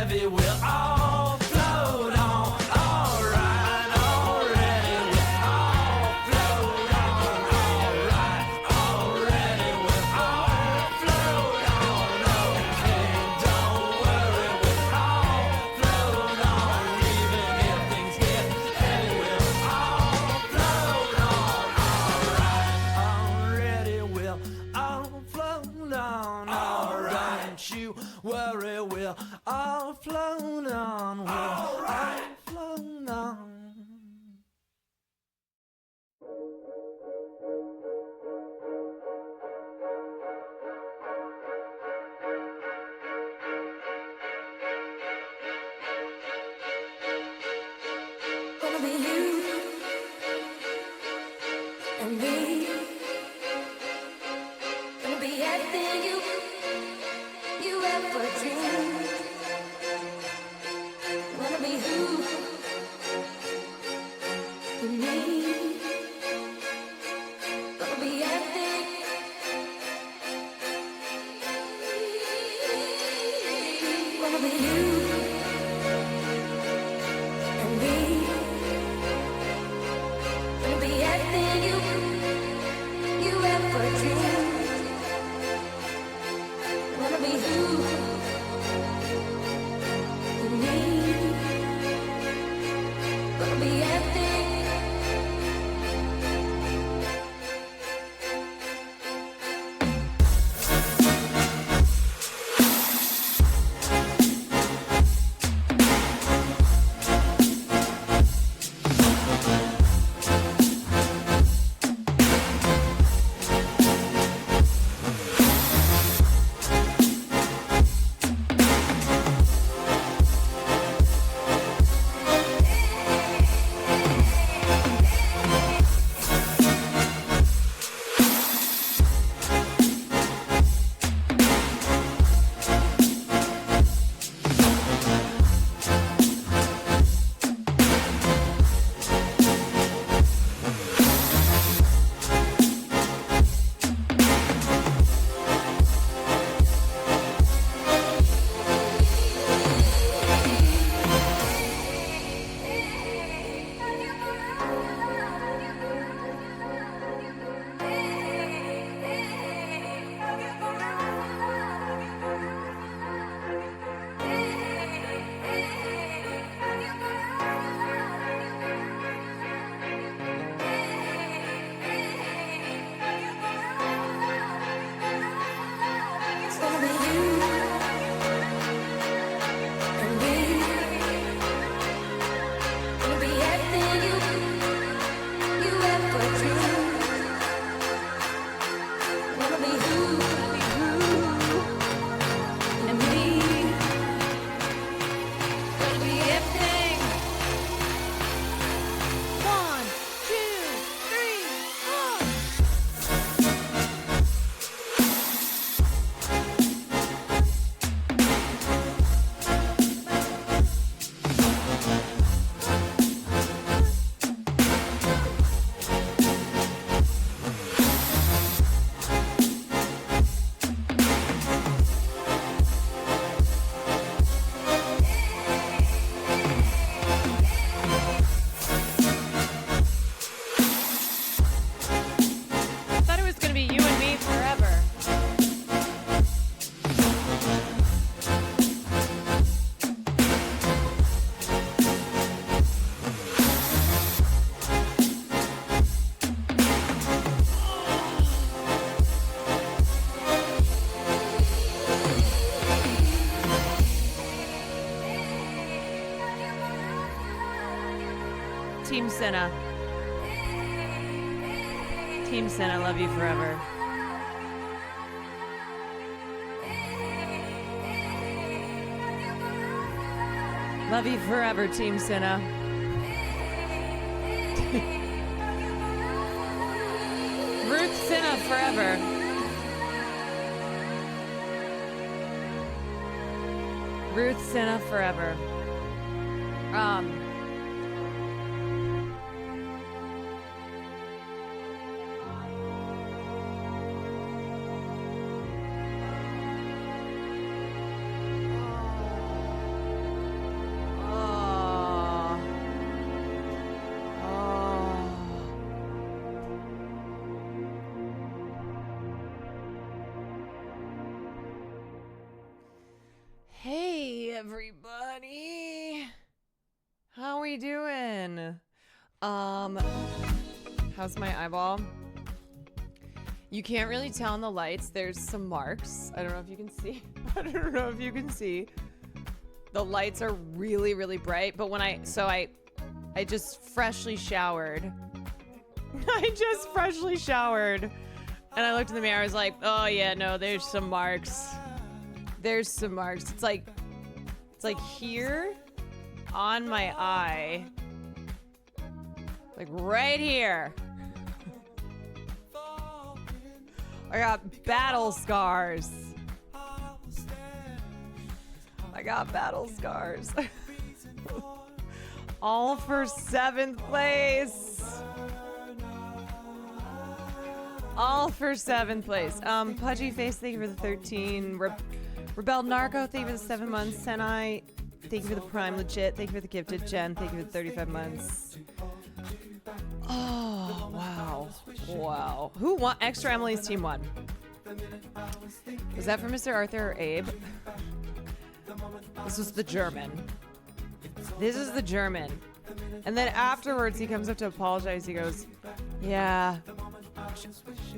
heavy, we'll all float on. Alright, already, we'll all float on. Alright, already, we'll all float on. Okay, don't worry, we'll all float on. Even if things get heavy, we'll all float on. Alright, already, we'll all float on. Alright, don't you worry, we'll all float on. We'll all float on. Gonna be you and me. Gonna be everything you ever dreamed. Gonna be who you need. Gonna be everything. Gonna be you and me. Gonna be everything you ever dreamed. Gonna be who you need. Gonna be everything. It's gonna be you and me. Gonna be everything you ever dreamed. Gonna be who and me. Gonna be everything. 1, 2, 3, 4. I thought it was gonna be you and me forever. Team Senna. Team Senna, love you forever. Love you forever, Team Senna. Ruth Senna forever. Ruth Senna forever. everybody. How we doing? How's my eyeball? You can't really tell in the lights. There's some marks. I don't know if you can see. I don't know if you can see. The lights are really, really bright, but when I just freshly showered. I just freshly showered. And I looked in the mirror, I was like, oh yeah, no, there's some marks. There's some marks. It's like here on my eye. Like right here. I got battle scars. I got battle scars. All for 7th place. All for 7th place. Pudgy Face, thank you for the 13. Rebel Narco, thank you for the 7 months. Senai, thank you for the Prime Legit. Thank you for the gifted. Jen, thank you for the 35 months. Oh, wow. Wow. Who won? Extra Emily's team won. Was that for Mr. Arthur or Abe? This was the German. This is the German. And then afterwards, he comes up to apologize. He goes, yeah,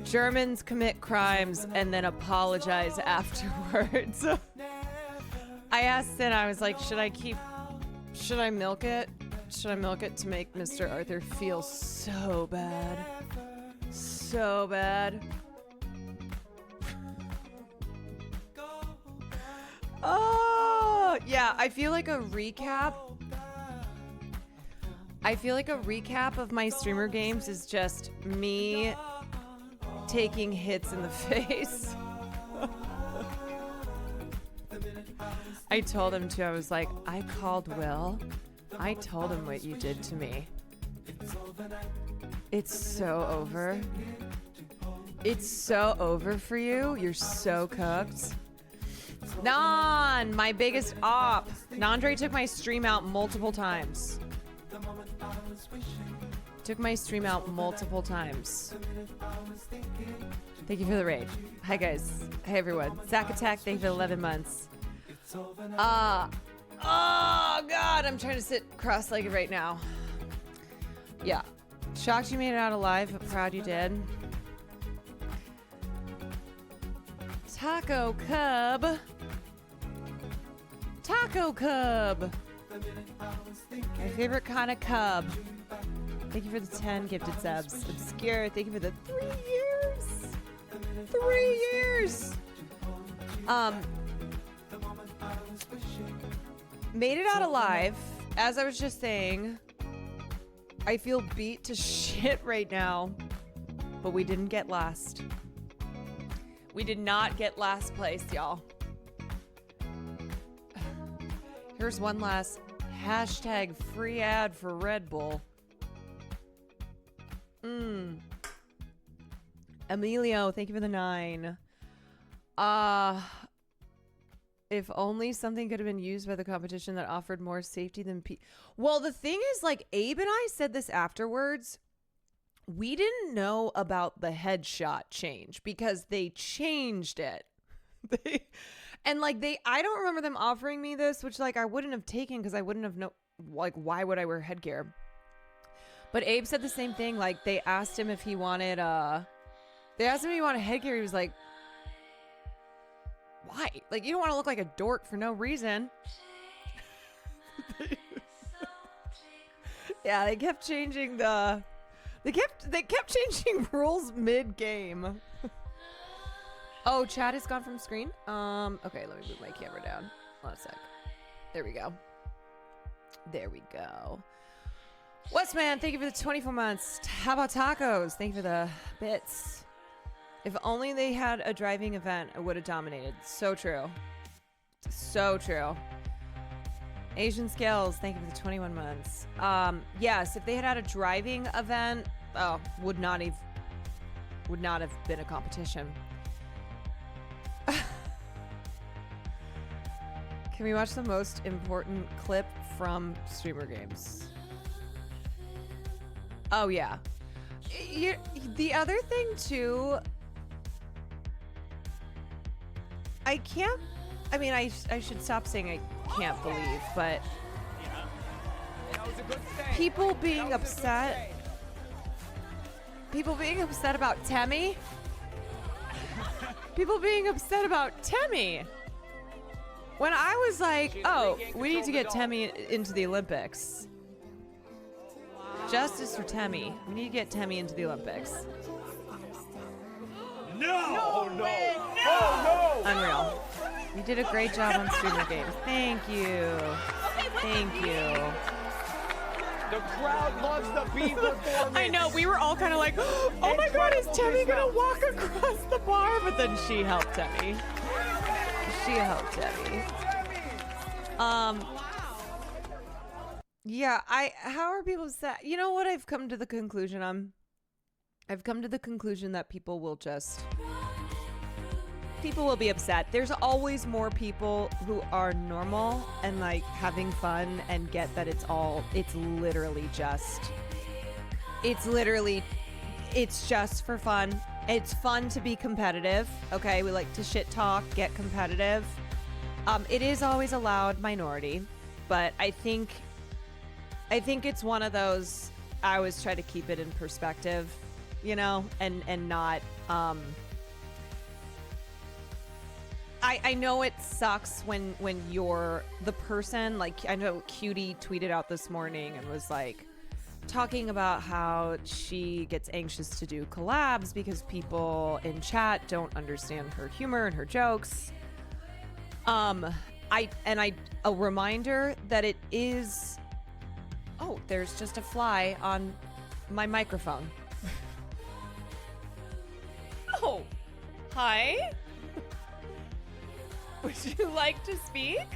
Germans commit crimes and then apologize afterwards. I asked Sin, I was like, should I milk it? Should I milk it to make Mr. Arthur feel so bad? So bad. Oh, yeah, I feel like a recap of my streamer games is just me taking hits in the face. I told him to, I was like, I called Will. I told him what you did to me. It's so over. It's so over for you. You're so cooked. Nan, my biggest op. Nandre took my stream out multiple times. Took my stream out multiple times. Thank you for the raid. Hi guys. Hey everyone. Zack Attack, thank you for 11 months. Oh god, I'm trying to sit cross-legged right now. Yeah. Shocked you made it out alive, but proud you did. Taco Cub. Taco Cub. My favorite kind of cub. Thank you for the 10 gifted subs. Obscure, thank you for the 3 years. 3 years. Made it out alive. As I was just saying, I feel beat to shit right now, but we didn't get last. We did not get last place, y'all. Here's one last hashtag free ad for Red Bull. Emilio, thank you for the 9. If only something could have been used by the competition that offered more safety than Well, the thing is, like, Abe and I said this afterwards. We didn't know about the headshot change because they changed it. I don't remember them offering me this, which like I wouldn't have taken because I wouldn't have why would I wear headgear? But Abe said the same thing. Like they asked him if he wanted headgear. He was like, why? Like you don't want to look like a dork for no reason. Yeah, they kept changing They kept changing rules mid-game. Oh, chat has gone from screen? Okay, let me move my camera down. Hold on a sec. There we go. There we go. Westman, thank you for the 24 months. How about tacos? Thank you for the bits. If only they had a driving event, it would have dominated. So true. So true. Asian Skills, thank you for the 21 months. Yes, if they had a driving event, would not have been a competition. Can we watch the most important clip from streamer games? Oh yeah. The other thing too, I can't I mean, I should stop saying I can't believe, but people being upset. People being upset about Temmie. People being upset about Temmie. When I was like, oh, we need to get Temmie into the Olympics. Justice for Temmie. We need to get Temmie into the Olympics. No! Unreal. You did a great job on Streamer Games. Thank you. Thank you. The crowd loves the bee performance. I know, we were all kind of like, oh my god, is Temmie gonna walk across the bar? But then she helped Temmie. She helped Temmie. Yeah, how are people sad? You know what I've come to the conclusion on? I've come to the conclusion that people will be upset. There's always more people who are normal and like having fun and get that it's literally just for fun. It's fun to be competitive. Okay. We like to shit talk, get competitive. It is always a loud minority, but I think it's one of those, I always try to keep it in perspective, you know, and not, I know it sucks when you're the person, like I know Cutie tweeted out this morning and was like talking about how she gets anxious to do collabs because people in chat don't understand her humor and her jokes. A reminder that it is, oh, there's just a fly on my microphone. Oh, hi. Would you like to speak?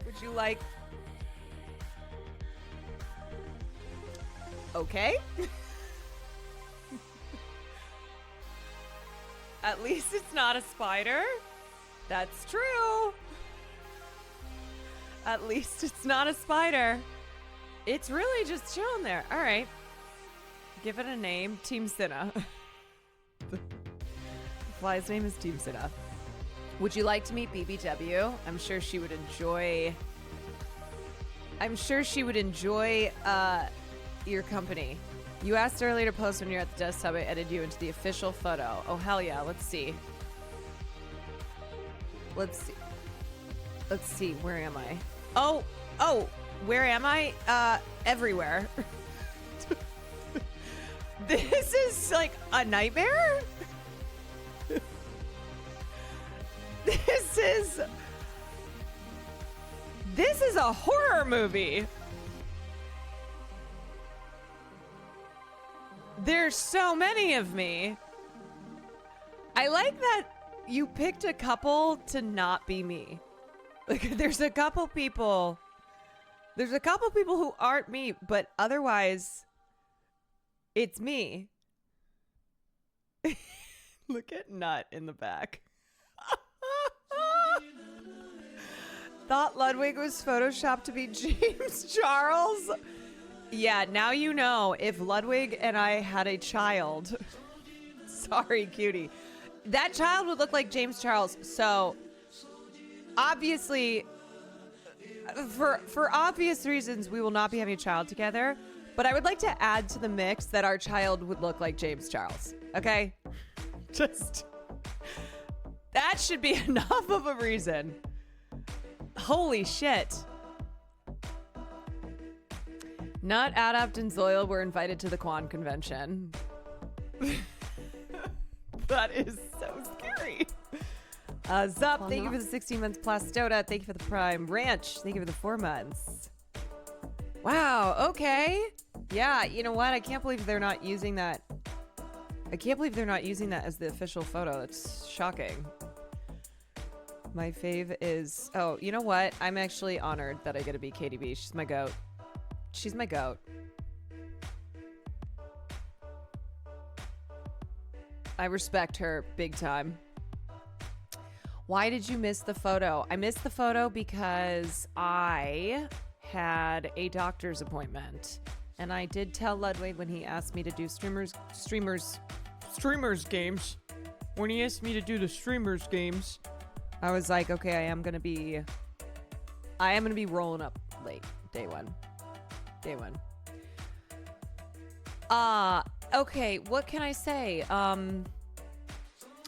Would you like... Okay. At least it's not a spider. That's true. At least it's not a spider. It's really just chilling there. All right. Give it a name. Team Cinna. Fly's name is Team Cinna. Would you like to meet BBW? I'm sure she would enjoy your company. You asked earlier to post when you're at the desktop. I edited you into the official photo. Oh, hell yeah. Let's see. Let's see. Where am I? Oh, where am I? Everywhere. This is like a nightmare? This is a horror movie. There's so many of me. I like that you picked a couple to not be me. Like there's a couple people who aren't me, but otherwise it's me. Look at Nut in the back. Thought Ludwig was photoshopped to be James Charles. Yeah, now you know if Ludwig and I had a child. Sorry, Cutie. That child would look like James Charles. So, obviously, for obvious reasons, we will not be having a child together. But I would like to add to the mix that our child would look like James Charles. Okay? Just... that should be enough of a reason. Holy shit. Nut, Adapt, and Zoil were invited to the Quan convention. That is so scary. Zup, thank you for the 16 months. Plastota, thank you for the Prime. Ranch, thank you for the 4 months. Wow, okay. Yeah, you know what? I can't believe they're not using that. I can't believe they're not using that as the official photo. That's shocking. My fave is... oh, you know what? I'm actually honored that I get to be KDB. She's my goat. She's my goat. I respect her big time. Why did you miss the photo? I missed the photo because I had a doctor's appointment. And I did tell Ludwig when he asked me to do streamers games. when he asked me to do the streamers games, I was like, okay, I am gonna be rolling up late. Day one. Okay, what can I say?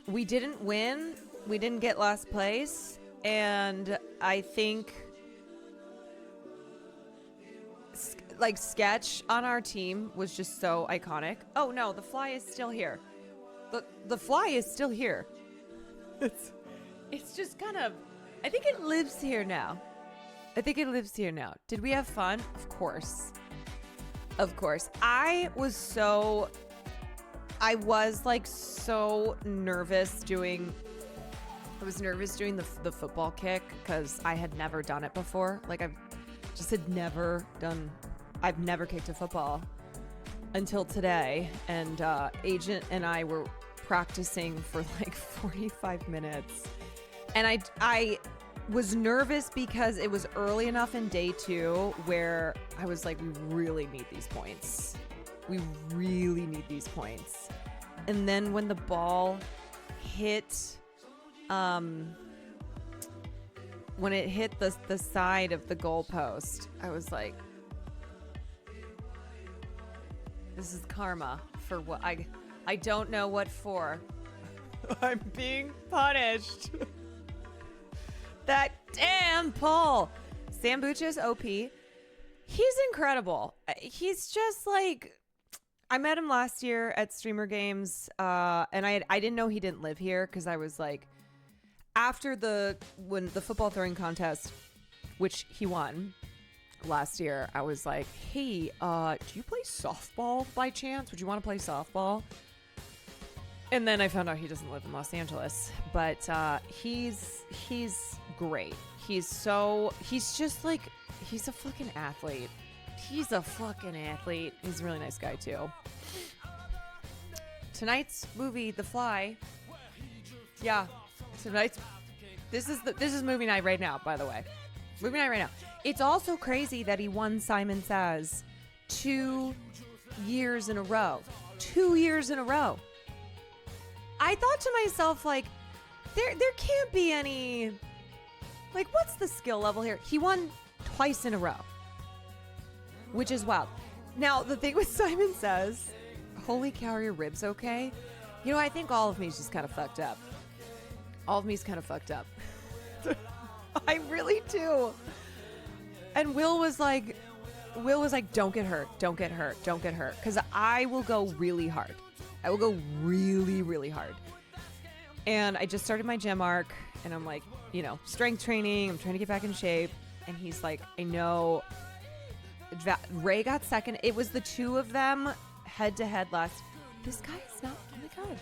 We didn't win. We didn't get last place. And I think Sketch on our team was just so iconic. Oh no, the fly is still here. The fly is still here. It's just kind of, I think it lives here now. Did we have fun? Of course. I was like so nervous doing the football kick because I had never done it before. Like I've never kicked a football until today. And Agent and I were practicing for like 45 minutes. And I was nervous because it was early enough in day 2 where I was like, we really need these points. And then when the ball hit, when it hit the side of the goalpost, I was like, this is karma for what I don't know what for. I'm being punished. That damn pull. Sambucha's OP. He's incredible. He's just like, I met him last year at Streamer Games, and I didn't know he didn't live here because I was like, when the football throwing contest, which he won last year, I was like, hey, do you play softball by chance? Would you want to play softball? And then I found out he doesn't live in Los Angeles, but he's great. He's just like, he's a fucking athlete. He's a really nice guy too. Tonight's movie, The Fly. Yeah, this is movie night right now, by the way. Movie night right now. It's also crazy that he won Simon Says 2 years in a row. 2 years in a row. I thought to myself, like, there can't be any, like, what's the skill level here? He won twice in a row, which is wild. Now, the thing with Simon Says, holy cow, are your ribs okay? You know, I think all of me is just kind of fucked up. I really do. And Will was like, don't get hurt. Because I will go really hard. I will go really, really hard. And I just started my gym arc, and I'm like, you know, strength training. I'm trying to get back in shape. And he's like, I know. Ray got second. It was the two of them head to head last. This guy is not. Oh my God.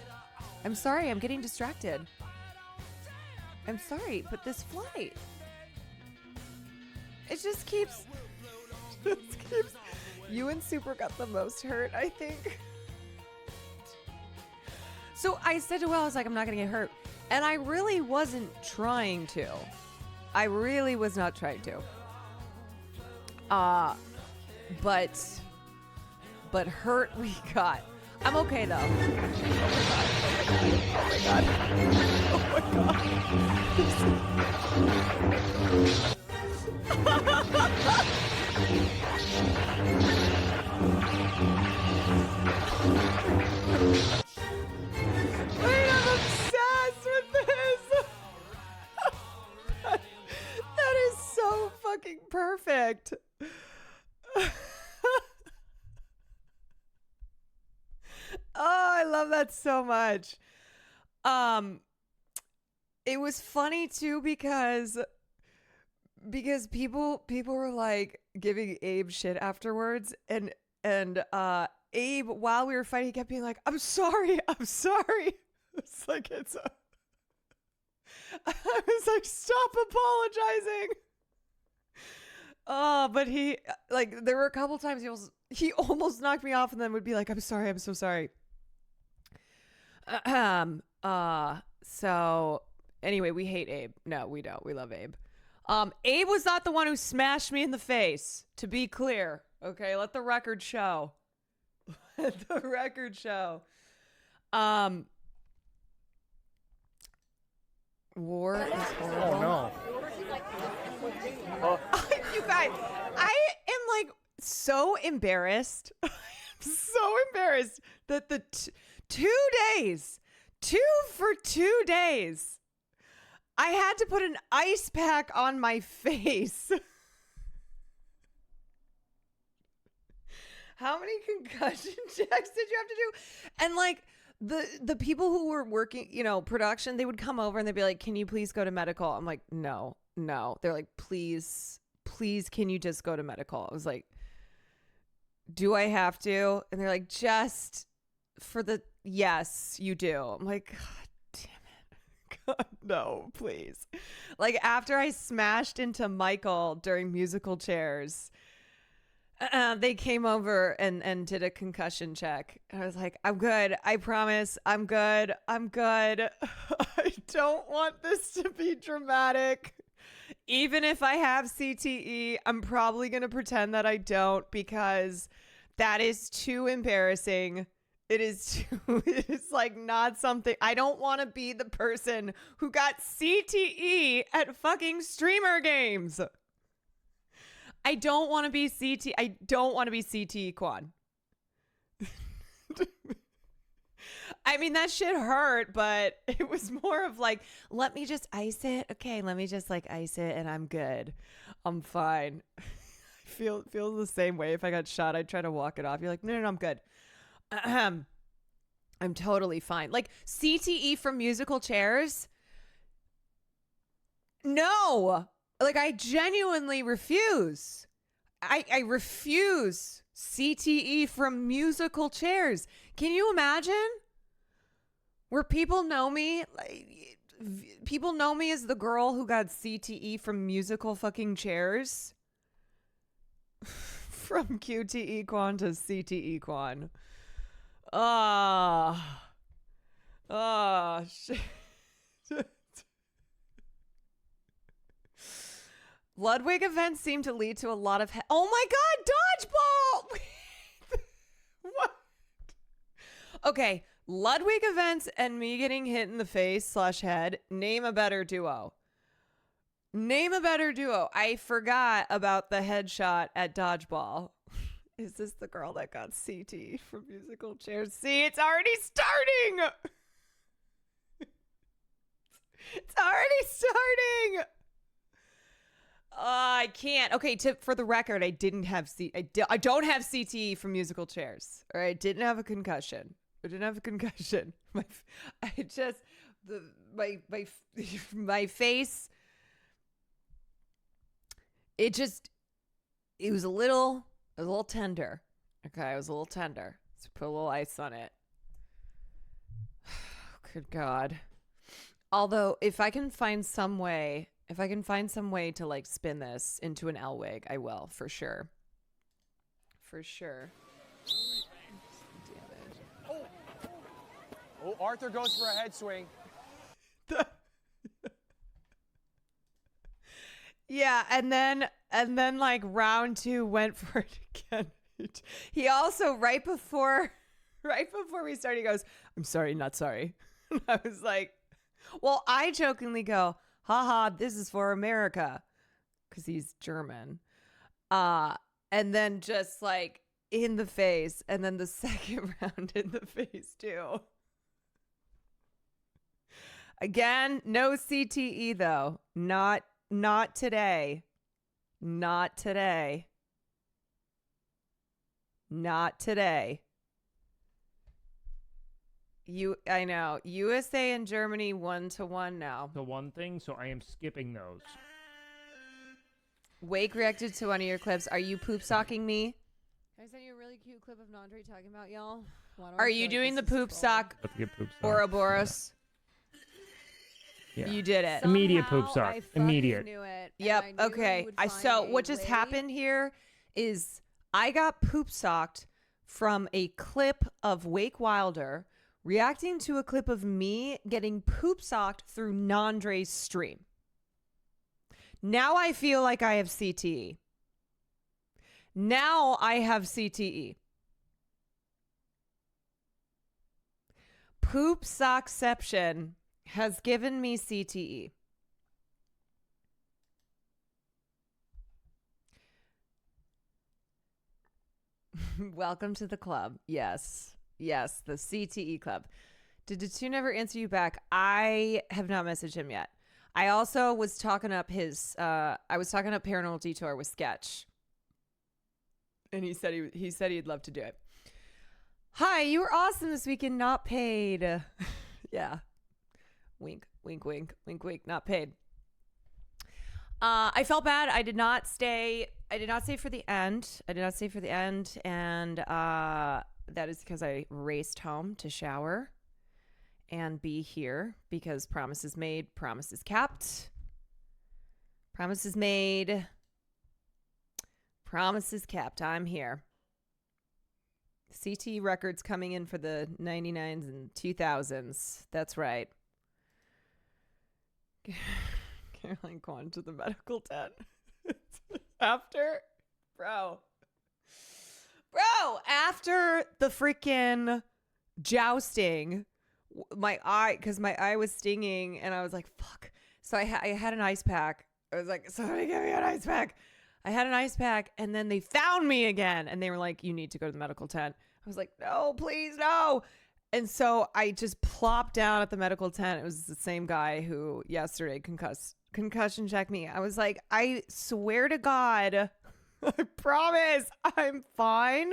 I'm sorry. I'm getting distracted. I'm sorry, but this flight. It just keeps. You and Super got the most hurt, I think. So I said to Will, I was like, I'm not going to get hurt. And I really wasn't trying to. I really was not trying to. But hurt we got. I'm okay, though. Oh, my God. Wait, I'm obsessed with this. That is so fucking perfect. Oh, I love that so much. It was funny too because people were like giving Abe shit afterwards, and Abe, while we were fighting, he kept being like, I'm sorry. It's like, I was like, stop apologizing. Oh, but he, like, there were a couple times he almost knocked me off and then would be like, I'm sorry, I'm so sorry. So anyway, we hate Abe. No, we don't. We love Abe. Abe was not the one who smashed me in the face, to be clear. Okay, let the record show. War is horrible. Oh no. You guys, I am like so embarrassed. I'm so embarrassed that the 2 days, 2 days, I had to put an ice pack on my face. How many concussion checks did you have to do? And like the people who were working, production, they would come over and they'd be like, "Can you please go to medical?" I'm like, "No." They're like, "Please, can you just go to medical?" I was like, "Do I have to?" And they're like, "Just for the yes, you do." I'm like, "God damn it. God, no, please." Like after I smashed into Michael during musical chairs, they came over and did a concussion check. I was like, "I'm good. I promise. I'm good. I'm good." I don't want this to be dramatic. Even if I have CTE, I'm probably going to pretend that I don't because that is too embarrassing. It is like not something. I don't want to be the person who got CTE at fucking streamer games. I don't want to be CTE Quan. I mean, that shit hurt, but it was more of like, let me just ice it. Okay, let me just like ice it and I'm good. I'm fine. I feel the same way. If I got shot, I'd try to walk it off. You're like, no, I'm good. I'm totally fine. Like CTE from musical chairs? No. Like I genuinely refuse. I refuse CTE from musical chairs. Can you imagine? Where people know me, like, people know me as the girl who got CTE from musical fucking chairs. From QTE Quan to CTE Quan. Shit. Ludwig events seem to lead to a lot of oh my god, dodgeball. What? Okay, Ludwig events and me getting hit in the face / head. Name a better duo. I forgot about the headshot at dodgeball. Is this the girl that got CT from musical chairs? See, it's already starting. It's already starting. I can't. Okay, for the record, I didn't have I don't have CTE from musical chairs. Or I didn't have a concussion. My face. It was a little tender. Okay, it was a little tender. So put a little ice on it. Good God. Although, if I can find some way to like spin this into an L wig, I will, for sure. For sure. Damn it. Oh, Arthur goes for a head swing. Yeah, and then like round 2 went for it again. He also right before we started, he goes, "I'm sorry, not sorry." I was like, well, I jokingly go, "Haha, this is for America," because he's German. And then just like in the face, and then the second round in the face too. Again, no CTE though. Not today. Not today. Not today. I know. USA and Germany 1-1 now. The one thing, so I am skipping those. Wake reacted to one of your clips. Are you poop socking me? Can I send you a really cute clip of Nandre talking about y'all? Are you doing the poop sock Let's get poop sock. Ouroboros? Yeah. You did it. Immediate poop sock. I fucking Immediate. knew it, and Yep. I knew Okay. you would find So a what just way. happened here is I got poop socked from a clip of Wake Wilder reacting to a clip of me getting poop socked through Nandre's stream. Now I feel like I have CTE. Now I have CTE. Poop sockception has given me CTE. Welcome to the club. Yes. Yes, the CTE club. Did Datu never answer you back? I have not messaged him yet. I also was talking up Paranormal Detour with Sketch. And he said he'd love to do it. Hi, you were awesome this weekend, not paid. Yeah. Wink, wink, wink, wink, wink, not paid. I felt bad. I did not stay for the end. And that is because I raced home to shower and be here because promises made, promises kept. Promises made, promises kept. I'm here. CT records coming in for the 99s and 2000s. That's right. Caroline Kwan to the medical tent. After the freaking jousting, my eye was stinging and I was like, fuck. So I had an ice pack. I was like, somebody give me an ice pack. I had an ice pack and then they found me again and they were like, you need to go to the medical tent. I was like, no, please, no. And so I just plopped down at the medical tent. It was the same guy who yesterday concussion checked me. I was like, I swear to God, I promise I'm fine.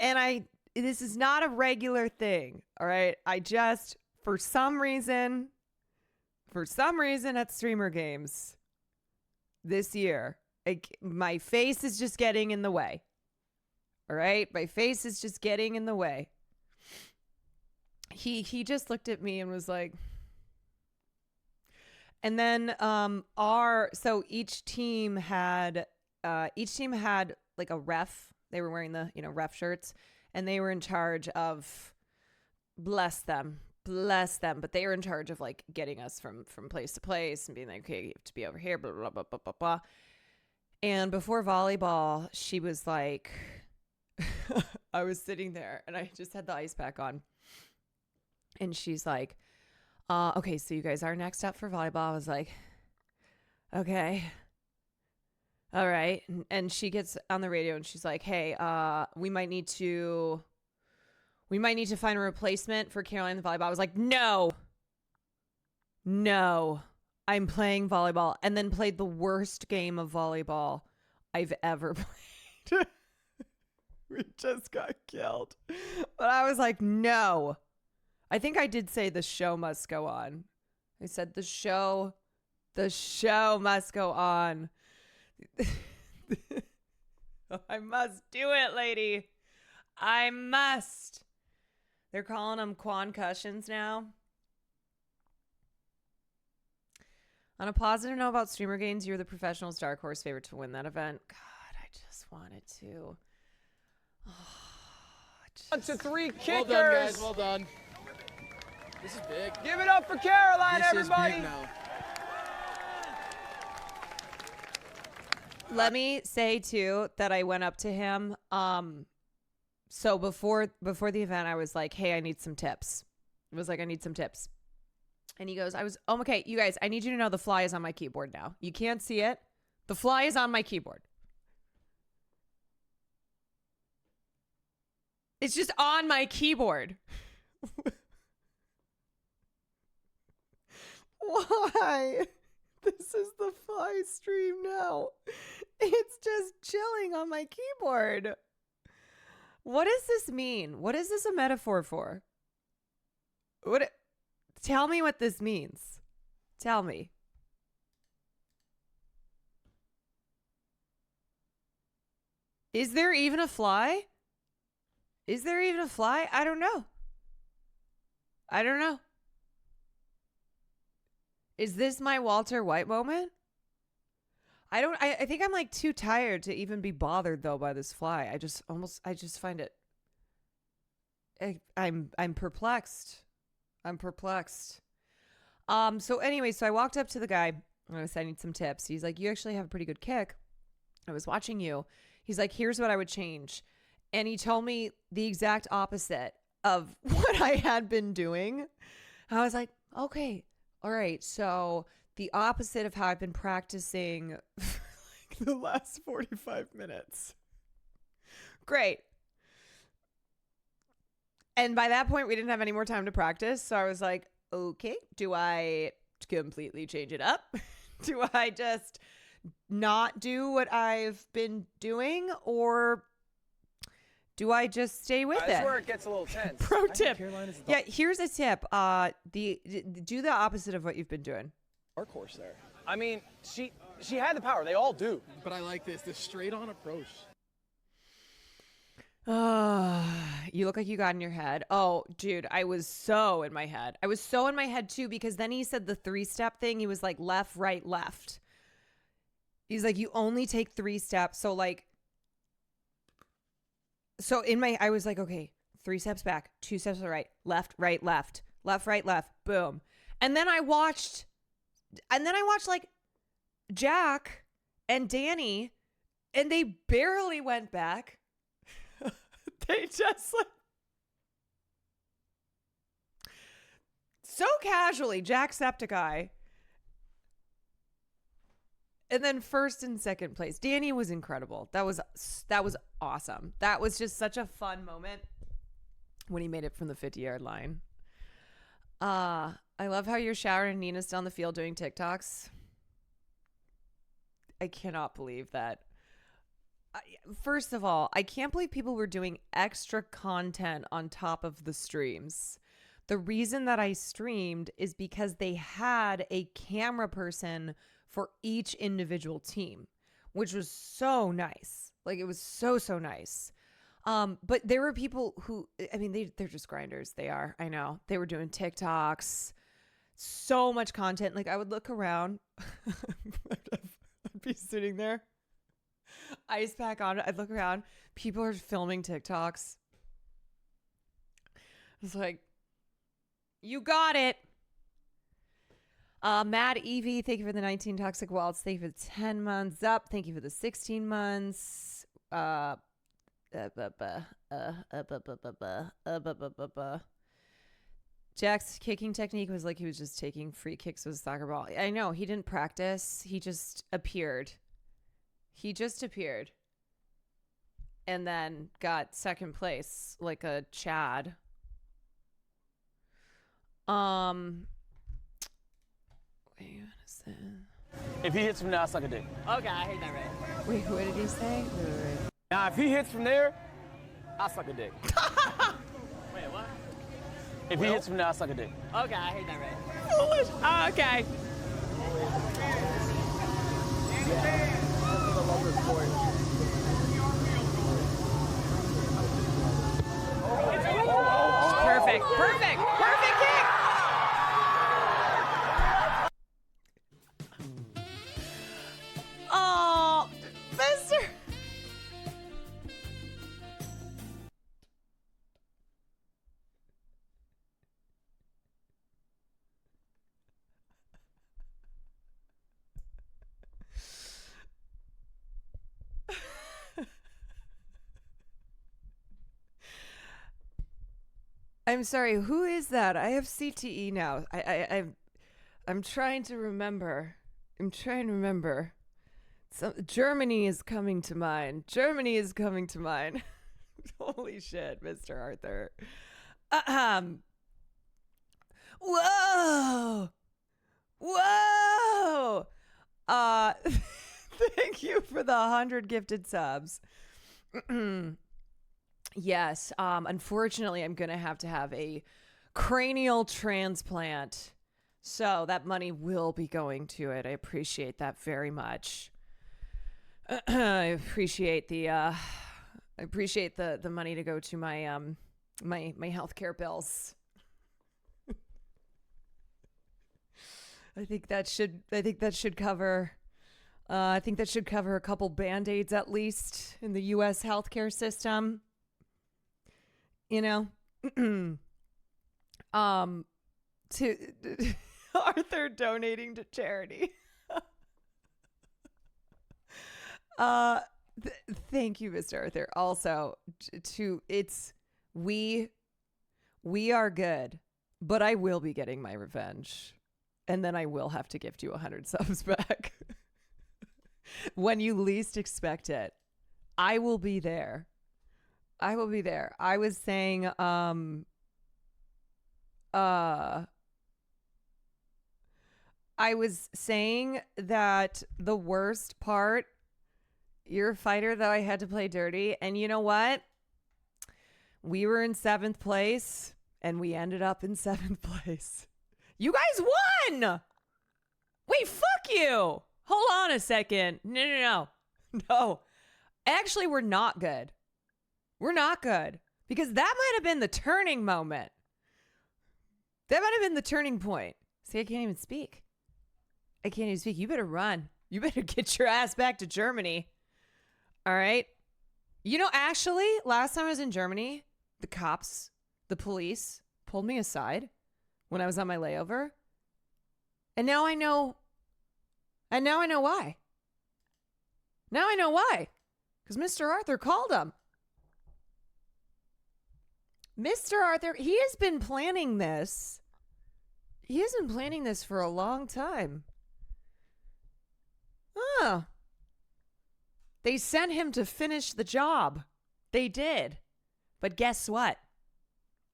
And this is not a regular thing. All right. I just, for some reason at Streamer Games this year, my face is just getting in the way. All right. My face is just getting in the way. He just looked at me and was like, and then so each team had like a ref. They were wearing the ref shirts and they were in charge of bless them, but they were in charge of like getting us from place to place and being like, okay, you have to be over here, blah blah blah blah blah blah. And before volleyball, she was like, I was sitting there and I just had the ice pack on. And she's like, okay, so you guys are next up for volleyball. I was like, okay. All right. And she gets on the radio and she's like, hey, we might need to find a replacement for Caroline in the volleyball. I was like, no, I'm playing volleyball. And then played the worst game of volleyball I've ever played. We just got killed. But I was like, no. I think I did say the show must go on. I said the show must go on. I must do it, lady. I must. They're calling them Quan-cussions now. On a positive note about Streamer Games, you're the professional's dark horse favorite to win that event. God, I just wanted to. One to three kickers. Well done, guys. Well done. This is big. Give it up for Caroline, This everybody. is big now. Let me say too that I went up to him. So before the event, I was like, "Hey, I need some tips." I was like, "I need some tips," and he goes, okay, you guys, I need you to know the fly is on my keyboard now. You can't see it. The fly is on my keyboard. It's just on my keyboard. Why? This is the fly stream now. It's just chilling on my keyboard. What does this mean? What is this a metaphor for? Tell me what this means. Tell me. Is there even a fly? Is there even a fly? I don't know. Is this my Walter White moment? I think I'm like too tired to even be bothered though by this fly. I just find it. I'm perplexed. So anyway, so I walked up to the guy and I said, I need some tips. He's like, you actually have a pretty good kick. I was watching you. He's like, here's what I would change. And he told me the exact opposite of what I had been doing. I was like, Okay. All right. So the opposite of how I've been practicing like the last 45 minutes. Great. And by that point, we didn't have any more time to practice. So I was like, okay, do I completely change it up? Do I just not do what I've been doing? Or do I just stay with That's it? where it gets a little tense. Pro I think tip. Carolina's the Yeah, here's a tip. Do the opposite of what you've been doing. dark horse there. I mean, she had the power. They all do. But I like this straight on approach. You look like you got in your head. Oh, dude, I was so in my head. I was so in my head too, because then he said the 3-step thing. He was like left, right, left. He's like, you only take 3 steps. So like, I was like, okay, 3 steps back, 2 steps to the right, left, right, left, right, left, boom. And then I watched like Jack and Danny, and they barely went back. They just like so casually, Jacksepticeye. And then first and second place. Danny was incredible. That was awesome. That was just such a fun moment when he made it from the 50-yard line. I love how you're showering and Nina's still on the field doing TikToks. I cannot believe that. First of all, I can't believe people were doing extra content on top of the streams. The reason that I streamed is because they had a camera person for each individual team, which was so nice. Like, it was so nice. But there were people who, I mean, they're just grinders. They are. I know. They were doing TikToks, so much content. Like, I would look around. I'd be sitting there, ice pack on. I'd look around. People are filming TikToks. It's like, you got it. Mad Evie, thank you for the 19 toxic waltz. Thank you for the 10 months up. Thank you for the 16 months. Jack's kicking technique was like he was just taking free kicks with a soccer ball. I know, he didn't practice. He just appeared. And then got second place like a Chad. Wait, what is that? If he hits from now, I suck a dick. Okay, I hate that right. Wait, what did he say? Wait. Now, if he hits from there, I suck a dick. Wait, what? If he hits from now, I suck a dick. Okay, I hate that right. Foolish. Oh, okay. Perfect kick. Oh, Mister. I'm sorry, who is that? I have CTE now. I'm trying to remember. Germany is coming to mind. Holy shit, Mr. Arthur. Whoa. Thank you for the 100 gifted subs. Yes, unfortunately, I'm going to have a cranial transplant. So that money will be going to it. I appreciate that very much. I appreciate the money to go to my my healthcare bills. I think that should cover a couple Band-Aids at least in the US healthcare system. You know, to Arthur donating to charity. Thank you, Mr. Arthur. Also, we are good. but I will be getting my revenge. And then I will have to gift you 100 subs back. When you least expect it. I will be there. I will be there. I was saying, I was saying that the worst part, you're a fighter, though I had to play dirty. And you know what? We were in 7th place and we ended up in 7th place. You guys won! Wait, fuck you! Hold on a second. No. Actually, we're not good. We're not good. Because that might have been the turning moment. That might have been the turning point. See, I can't even speak. You better run. You better get your ass back to Germany. All right? You know, actually, last time I was in Germany, the cops, the police, pulled me aside when I was on my layover. And now I know. And now I know why. Now I know why. Because Mr. Arthur called him. Mr. Arthur, he has been planning this. He has been planning this for a long time. Oh. They sent him to finish the job. They did. But guess what?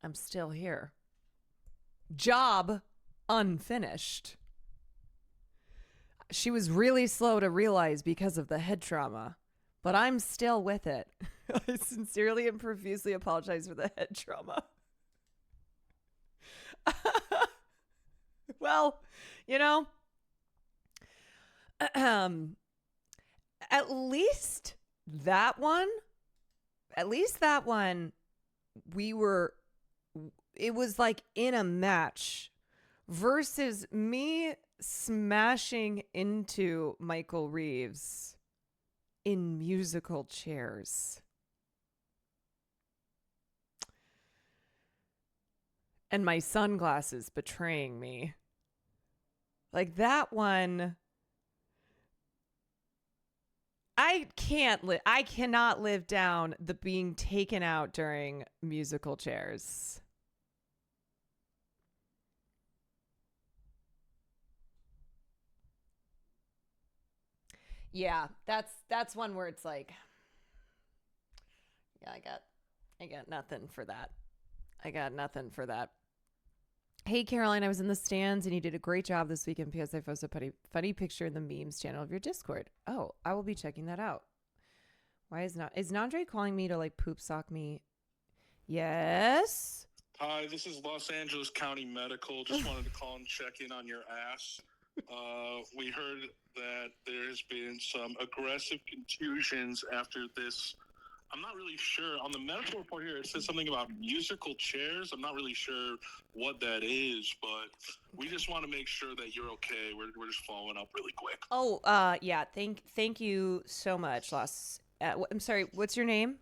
I'm still here. Job unfinished. She was really slow to realize because of the head trauma, but I'm still with it. I sincerely and profusely apologize for the head trauma. Well, you know, at least that one, it was like in a match versus me smashing into Michael Reeves in musical chairs. And my sunglasses betraying me. Like that one, I cannot live down the being taken out during musical chairs. Yeah, that's one where it's like, yeah, I got nothing for that. Hey, Caroline, I was in the stands and you did a great job this weekend because I posted a funny picture in the memes channel of your Discord. Oh, I will be checking that out. Why is Nandre calling me to like poop sock me? Yes. Hi, this is Los Angeles County Medical. Just wanted to call and check in on your ass. We heard that there's been some aggressive contusions after this. I'm not really sure. On the medical report here, it says something about musical chairs. I'm not really sure what that is, but we just want to make sure that you're okay. We're just following up really quick. Oh, yeah. Thank you so much, Los. I'm sorry. What's your name?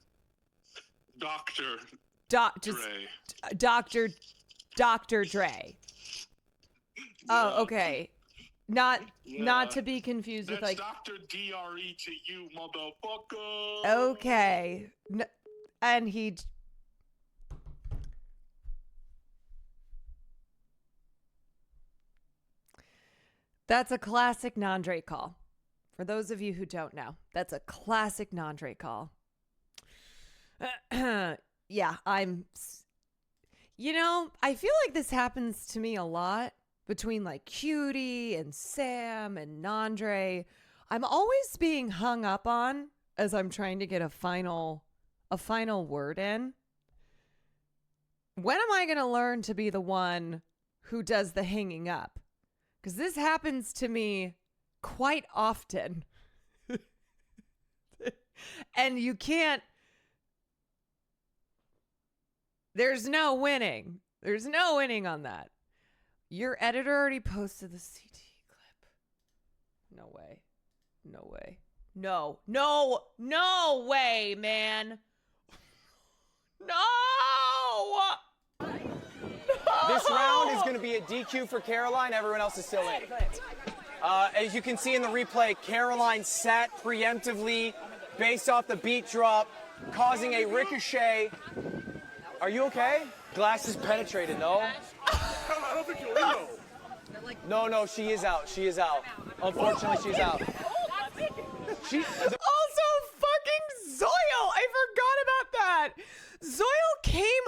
Dr. Dr. Dre. Yeah. Oh, okay. Not to be confused with like Dr. DRE to you, motherfucker. Okay. And he That's a classic Nandre call. For those of you who don't know, that's a classic Nandre call. Yeah, I feel like this happens to me a lot. Between like Cutie and Sam and Nandre, I'm always being hung up on as I'm trying to get a final word in. When am I going to learn to be the one who does the hanging up? Because this happens to me quite often. And you can't, there's no winning. There's no winning on that. Your editor already posted the CT clip. No way. No way. No way, man. No! This round is going to be a DQ for Caroline. Everyone else is still in. As you can see in the replay, Caroline sat preemptively based off the beat drop, causing a ricochet. Are you okay? Glasses penetrated, no? don't think you're in though. No, she is out. She is out. Unfortunately, she's out. She. Also, fucking Zoil. I forgot about that. Zoil came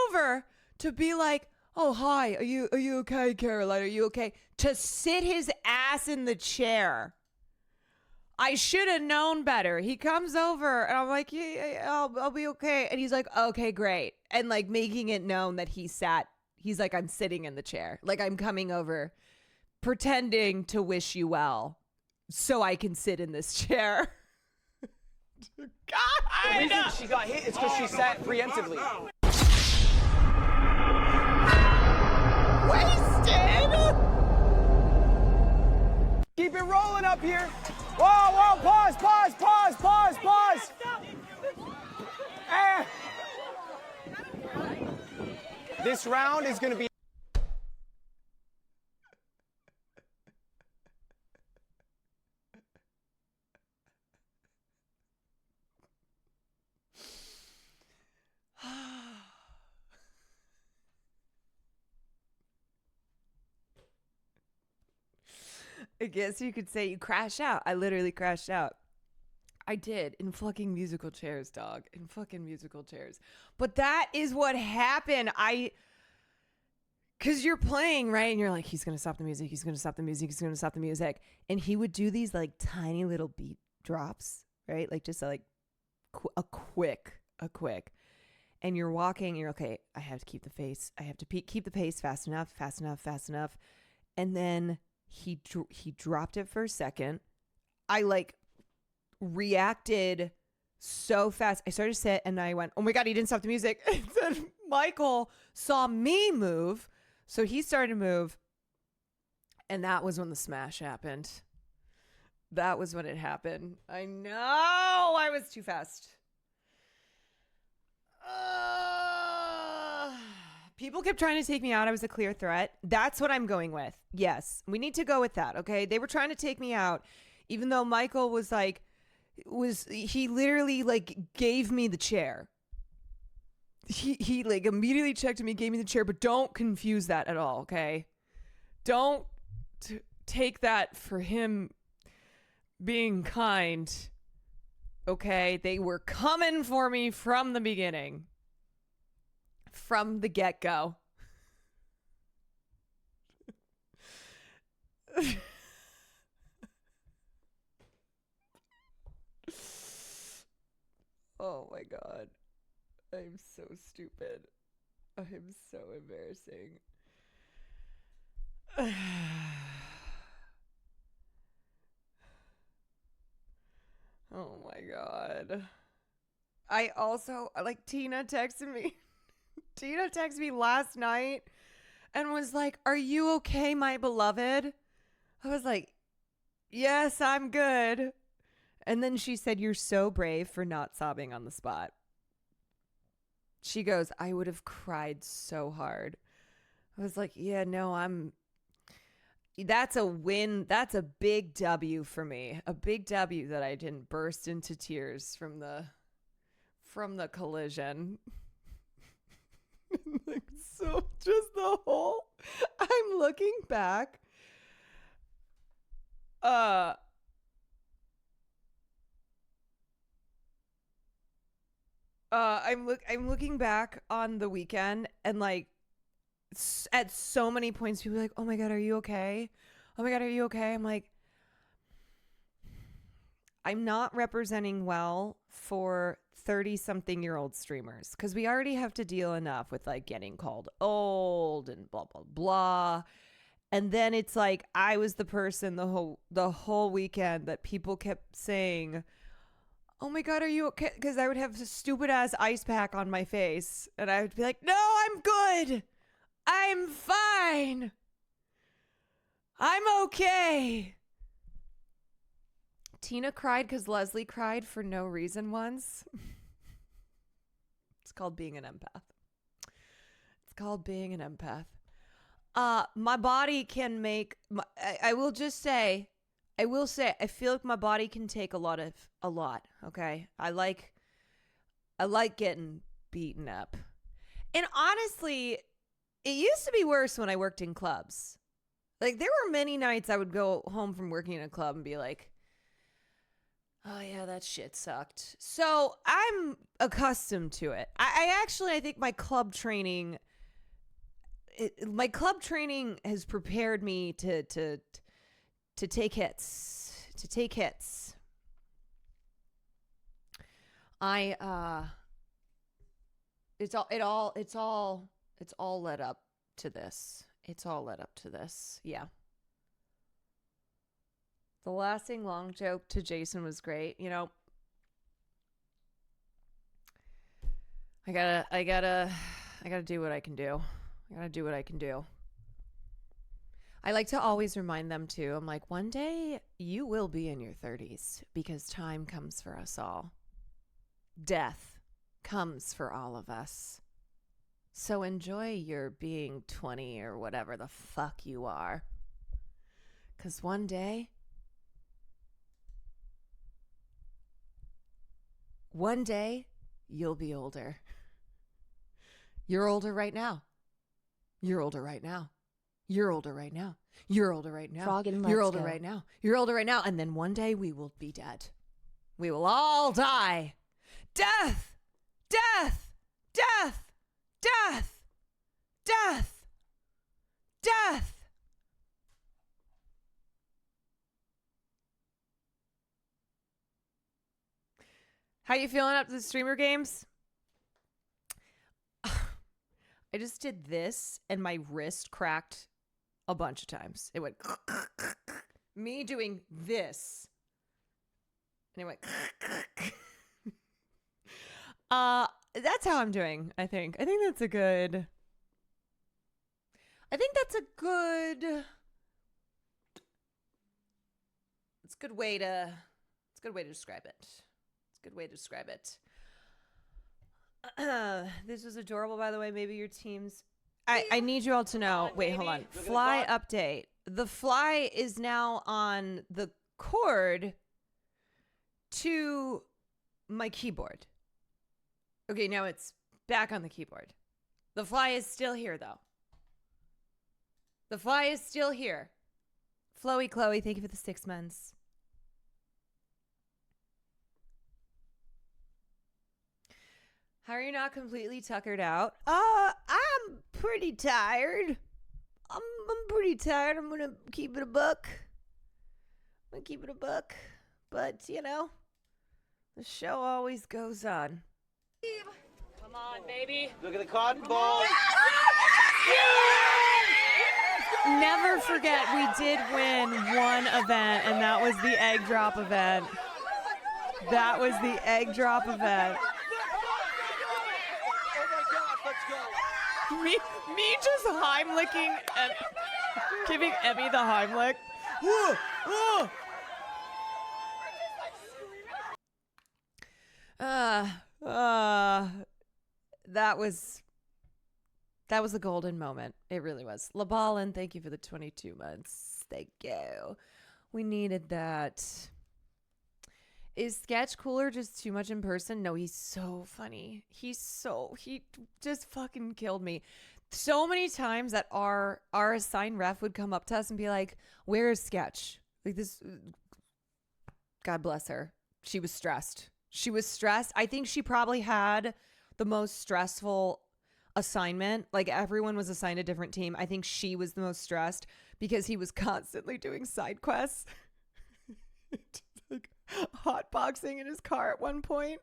over to be like, "Oh, hi. Are you okay, Caroline? Are you okay?" To sit his ass in the chair. I should have known better. He comes over and I'm like, "Yeah, I'll be okay." And he's like, "Okay, great." And like making it known that he's like, "I'm sitting in the chair. Like I'm coming over, pretending to wish you well so I can sit in this chair." The God! reason she got hit is because she sat preemptively. Wasted! Keep it rolling up here. Whoa, pause. Eh. This round is going to be. I guess you could say you crash out. I literally crashed out. I did in fucking musical chairs, dog. In fucking musical chairs. But that is what happened. Because you're playing, right? And you're like, he's going to stop the music. He's going to stop the music. He's going to stop the music. And he would do these like tiny little beat drops, right? Like just like a quick. And you're walking. And you're okay. I have to keep the pace. I have to keep the pace fast enough. And then he dropped it for a second. I like reacted so fast. I started to sit and I went, "Oh my God, he didn't stop the music." And then Michael saw me move. So he started to move. And that was when the smash happened. That was when it happened. I know I was too fast. People kept trying to take me out. I was a clear threat. That's what I'm going with. Yes, we need to go with that. Okay. They were trying to take me out, even though Michael was like, he literally like gave me the chair. He like immediately checked me, gave me the chair, but don't confuse that at all. Okay. Don't take that for him being kind. Okay. They were coming for me from the beginning. From the get-go. Oh my God. I'm so stupid. I'm so embarrassing. Oh my God. I also, like, Tina texted me last night and was like, "Are you okay, my beloved?" I was like, "Yes, I'm good." And then she said, "You're so brave for not sobbing on the spot." She goes, "I would have cried so hard." I was like, "Yeah, no, that's a win. That's a big W for me. A big W that I didn't burst into tears from the collision." Like, so just the whole, I'm looking back. I'm looking back on the weekend and like at so many points people are like, "Oh my God, are you okay? Oh my God, are you okay?" I'm like, I'm not representing well for 30-something-year-old streamers because we already have to deal enough with like getting called old and blah blah blah. And then it's like I was the person the whole weekend that people kept saying, "Oh my God, are you okay?" Because I would have a stupid ass ice pack on my face and I would be like, "No, I'm good. I'm fine. I'm okay." Tina cried because Leslie cried for no reason once. It's called being an empath. My body can make, I will say, I feel like my body can take a lot. Okay. I like getting beaten up. And honestly, it used to be worse when I worked in clubs. Like, there were many nights I would go home from working in a club and be like, oh, yeah, that shit sucked. So I'm accustomed to it. I think my club training has prepared me to take hits. It's all led up to this. It's all led up to this. Yeah. The lasting long joke to Jason was great. You know, I gotta do what I can do. I like to always remind them too. I'm like, one day you will be in your 30s because time comes for us all. Death comes for all of us. So enjoy your being 20 or whatever the fuck you are. Because one day you'll be older. You're older right now. You're older right now. You're older right now. You're older right now. Frog and You're Let's older Go. right now. You're older right now. And then one day we will be dead. We will all die. Death! Death! Death! Death! Death! Death! How you feeling up to the streamer games? I just did this and my wrist cracked a bunch of times. It went me doing this. And it went that's how I'm doing, I think. I think that's a good it's a good way to describe it. It's a good way to describe it. This was adorable, by the way. Maybe your team's... I need you all to know. Wait, hold on. Fly update. The fly is now on the cord to my keyboard. Okay, now it's back on the keyboard. The fly is still here, though. The fly is still here. Flowy Chloe, thank you for the 6 months. How are you not completely tuckered out? I'm pretty tired. I'm pretty tired. I'm gonna keep it a buck. But, you know, the show always goes on. Come on, baby. Look at the cotton ball. Never forget, we did win one event, and that was the egg drop event. That was the egg drop event. Me just Heimlicking and giving Emmy the Heimlich. That was a golden moment. It really was. LaBallin, thank you for the 22 months. Thank you. We needed that. Is Sketch Cooler just too much in person? No, he's so funny. He just fucking killed me. So many times that our assigned ref would come up to us and be like, where is Sketch? Like this, God bless her. She was stressed. I think she probably had the most stressful assignment. Like everyone was assigned a different team. I think she was the most stressed because he was constantly doing side quests. Like hotboxing in his car at one point.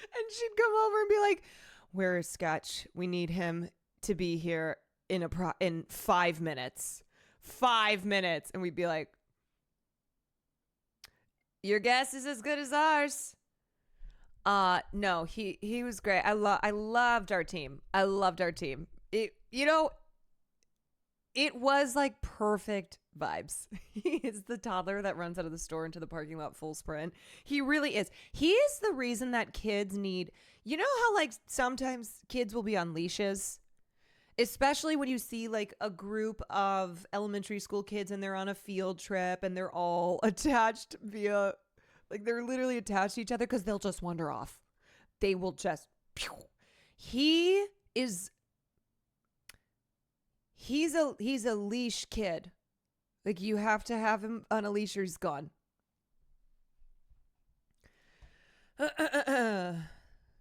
And she'd come over and be like, where is Sketch? We need him to be here in 5 minutes. 5 minutes. And we'd be like, your guess is as good as ours. No, he was great. I loved our team. It was like perfect vibes. He is the toddler that runs out of the store into the parking lot full sprint. He really is. He is the reason that kids need, you know how like sometimes kids will be on leashes, especially when you see like a group of elementary school kids and they're on a field trip and they're all attached via, like they're literally attached to each other because they'll just wander off. They will just, pew. He is he's a leash kid. Like, you have to have him on a leash or he's gone.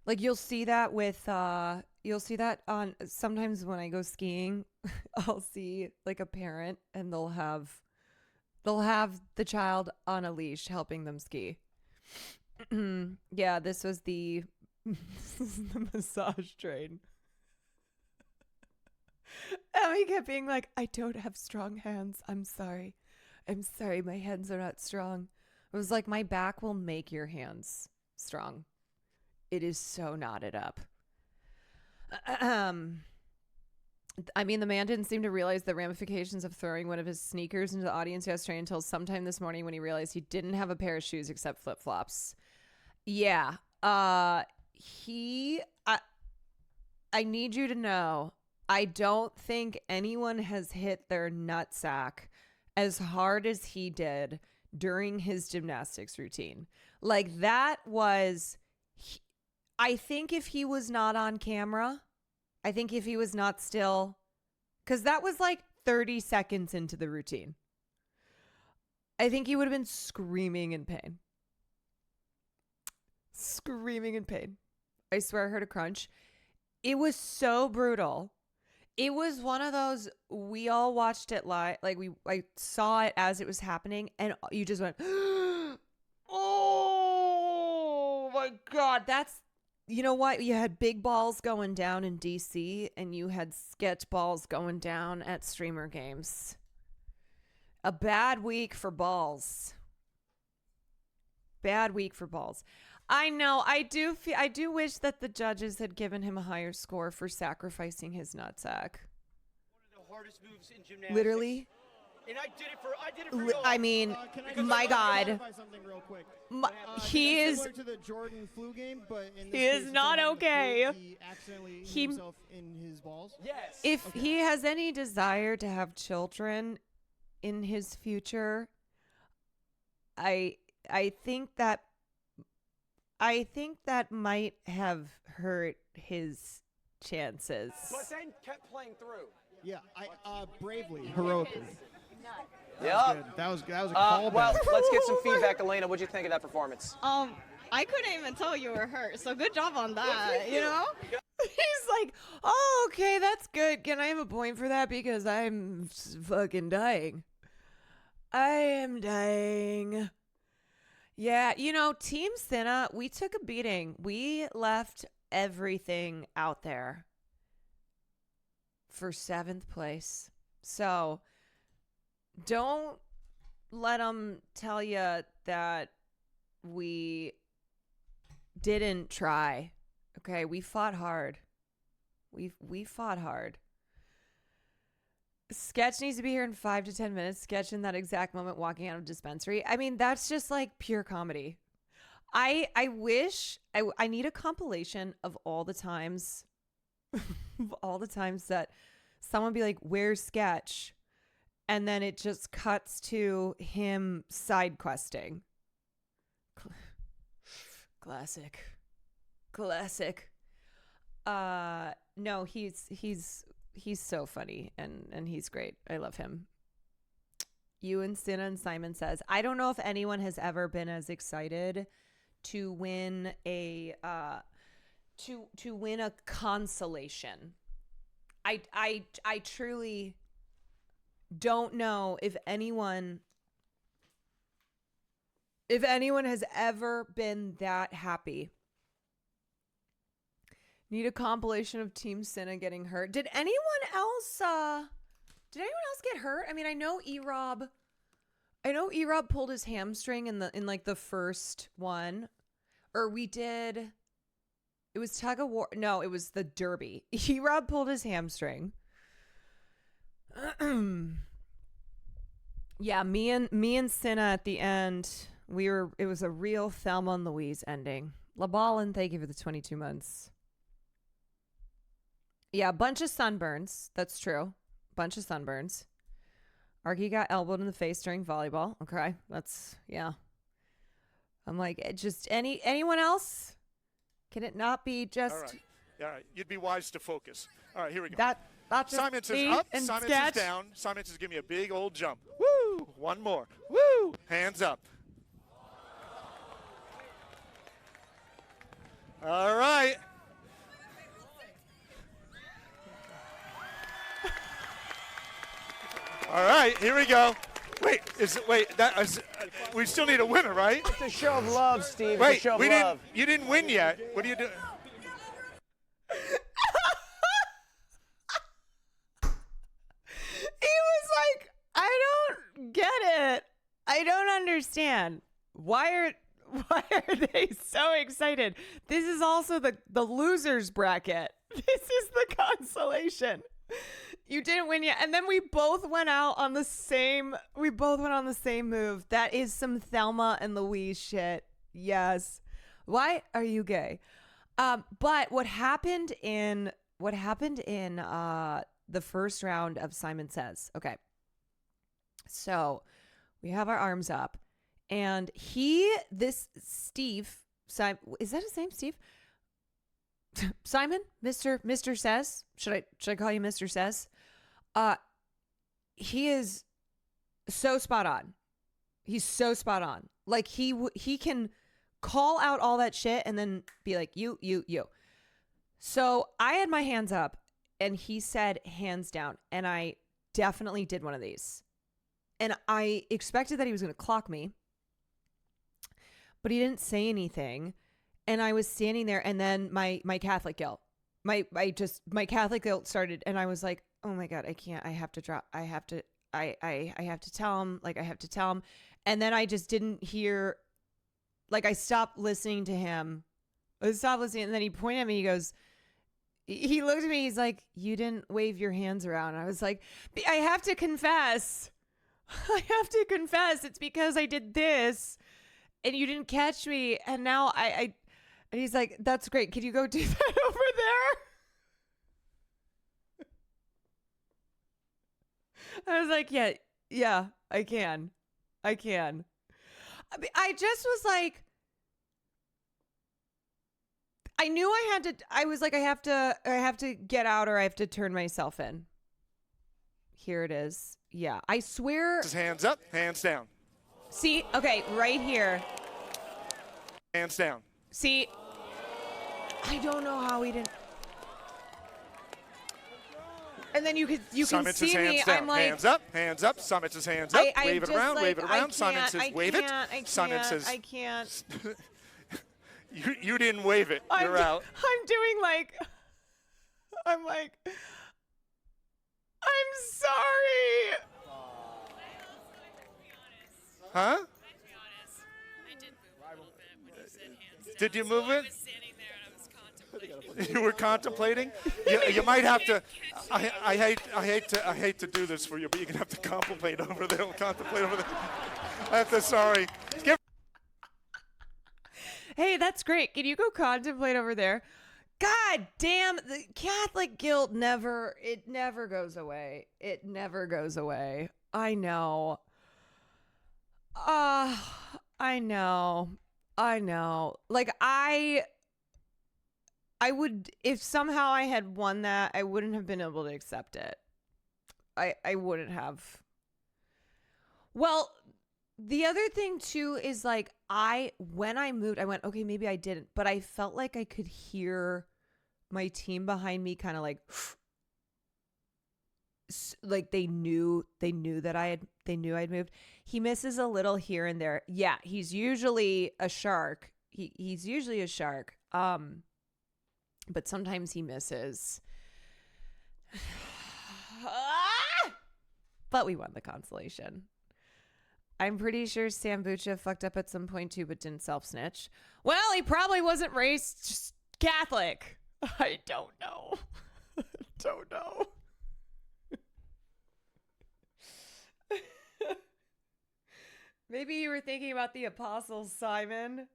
Like, you'll see that on sometimes when I go skiing. I'll see like a parent and they'll have the child on a leash helping them ski. Yeah, this was the massage train. Emmy kept being like, I don't have strong hands. I'm sorry. My hands are not strong. It was like, my back will make your hands strong. It is so knotted up. I mean, the man didn't seem to realize the ramifications of throwing one of his sneakers into the audience yesterday until sometime this morning when he realized he didn't have a pair of shoes except flip-flops. Yeah. I need you to know, I don't think anyone has hit their nutsack as hard as he did during his gymnastics routine. Like, that was... I think if he was not on camera, I think if he was not still, because that was like 30 seconds into the routine, I think he would have been screaming in pain. Screaming in pain. I swear I heard a crunch. It was so brutal. It was one of those, we all watched it live, like I saw it as it was happening, and you just went, oh my God, that's, you know what? You had big balls going down in DC, and you had sketch balls going down at Streamer Games. A bad week for balls. Bad week for balls. I know. I do wish that the judges had given him a higher score for sacrificing his nutsack. One of the hardest moves in gymnastics. Literally. And I did it for real. I mean, my God. Real quick. He is similar to the Jordan flu game, but in this he case, is instead not of having the okay. flu, he accidentally hit himself in his balls. Yes. If he has any desire to have children in his future, I think that might have hurt his chances. But then kept playing through. Yeah, I bravely, heroically. Yep. That was a callback. Well, let's get some feedback, Elena. What'd you think of that performance? I couldn't even tell you were hurt, so good job on that, you know? He's like, oh, okay, that's good. Can I have a point for that? Because I'm fucking dying. I am dying. Yeah, you know, Team Cinna, we took a beating. We left everything out there for 7th place. So don't let them tell you that we didn't try. Okay, we fought hard. We fought hard. Sketch needs to be here in 5 to 10 minutes. Sketch in that exact moment walking out of dispensary. I mean, that's just like pure comedy. I wish I need a compilation of all the times that someone be like, "Where's Sketch?" And then it just cuts to him side questing. Classic. No, he's so funny and he's great. I love him. Ewan Cinna and Simon says, I don't know if anyone has ever been as excited to win a to win a consolation. I truly don't know if anyone has ever been that happy. Need a compilation of Team Cinna getting hurt. Did anyone else get hurt? I mean, I know E-Rob pulled his hamstring in the first one. Or it was tug of war. No, it was the derby. E-Rob pulled his hamstring. Yeah, me and Cinna at the end, it was a real Thelma and Louise ending. LaBallin, thank you for the 22 months. Yeah, a bunch of sunburns. That's true. Bunch of sunburns. Arky got elbowed in the face during volleyball. Okay, yeah. I'm like, just anyone else? Can it not be just... All right. All right, you'd be wise to focus. All right, here we go. That's Simons is me up. and Simons sketch. is down. Simons is giving me a big old jump. Woo! One more. Woo! Hands up. All right. All right, here we go. We still need a winner, right? It's a show of love, Steve. Wait, it's a show of we love. you didn't win yet. What are you doing? He was like, I don't get it. I don't understand. Why are they so excited? This is also the losers bracket. This is the consolation. You didn't win yet. And then we both went on the same move. That is some Thelma and Louise shit. Yes. Why are you gay? But what happened in the first round of Simon Says. Okay. So we have our arms up, and Steve, is that his name, Steve? Simon, Mr. Says. Should I call you Mr. Says? He is so spot on. He's so spot on. Like he can call out all that shit and then be like, you. So I had my hands up and he said hands down. And I definitely did one of these. And I expected that he was going to clock me, but he didn't say anything. And I was standing there, and then my Catholic guilt, my Catholic guilt started, and I was like, oh my God, I can't. I have to drop. I have to tell him. Like, I have to tell him. And then I just didn't hear. Like, I stopped listening to him. I stopped listening, and then he pointed at me. He goes. He looked at me. He's like, you didn't wave your hands around. I was like, I have to confess. It's because I did this, and you didn't catch me, and now I and he's like, that's great. Can you go do that over there? I was like, yeah, I can. I just was like, I knew I was like, I have to get out, or I have to turn myself in. Here it is. Yeah, I swear. His hands up, hands down. See, okay, right here. Hands down. See, I don't know how he didn't. And then you can Simons see hands me. down. I'm like, hands up. Simons hands up. Wave it around, like, wave it around. Simon says, wave it. Simon says, I can't. you didn't wave it. You're out. I'm doing like, I'm like, I'm sorry. Huh? Did you move it? You were contemplating. You might have to. I hate to do this for you, but you're gonna have to contemplate over there. Contemplate over there. I have to. Sorry. Hey, that's great. Can you go contemplate over there? God damn, the Catholic guilt never goes away. It never goes away. I know. I know. Like I would, if somehow I had won that, I wouldn't have been able to accept it. I wouldn't have. Well, the other thing too is like when I moved, I went, okay, maybe I didn't, but I felt like I could hear my team behind me kind of like they knew that they knew I'd moved. He misses a little here and there. Yeah, he's usually a shark. He's usually a shark. But sometimes he misses. But we won the consolation. I'm pretty sure Sambucha fucked up at some point too, but didn't self-snitch. Well, he probably wasn't raised just Catholic. I don't know. Don't know. Maybe you were thinking about the apostles, Simon.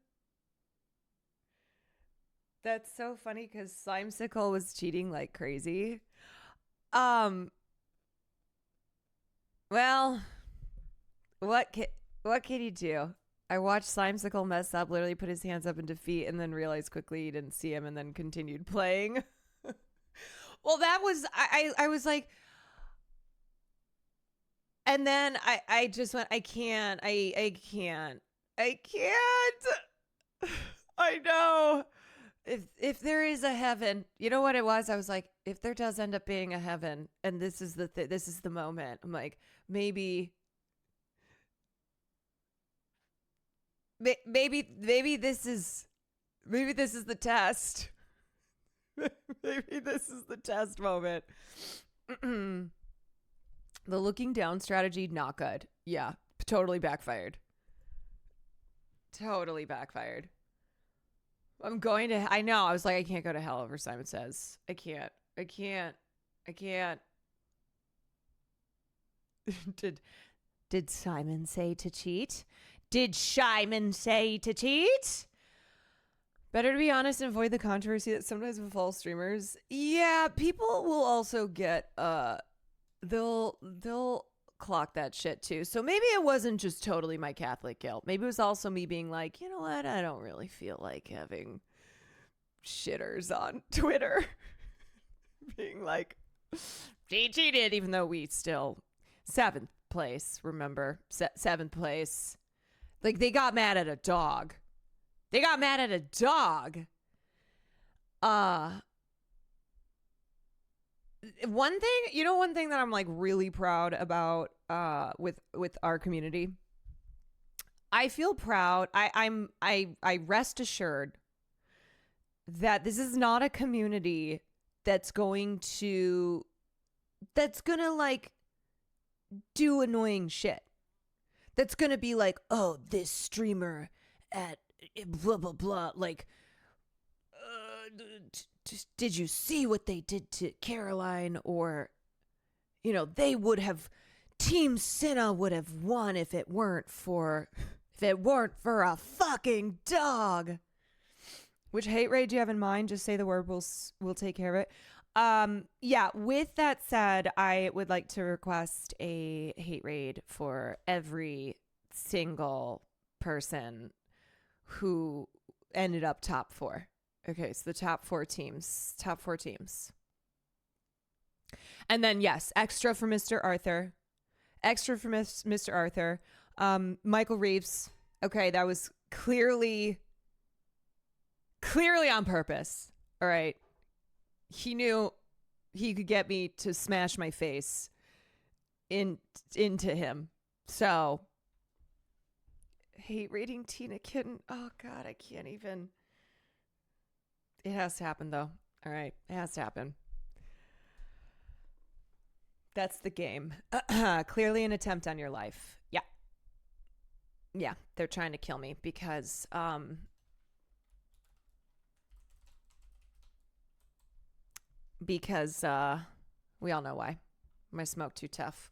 That's so funny because Slimesicle was cheating like crazy. Well, what can you do? I watched Slimesicle mess up, literally put his hands up in defeat, and then realized quickly he didn't see him, and then continued playing. Well, that was I was like, and then I just went, I can't. I can't. I know. If there is a heaven, you know what it was? I was like, if there does end up being a heaven, and this is this is the moment. I'm like, maybe this is the test. Maybe this is the test moment. The looking down strategy, not good. Yeah, totally backfired. Totally backfired. I'm going to, I know, I was like, I can't go to hell over Simon Says. I can't. Did Simon say to cheat? Did Simon say to cheat? Better to be honest and avoid the controversy that sometimes befalls streamers. Yeah, people will also get, they'll clock that shit too. So maybe it wasn't just totally my Catholic guilt. Maybe it was also me being like, you know what? I don't really feel like having shitters on Twitter. Being like, she cheated, even though we still 7th place, remember? 7th place. Like, they got mad at a dog. One thing that I'm like really proud about with our community. I feel proud. I rest assured that this is not a community that's gonna like do annoying shit. That's gonna be like, oh, this streamer at blah blah blah, like did you see what they did to Caroline? Or, you know, Team Cinna would have won if it weren't for a fucking dog. Which hate raid do you have in mind? Just say the word, we'll take care of it. Yeah, with that said, I would like to request a hate raid for every single person who ended up top 4. Okay, so the top four teams. And then, yes, extra for Mr. Arthur. Mr. Arthur. Michael Reeves. Okay, that was clearly on purpose. All right. He knew he could get me to smash my face into him. So, hate rating Tina Kitten. Oh, God, I can't even. It has to happen, though. All right. It has to happen. That's the game. Clearly an attempt on your life. Yeah. Yeah. They're trying to kill me because, we all know why. My smoke too tough.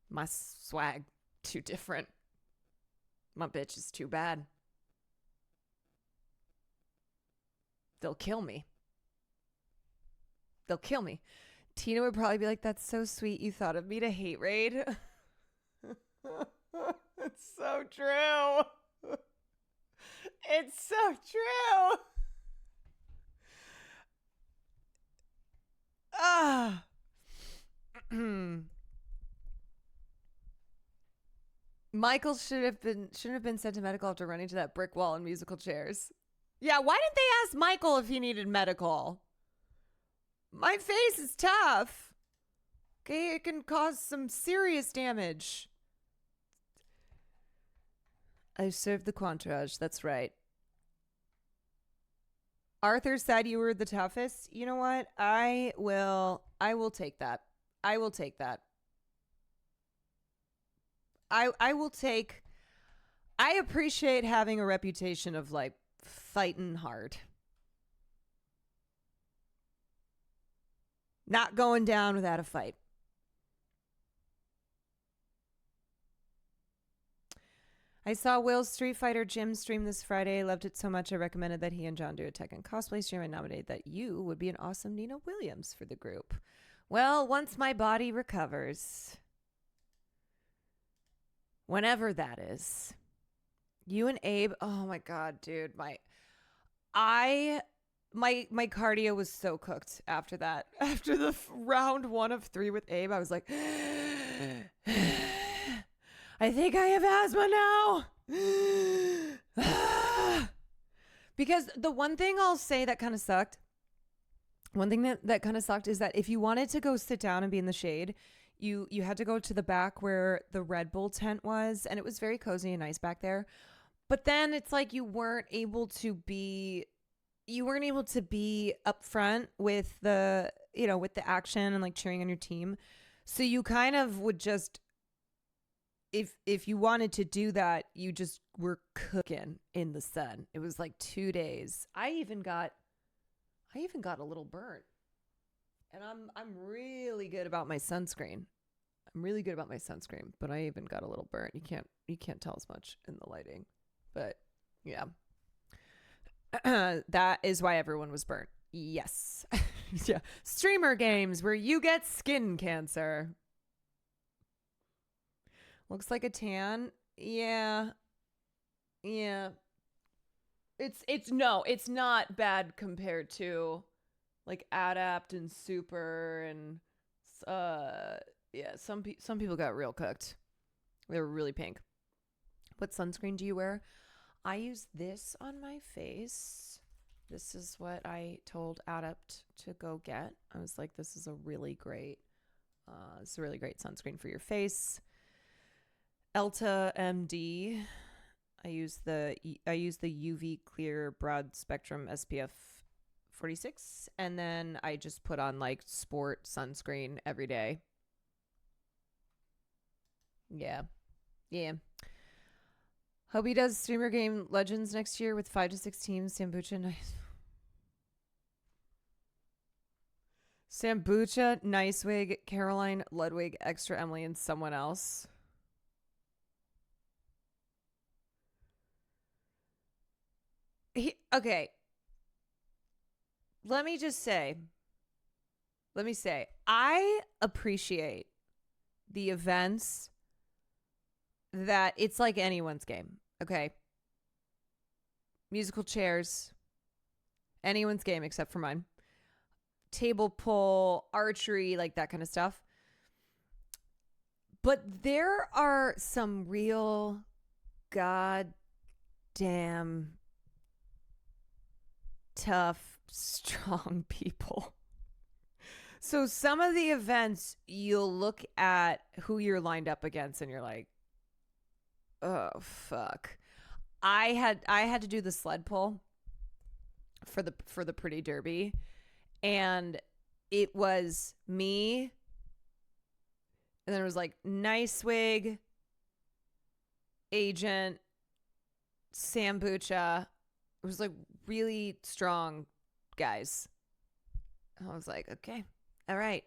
My swag too different. My bitch is too bad. They'll kill me. Tina would probably be like, that's so sweet you thought of me to hate raid. It's so true. It's so true. Ah. Michael shouldn't have been sent to medical after running to that brick wall in musical chairs. Yeah, why didn't they ask Michael if he needed medical? My face is tough. Okay, it can cause some serious damage. I served the Quantrage, that's right. Arthur said you were the toughest. You know what? I will take that. I will take that. I appreciate having a reputation of like fighting hard. Not going down without a fight. I saw Will's Street Fighter Gym stream this Friday. I loved it so much I recommended that he and John do a Tekken cosplay stream and nominated that you would be an awesome Nina Williams for the group. Well, once my body recovers. Whenever that is. You and Abe, oh my God, dude. my cardio was so cooked after that. After the round 1 of 3 with Abe, I was like, I think I have asthma now. Because the one thing I'll say that kind of sucked, is that if you wanted to go sit down and be in the shade, you had to go to the back where the Red Bull tent was, and it was very cozy and nice back there. But then it's like you weren't able to be up front with the action and like cheering on your team. So you kind of would just, if you wanted to do that, you just were cooking in the sun. It was like 2 days. I even got a little burnt. And I'm really good about my sunscreen. But I even got a little burnt. You can't tell as much in the lighting. But yeah. That is why everyone was burnt. Yes. Yeah. Streamer games where you get skin cancer. Looks like a tan. Yeah. It's not bad compared to like Adapt and Super and some people got real cooked. They were really pink. What sunscreen do you wear? I use this on my face. This is what I told Adapt to go get. I was like, this is a really great sunscreen for your face. Elta MD. I use the UV clear broad spectrum SPF 46, and then I just put on like sport sunscreen every day. Yeah. Hope he does streamer game Legends next year with 5 to 6 teams. Sambucha, Nicewig, Caroline, Ludwig, Extra Emily, and someone else. Okay. Let me say, I appreciate the events that it's like anyone's game. Okay. Musical chairs, anyone's game except for mine. Table pull, archery, like that kind of stuff. But there are some real goddamn tough, strong people. So some of the events, you'll look at who you're lined up against and you're like, oh, fuck. I had to do the sled pull for the Pretty Derby, and it was me, and then it was like Nicewig, Agent, Sambucha. It was like really strong guys. I was like, okay, all right.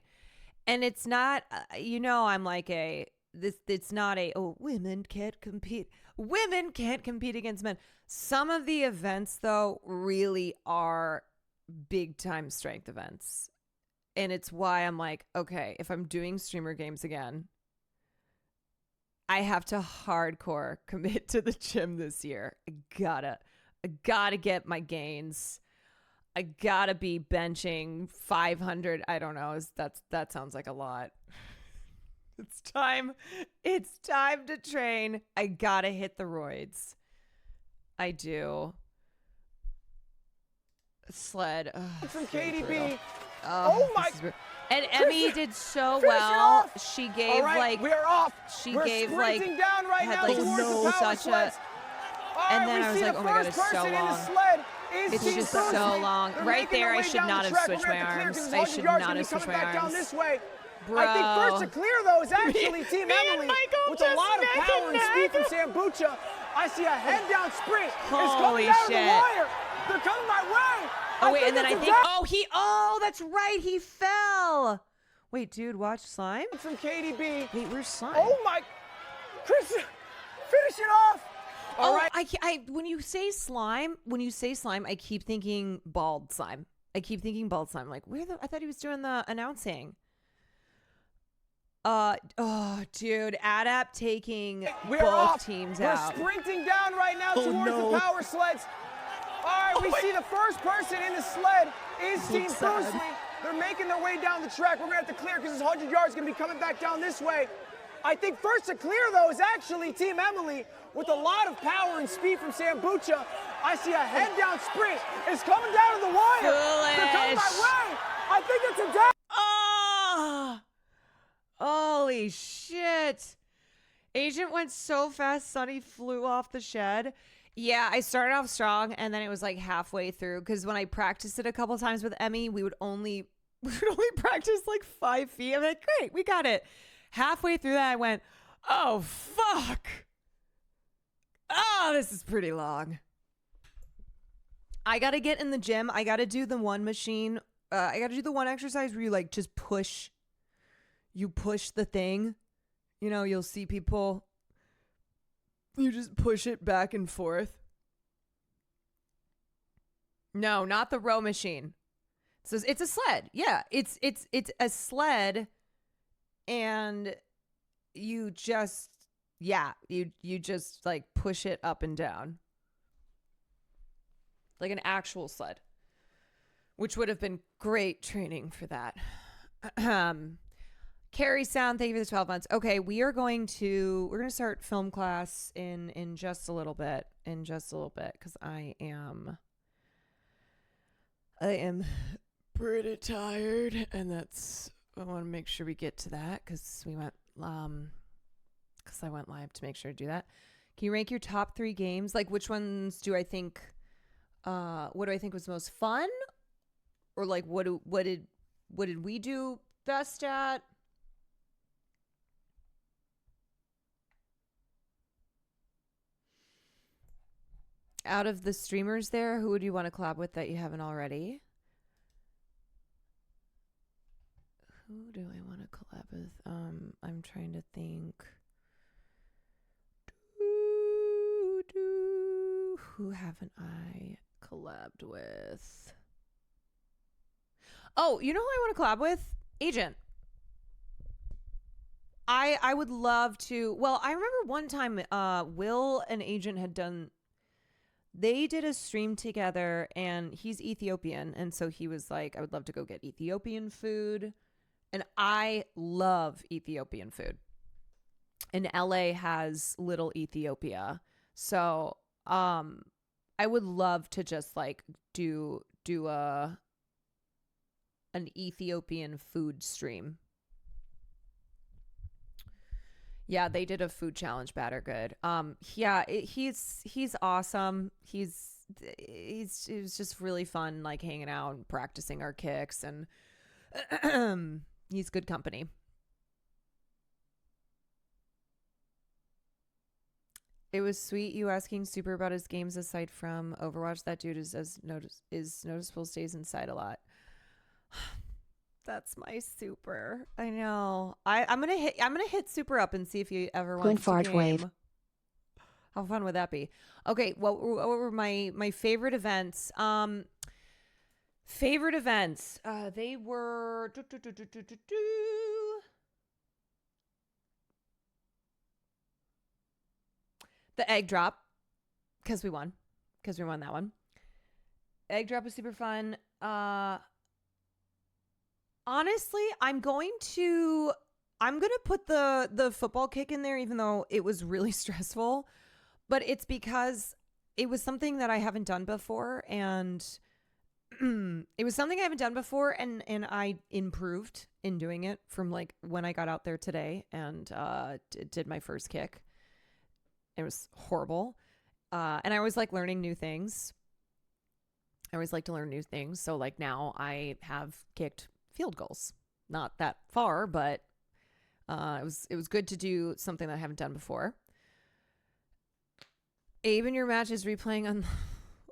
And it's not, I'm like it's not women can't compete. Women can't compete against men. Some of the events, though, really are big time strength events. And it's why I'm like, okay, if I'm doing streamer games again, I have to hardcore commit to the gym this year. I gotta get my gains. I gotta be benching 500. I don't know. That sounds like a lot. It's time to train. I gotta hit the roids. I do. Sled. From KDB. Oh my. And Emmy did so well. She gave we're off. She gave sprinting down right now towards the power sleds. And then I was like, oh my god, it's so long. It's just so long. Right there, I should not have switched my arms. I should not have switched my arms. Bro. I think first to clear though is actually Team Emily with a lot of power and speed from Sambucha. I see a head down sprint. Holy it's coming shit. Down the wire. They're coming my way. Oh wait, and then I think that's right, he fell. Wait, dude, watch Slime. From KDB. Wait, where's Slime? Oh my, Chris, finish it off. All right. I when you say slime, I keep thinking bald slime. Like, I thought he was doing the announcing. Dude, Adapt taking both teams out. We're sprinting down right now towards the power sleds. All right, we see the first person in the sled is Team Looks sad. Boostly. They're making their way down the track. We're going to have to clear because this 100 yards is going to be coming back down this way. I think first to clear, though, is actually Team Emily with a lot of power and speed from Sambucha. I see a head-down sprint. It's coming down to the wire. They're coming my Foolish. way. I think it's a down. Oh! Holy shit. Agent went so fast, Sunny flew off the shed. Yeah, I started off strong, and then it was like halfway through, because when I practiced it a couple times with Emmy, we would only practice like 5 feet. I'm like, great, we got it. Halfway through that, I went, oh, fuck. Oh, this is pretty long. I got to get in the gym. I got to do the one machine. I got to do the one exercise where you like just push. You push the thing. You know, you'll see people. You just push it back and forth. No, not the row machine. So it's a sled. Yeah, it's a sled, and you just you just like push it up and down. Like an actual sled. Which would have been great training for that. Carrie Sound, thank you for the 12 months. Okay, we're going to start film class in just a little bit. Because I am pretty tired, and I want to make sure we get to that because I went live to make sure to do that. Can you rank your top 3 games? Like, which ones do I think? What do I think was most fun? Or like, what did we do best at? Out of the streamers there, who would you want to collab with that you haven't already? Who do I want to collab with? I'm trying to think. Who haven't I collabed with? Oh, you know who I want to collab with? Agent. I would love to. Well, I remember one time Will and Agent had done. They did a stream together, and he's Ethiopian, and so he was like, I would love to go get Ethiopian food. And I love Ethiopian food. And LA has Little Ethiopia. So I would love to just like do an Ethiopian food stream. Yeah, they did a food challenge, Batter Good. Yeah, he's awesome. It was just really fun, like hanging out and practicing our kicks, and he's good company. It was sweet you asking Super about his games aside from Overwatch. That dude is noticeable, stays inside a lot. That's my Super. I know. I'm gonna hit Super up and see if he ever wants to game. Wave. How fun would that be? Okay, what were my favorite events? Favorite events. They were the egg drop, because we won that one. Egg drop was super fun. Honestly, I'm gonna put the football kick in there, even though it was really stressful, but it's because it was something that I haven't done before, and and I improved in doing it from like when I got out there today and did my first kick. It was horrible. And I always like learning new things. I always like to learn new things. So like now I have kicked field goals. Not that far, but it was good to do something that I haven't done before. Abe, in your match is replaying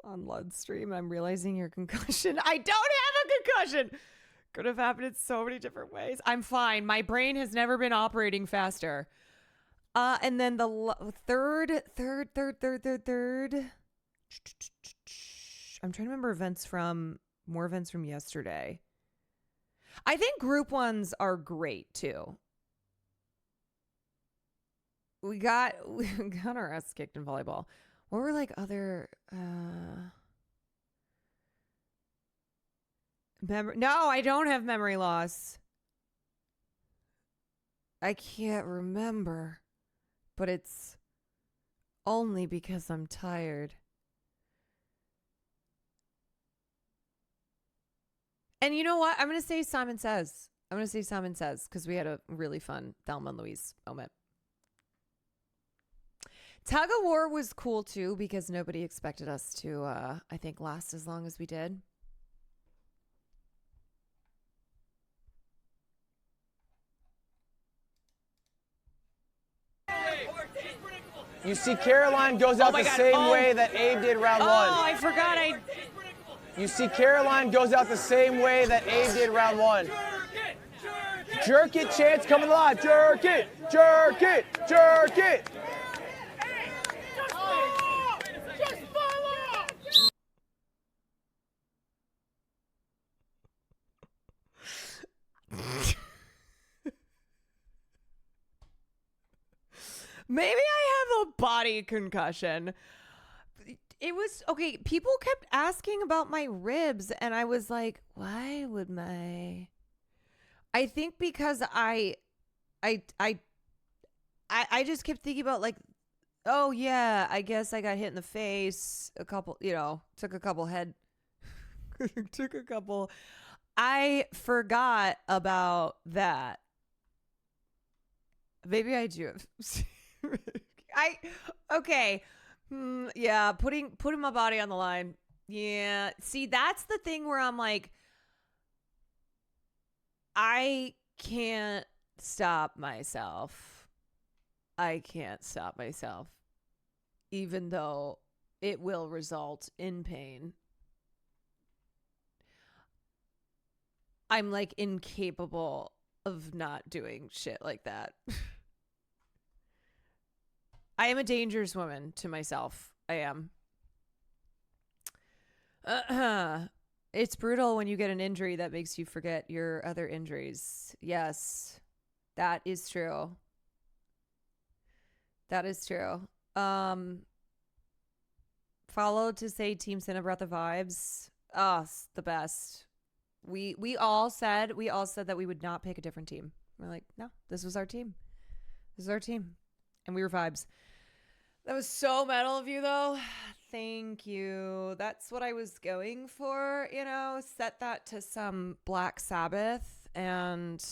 on Lud stream. I'm realizing your concussion. I don't have a concussion. Could have happened in so many different ways. I'm fine. My brain has never been operating faster. And then the third. I'm trying to remember more events from yesterday. I think group ones are great too. We got our ass kicked in volleyball. What were like other No, I don't have memory loss. I can't remember, but it's only because I'm tired. And you know what? I'm going to say Simon Says. I'm going to say Simon Says because we had a really fun Thelma and Louise moment. Tug of War was cool too because nobody expected us to, I think, last as long as we did. You see Caroline goes out the same way that Abe did round one. Oh, I forgot You see Caroline goes out the same way that Abe did round one. Jerk it, Chance coming alive. Jerk it, jerk it, jerk it. Maybe I have a body concussion. It was okay. People kept asking about my ribs, and I was like, why would my. I think because I just kept thinking about like, oh yeah, I guess I got hit in the face a couple, took a couple I forgot about that. Maybe I do. Okay. Yeah, putting my body on the line. Yeah. See, that's the thing where I'm like, I can't stop myself. Even though it will result in pain. I'm like incapable of not doing shit like that. I am a dangerous woman to myself. I am. It's brutal when you get an injury that makes you forget your other injuries. Yes, that is true. That is true. Followed to say Team Cinna brought the vibes. Oh, the best. We all said that we would not pick a different team. We're like, no, this was our team. This is our team. And we were vibes. That was so metal of you, though. Thank you. That's what I was going for, set that to some Black Sabbath, and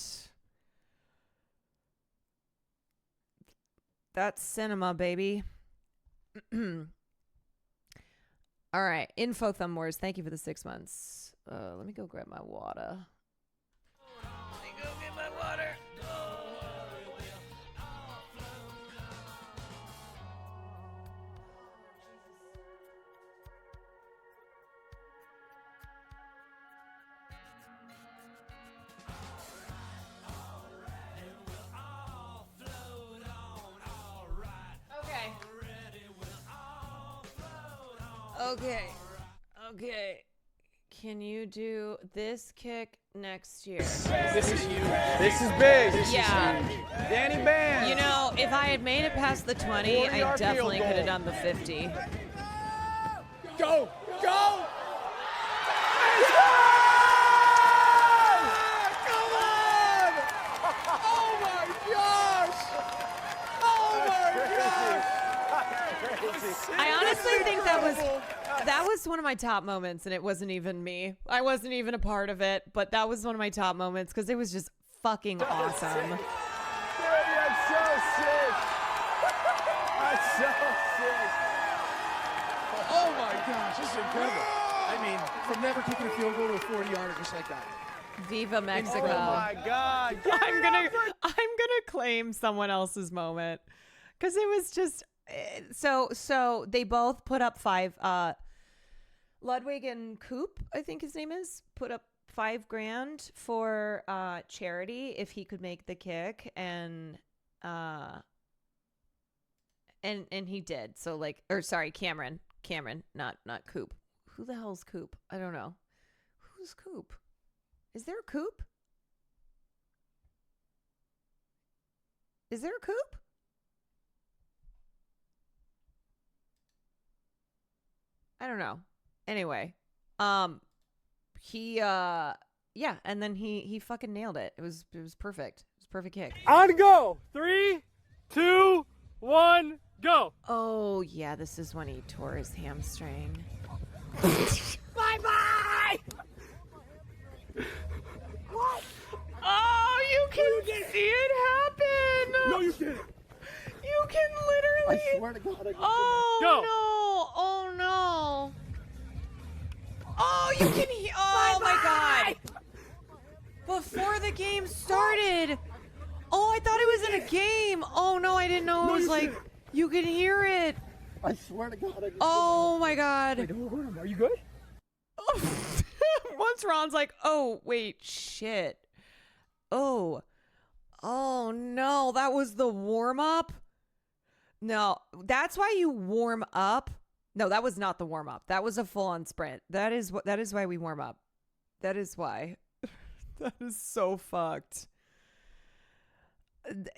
that's cinema, baby. All right. Info Thumb Wars. Thank you for the 6 months. Let me go grab my water. Okay. Can you do this kick next year? This is big. Yeah. Danny Band. If I had made it past the 20, 40-yard I definitely field could have goal. done the 50. Go. Go. Come on! Oh my gosh! I honestly think that was one of my top moments, and it wasn't even me. I wasn't even a part of it, but that was one of my top moments because it was just fucking awesome. That's so sick. That's so sick. Oh my gosh, this is incredible. I mean, from never kicking a field goal to a 40-yarder just like that. Viva Mexico. Oh my God. I'm gonna claim someone else's moment because it was just so they both put up 5. Ludwig and Coop, I think his name is, put up $5,000 for charity if he could make the kick, and he did. So Cameron, not Coop. Who the hell's Coop? I don't know. Who's Coop? Is there a Coop? Is there a Coop? I don't know. Anyway, he yeah, and then he fucking nailed it. It was perfect. It was a perfect kick. On go. 3, 2, 1, go. Oh yeah, this is when he tore his hamstring. Bye-bye. What? Oh, you can see it happen. No, you didn't. You can literally. I swear to God. Oh Go. no! Oh no! Oh, you can hear. Oh my God! Before the game started. Oh, I thought it was in a game. Oh no, I didn't know it was like you can hear it. I swear to God. Oh my God! Wait, hold on. Are you good? Once Ron's like, oh wait, shit. Oh no, that was the warm up. No, that's why you warm up. No, that was not the warm up. That was a full on sprint. That is why we warm up. That is why. That is so fucked.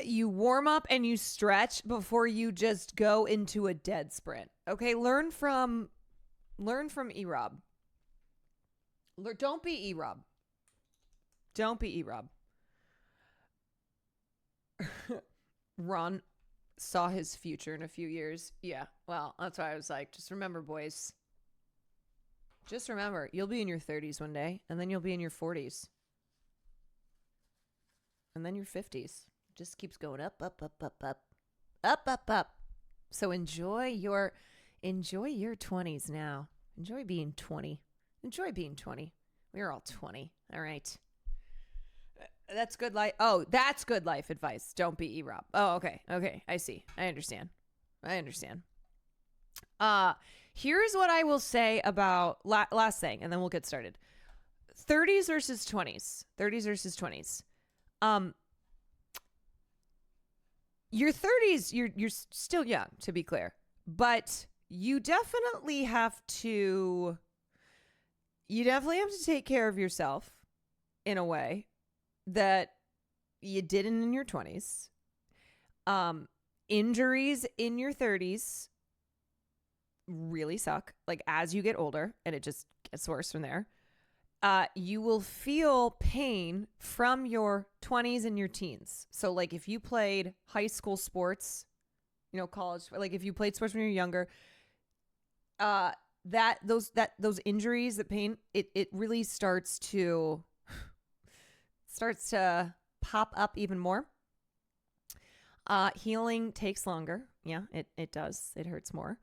You warm up and you stretch before you just go into a dead sprint. Okay, learn from E-Rob. Don't be E-Rob. Don't be E-Rob. Ron saw his future in a few years. Yeah, well, that's why I was like, just remember, boys. Just remember, you'll be in your 30s one day, and then you'll be in your 40s. And then your 50s. Just keeps going up, up, up, up, up. Up, up, up. So enjoy your 20s now. Enjoy being 20. Enjoy being 20. We're all 20. All right. That's good life. Oh, that's good life advice. Don't be E-Rob. Oh, okay. Okay. I see. I understand. Here's what I will say about last thing, and then we'll get started. 30s versus 20s. 30s versus 20s. Your 30s, you're still young, to be clear, but you definitely have to take care of yourself in a way that you didn't in your 20s. Injuries in your 30s really suck. Like as you get older, and it just gets worse from there. You will feel pain from your 20s and your teens. So like if you played high school sports, college, like if you played sports when you were younger, those injuries, that pain, it really starts to pop up even more. Healing takes longer. Yeah, it does. It hurts more.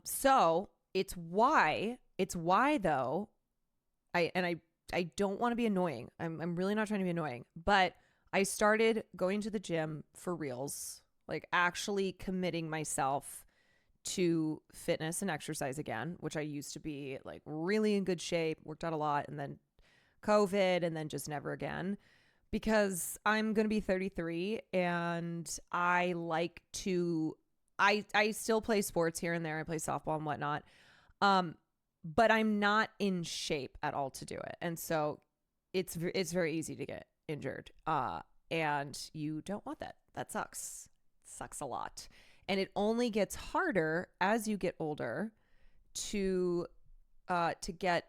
So it's why though, I don't want to be annoying. I'm really not trying to be annoying, but I started going to the gym for reals, like actually committing myself to fitness and exercise again, which I used to be like really in good shape, worked out a lot, and then COVID, and then just never again, because I'm going to be 33 and I like to, I still play sports here and there. I play softball and whatnot. But I'm not in shape at all to do it. And so it's very easy to get injured. And you don't want that. That sucks. It sucks a lot. And it only gets harder as you get older to get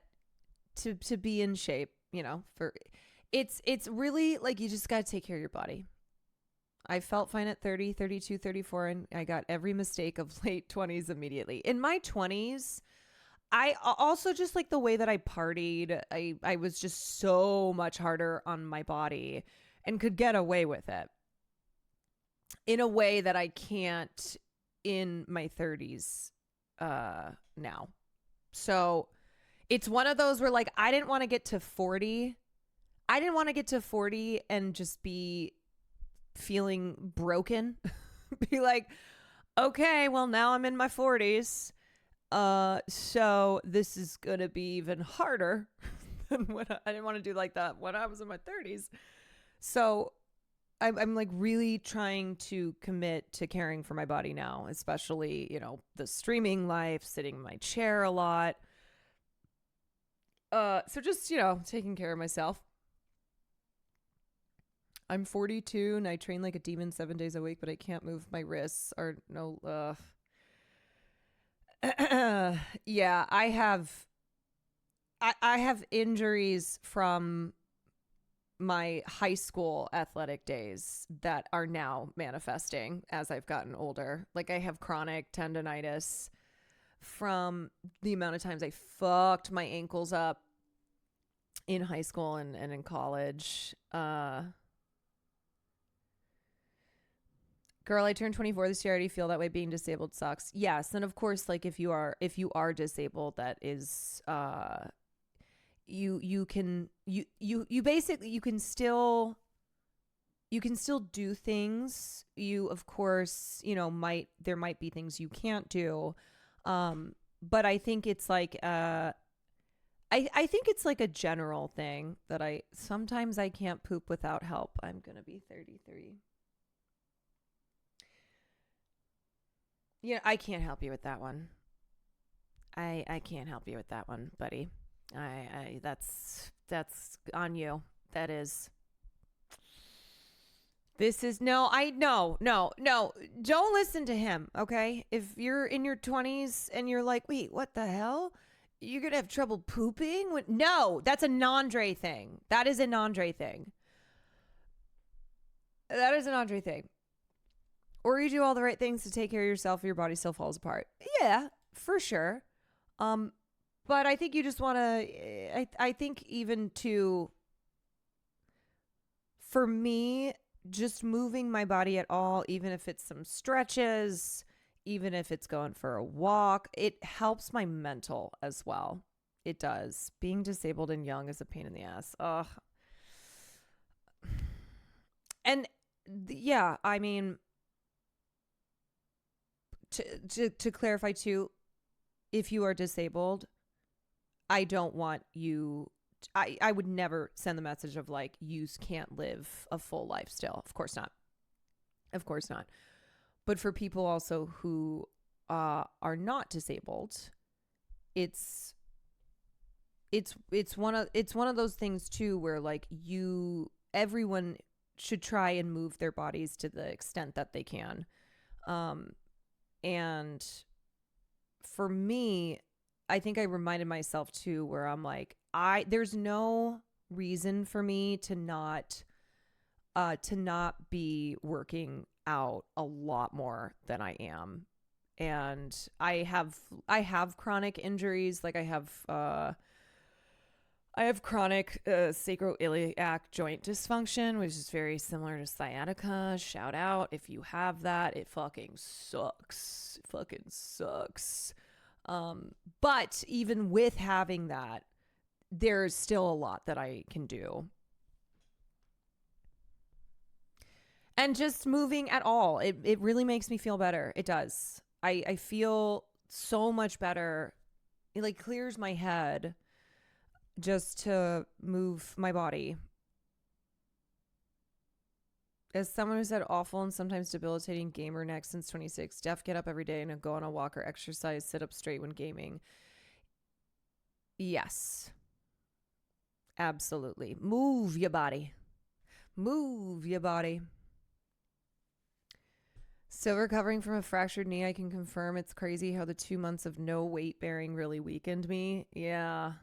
to be in shape, for it's really like you just got to take care of your body. I felt fine at 30, 32, 34, and I got every mistake of late 20s immediately. In my 20s, I also just like the way that I partied. I was just so much harder on my body and could get away with it in a way that I can't in my 30s now. So it's one of those where like I didn't want to get to 40. I didn't want to get to 40 and just be feeling broken. Be like, okay, well now I'm in my 40s. So this is going to be even harder than when I didn't want to do like that when I was in my 30s. So I'm like really trying to commit to caring for my body now, especially, the streaming life, sitting in my chair a lot. So just, taking care of myself. I'm 42 and I train like a demon 7 days a week, but I can't move my wrists or yeah, I I have injuries from my high school athletic days that are now manifesting as I've gotten older. Like I have chronic tendonitis from the amount of times I fucked my ankles up in high school and in college. Girl, I turned 24 this year. I already feel that way. Being disabled sucks. Yes, and of course, like if you are disabled, that is you can basically you can still do things. You of course, there might be things you can't do. But I think it's like I think it's like a general thing that sometimes I can't poop without help. I'm going to be 33. Yeah, I can't help you with that one. I can't help you with that one, buddy. That's on you. That is. This is no. Don't listen to him, okay? If you're in your 20s and you're like, wait, what the hell? You're gonna have trouble pooping? No, that's a non-Dre thing. That is a non-Dre thing. That is an Andre thing. Or you do all the right things to take care of yourself and your body still falls apart. Yeah, for sure. But I think you just want to, I think even for me, just moving my body at all, even if it's some stretches, even if it's going for a walk, it helps my mental as well. It does. Being disabled and young is a pain in the ass. Ugh. And yeah, I mean, to clarify too, if you are disabled, I don't want you, I would never send the message of like, you can't live a full life still. Of course not. Of course not. But for people also who are not disabled, it's one of those things too where like everyone should try and move their bodies to the extent that they can. And for me, I think I reminded myself too, where I'm like, there's no reason for me to not be working out a lot more than I am. And I have chronic injuries. Like I have chronic sacroiliac joint dysfunction, which is very similar to sciatica. Shout out if you have that. It fucking sucks. It fucking sucks. But even with having that, there's still a lot that I can do. And just moving at all, it really makes me feel better. It does. I feel so much better. It like clears my head just to move my body. As someone who's had awful and sometimes debilitating gamer neck since 26, Def get up every day and go on a walk or exercise, sit up straight when gaming. Yes. Absolutely. Move your body. Move your body. Still recovering from a fractured knee, I can confirm it's crazy how the 2 months of no weight bearing really weakened me. Yeah.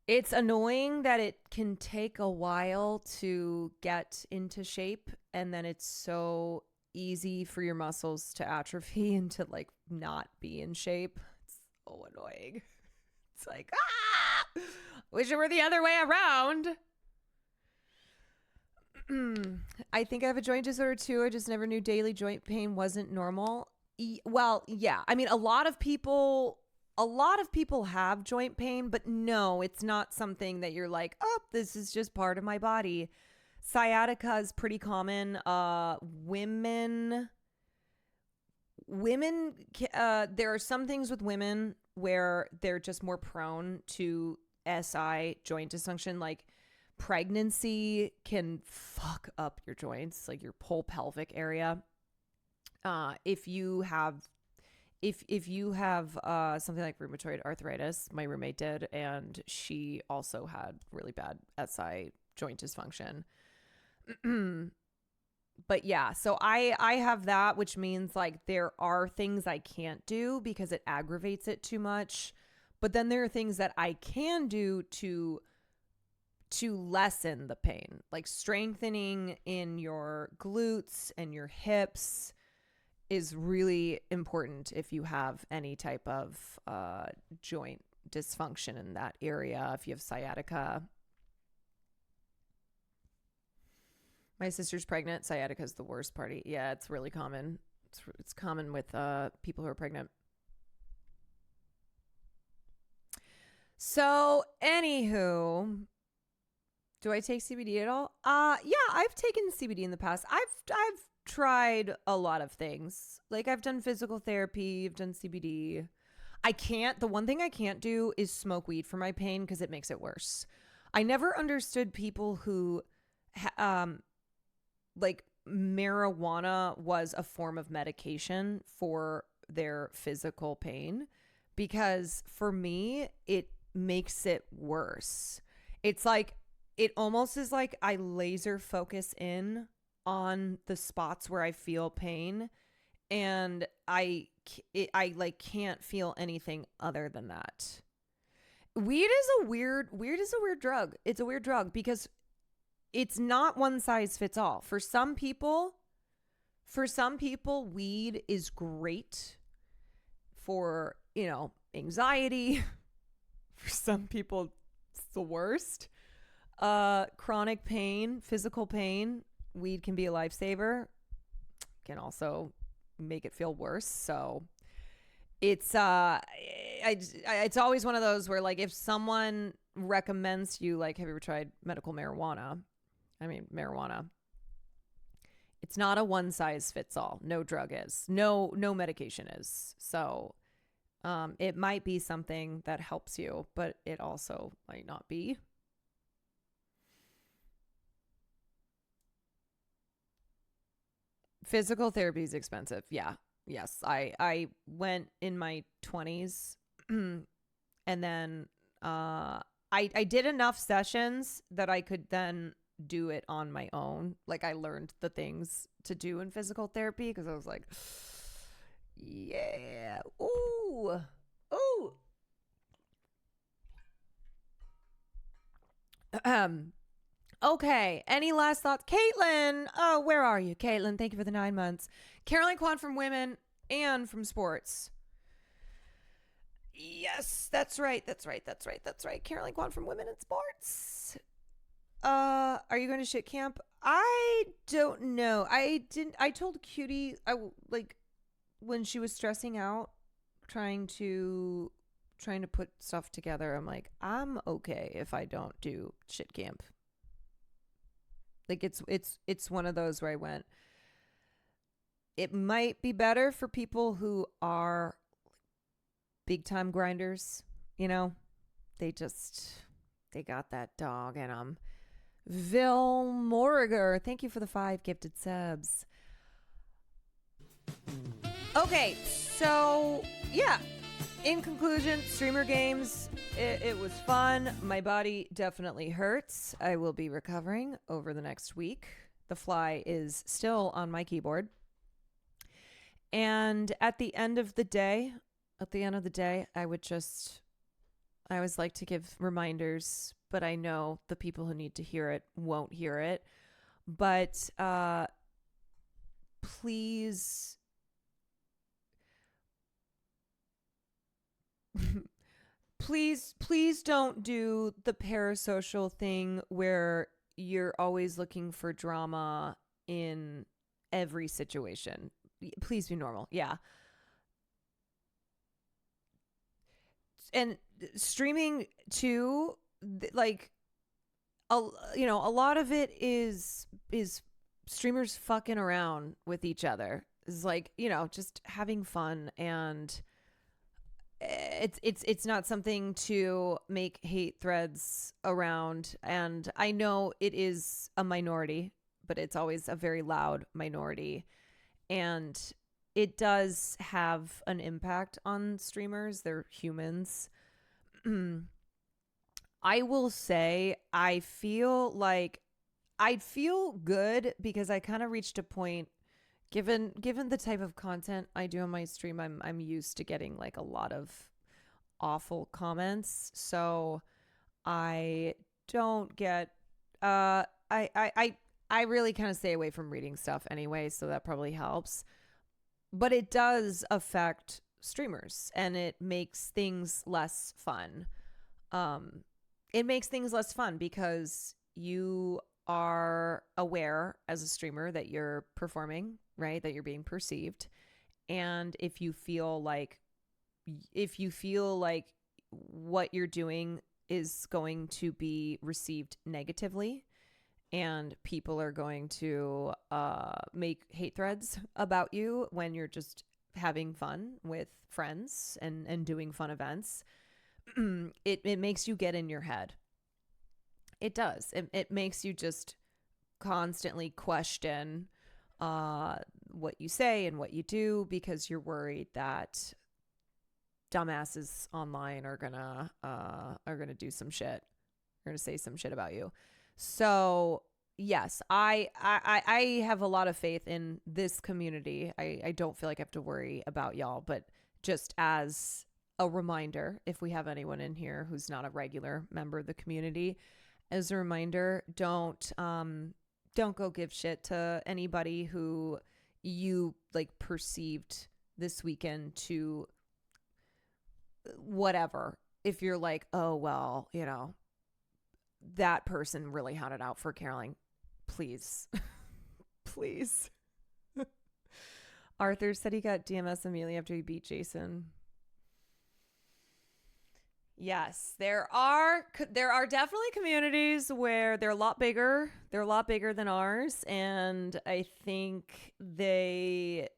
It's annoying that it can take a while to get into shape, and then it's so easy for your muscles to atrophy and to like not be in shape. It's so annoying. It's like, wish it were the other way around. I think I have a joint disorder too. I just never knew daily joint pain wasn't normal. Well, yeah. I mean, a lot of people have joint pain, but no, it's not something that you're like, oh, this is just part of my body. Sciatica is pretty common. Women, there are some things with women where they're just more prone to SI joint dysfunction. Like pregnancy can fuck up your joints, like your whole pelvic area. If you have something like rheumatoid arthritis, my roommate did, and she also had really bad SI joint dysfunction. But yeah, so I have that, which means like there are things I can't do because it aggravates it too much. But then there are things that I can do to lessen the pain, like strengthening in your glutes and your hips is really important if you have any type of joint dysfunction in that area, if you have sciatica. My sister's pregnant. Sciatica is the worst party. Yeah, it's really common. It's common with people who are pregnant. So, anywho, do I take CBD at all? Yeah, I've taken CBD in the past. I've tried a lot of things. Like I've done physical therapy, I've done CBD. The one thing I can't do is smoke weed for my pain because it makes it worse. I never understood people who like marijuana was a form of medication for their physical pain, because for me, it makes it worse. It's like, it almost is like I laser focus in on the spots where I feel pain, and I like can't feel anything other than that. Weed is a weird drug. It's a weird drug because it's not one size fits all. For some people, weed is great for, anxiety. For some people, it's the worst. Chronic pain, physical pain, weed can be a lifesaver. Can also make it feel worse. So it's it's always one of those where, like, if someone recommends you, like, have you ever tried medical marijuana? I mean, marijuana. It's not a one size fits all. No drug is. No medication is. So it might be something that helps you, but it also might not be. Physical therapy is expensive. Yeah. Yes. I went in my 20s and then I did enough sessions that I could then do it on my own. Like, I learned the things to do in physical therapy because I was like, yeah. Ooh. Okay. Any last thoughts? Caitlin. Oh, where are you? Caitlin, thank you for the 9 months. Caroline Kwan from Women and from Sports. Yes, that's right. Caroline Kwan from Women and Sports. Are you going to shit camp? I don't know. I told Cutie, when she was stressing out, trying to put stuff together, I'm like, I'm okay if I don't do shit camp. Like, it's one of those where I went, it might be better for people who are big time grinders, they got that dog in them. Vil Moriger, thank you for the 5 gifted subs. Okay, so yeah, in conclusion, streamer games, it was fun. My body definitely hurts. I will be recovering over the next week. The fly is still on my keyboard. And at the end of the day, I always like to give reminders, but I know the people who need to hear it won't hear it. But please please don't do the parasocial thing where you're always looking for drama in every situation. Please be normal. Yeah. And streaming too, like, a lot of it is streamers fucking around with each other. It's like, just having fun, and it's not something to make hate threads around. And I know it is a minority, but it's always a very loud minority, and it does have an impact on streamers. They're humans. I will say, I feel good because I kind of reached a point, given the type of content I do on my stream, I'm used to getting like a lot of awful comments. So I don't get I really kind of stay away from reading stuff anyway, so that probably helps. But it does affect streamers, and it makes things less fun. It makes things less fun because you are aware as a streamer that you're performing, right? That you're being perceived. And if you feel like what you're doing is going to be received negatively, and people are going to make hate threads about you when you're just having fun with friends and doing fun events, it makes you get in your head. It does. It makes you just constantly question what you say and what you do, because you're worried that dumbasses online are gonna do some shit. Are gonna say some shit about you. So yes, I have a lot of faith in this community. I don't feel like I have to worry about y'all, but just as a reminder, if we have anyone in here who's not a regular member of the community, as a reminder, don't go give shit to anybody who you like perceived this weekend to whatever. If you're like, oh, well, you know, that person really had it out for Caroline, please, please. Arthur said he got DMS immediately after he beat Jason. Yes, there are definitely communities where they're a lot bigger. They're a lot bigger than ours, and I think they're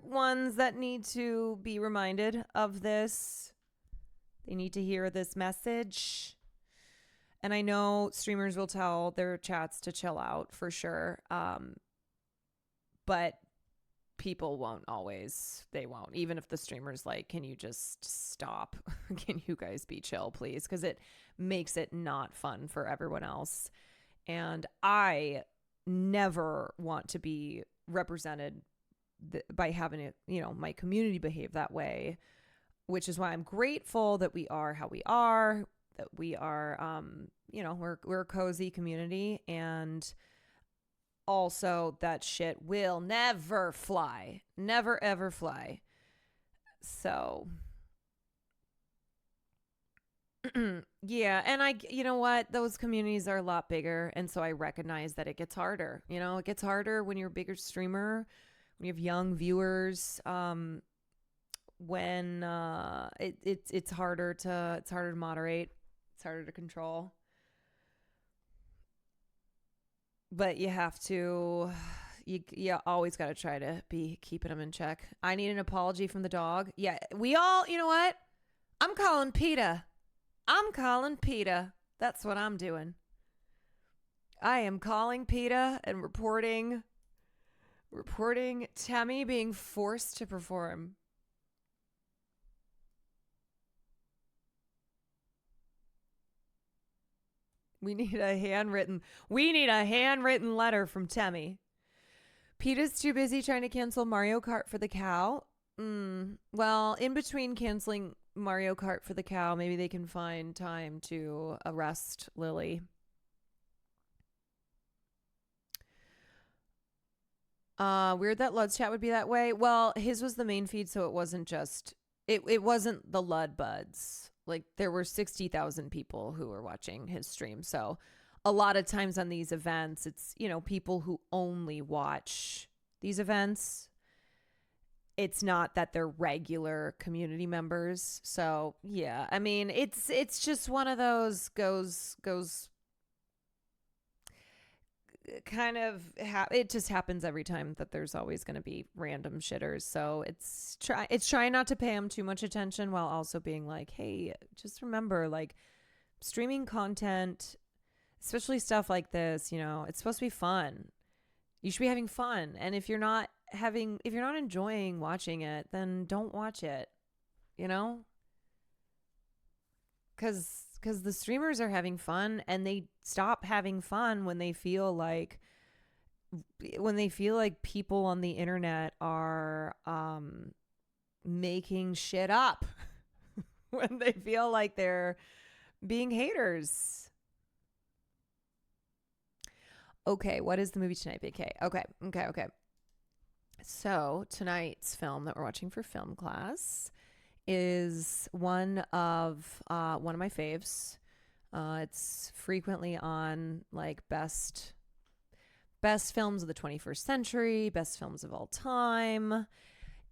ones that need to be reminded of this. They need to hear this message. And I know streamers will tell their chats to chill out for sure. But people won't always. They won't. Even if the streamer's like, can you just stop? Can you guys be chill, please? Because it makes it not fun for everyone else. And I never want to be represented by having it, you know, my community behave that way, which is why I'm grateful that we are how we are, that we are, you know, we're a cozy community, and also that shit will never fly, never ever fly. So yeah, and you know what, those communities are a lot bigger, and so I recognize that it gets harder. You know, it gets harder when you're a bigger streamer, when you have young viewers, when it's harder to moderate, it's harder to control. But you have to, you always got to try to be keeping them in check. I need an apology from the dog. Yeah, we all, you know what? I'm calling PETA. That's what I'm doing. I am calling PETA and reporting Tammy being forced to perform. We need a handwritten letter from Temmie. PETA's too busy trying to cancel Mario Kart for the cow. Well, in between canceling Mario Kart for the cow, maybe they can find time to arrest Lily. Weird that Lud's chat would be that way. Well, his was the main feed, so it wasn't just it wasn't the Lud buds. Like, there were 60,000 people who were watching his stream. So a lot of times on these events, it's, you know, people who only watch these events. It's not that they're regular community members. So yeah, I mean, it's just one of those goes kind of it just happens every time that there's always going to be random shitters. So it's trying not to pay them too much attention, while also being like, hey, just remember, like, streaming content, especially stuff like this, you know, it's supposed to be fun. You should be having fun. And if you're not enjoying watching it, then don't watch it, you know? Because the streamers are having fun, and they stop having fun when they feel like people on the internet are making shit up when they feel like they're being haters. Okay, what is the movie tonight, BK? Okay. So tonight's film that we're watching for film class is one of my faves. It's frequently on like best films of the 21st century, best films of all time.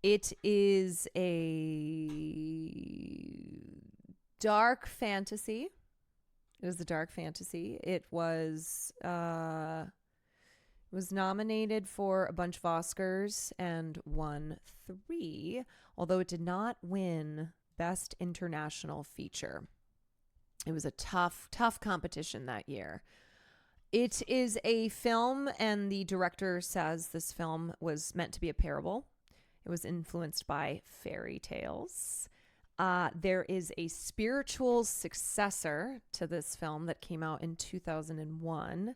It is a dark fantasy. It was a dark fantasy. It was nominated for a bunch of Oscars and won 3, although it did not win Best International Feature. It was a tough competition that year. It is a film, and the director says this film was meant to be a parable. It was influenced by fairy tales. There is a spiritual successor to this film that came out in 2001,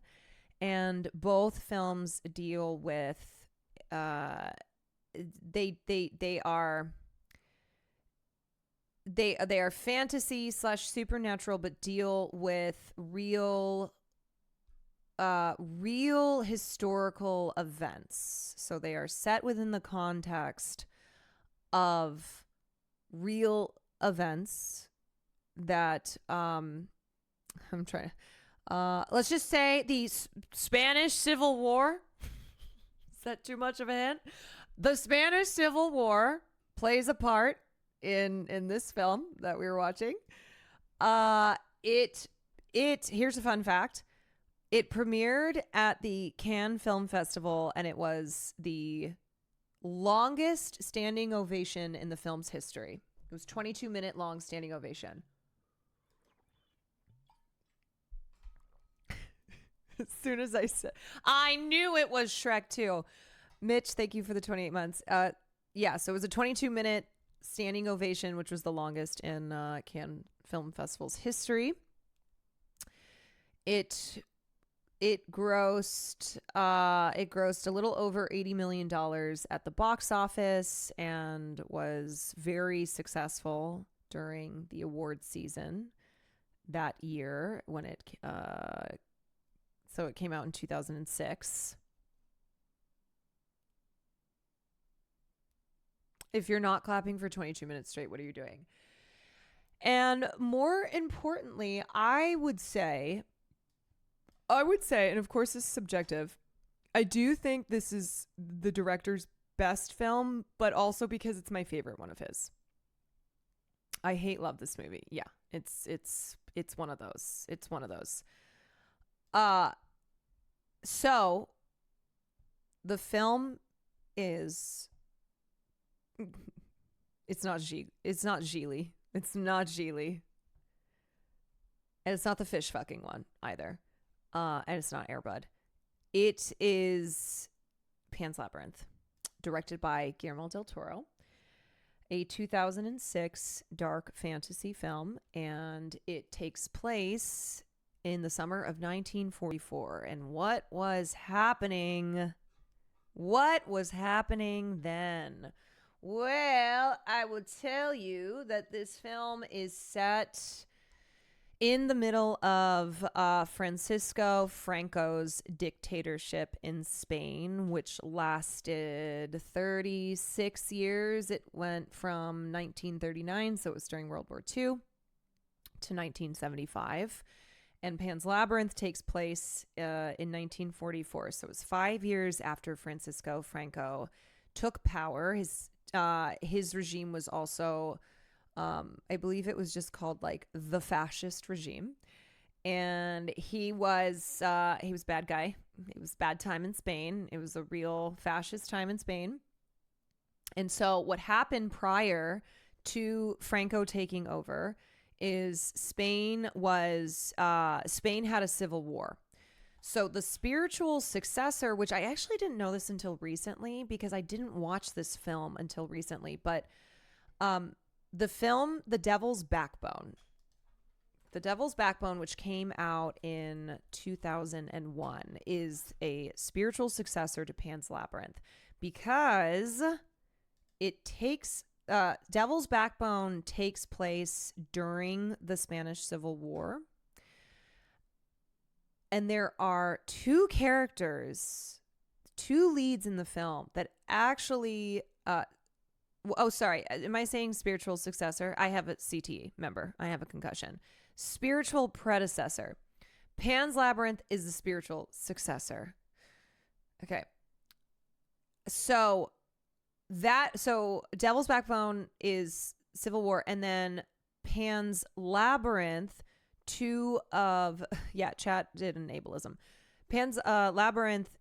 and both films deal with they are fantasy / supernatural, but deal with real historical events. So they are set within the context of real events that let's just say the Spanish Civil War. Is that too much of a hint? The Spanish Civil War plays a part in this film that we were watching. Here's a fun fact. It premiered at the Cannes Film Festival, and it was the longest standing ovation in the film's history. It was 22-minute long standing ovation. As soon as I said, I knew it was Shrek 2. Mitch, thank you for the 28 months. Yeah, so it was a 22-minute standing ovation, which was the longest in Cannes Film Festival's history. It grossed a little over $80 million at the box office and was very successful during the award season that year when it came out in 2006. If you're not clapping for 22 minutes straight, what are you doing? And more importantly, I would say, and of course this is subjective, I do think this is the director's best film, but also because it's my favorite one of his. I love this movie. Yeah, it's one of those. It's one of those. So the film is, it's not Gigli. It's not Gigli. And it's not the fish fucking one either. And it's not Air Bud. It is Pan's Labyrinth, directed by Guillermo del Toro, a 2006 dark fantasy film, and it takes place in the summer of 1944. And what was happening? What was happening then? Well, I will tell you that this film is set in the middle of Francisco Franco's dictatorship in Spain, which lasted 36 years. It went from 1939, so it was during World War II, to 1975. And Pan's Labyrinth takes place in 1944. So it was 5 years after Francisco Franco took power. His regime was also, I believe it was just called like the fascist regime. And he was bad guy. It was bad time in Spain. It was a real fascist time in Spain. And so what happened prior to Franco taking over is Spain had a civil war. So the spiritual successor, which I actually didn't know this until recently because I didn't watch this film until recently, but the film The Devil's Backbone, which came out in 2001, is a spiritual successor to Pan's Labyrinth because it takes Devil's Backbone takes place during the Spanish Civil War. And there are two leads in the film that actually sorry, am I saying spiritual successor? I have a CTE, member. I have a concussion. Spiritual predecessor. Pan's Labyrinth is the spiritual successor. Okay. So Devil's Backbone is Civil War, and then Pan's Labyrinth, chat did an ableism. Pan's Labyrinth,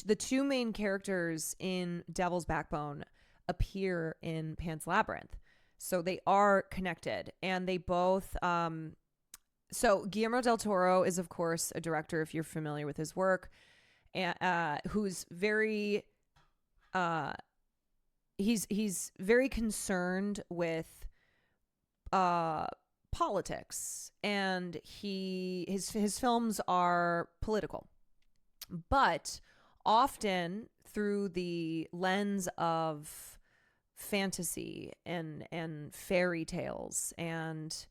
the two main characters in Devil's Backbone appear in Pan's Labyrinth. So they are connected, and they both so Guillermo del Toro is, of course, a director, if you're familiar with his work, and who's very he's very concerned with politics, and his films are political, but often through the lens of fantasy and fairy tales and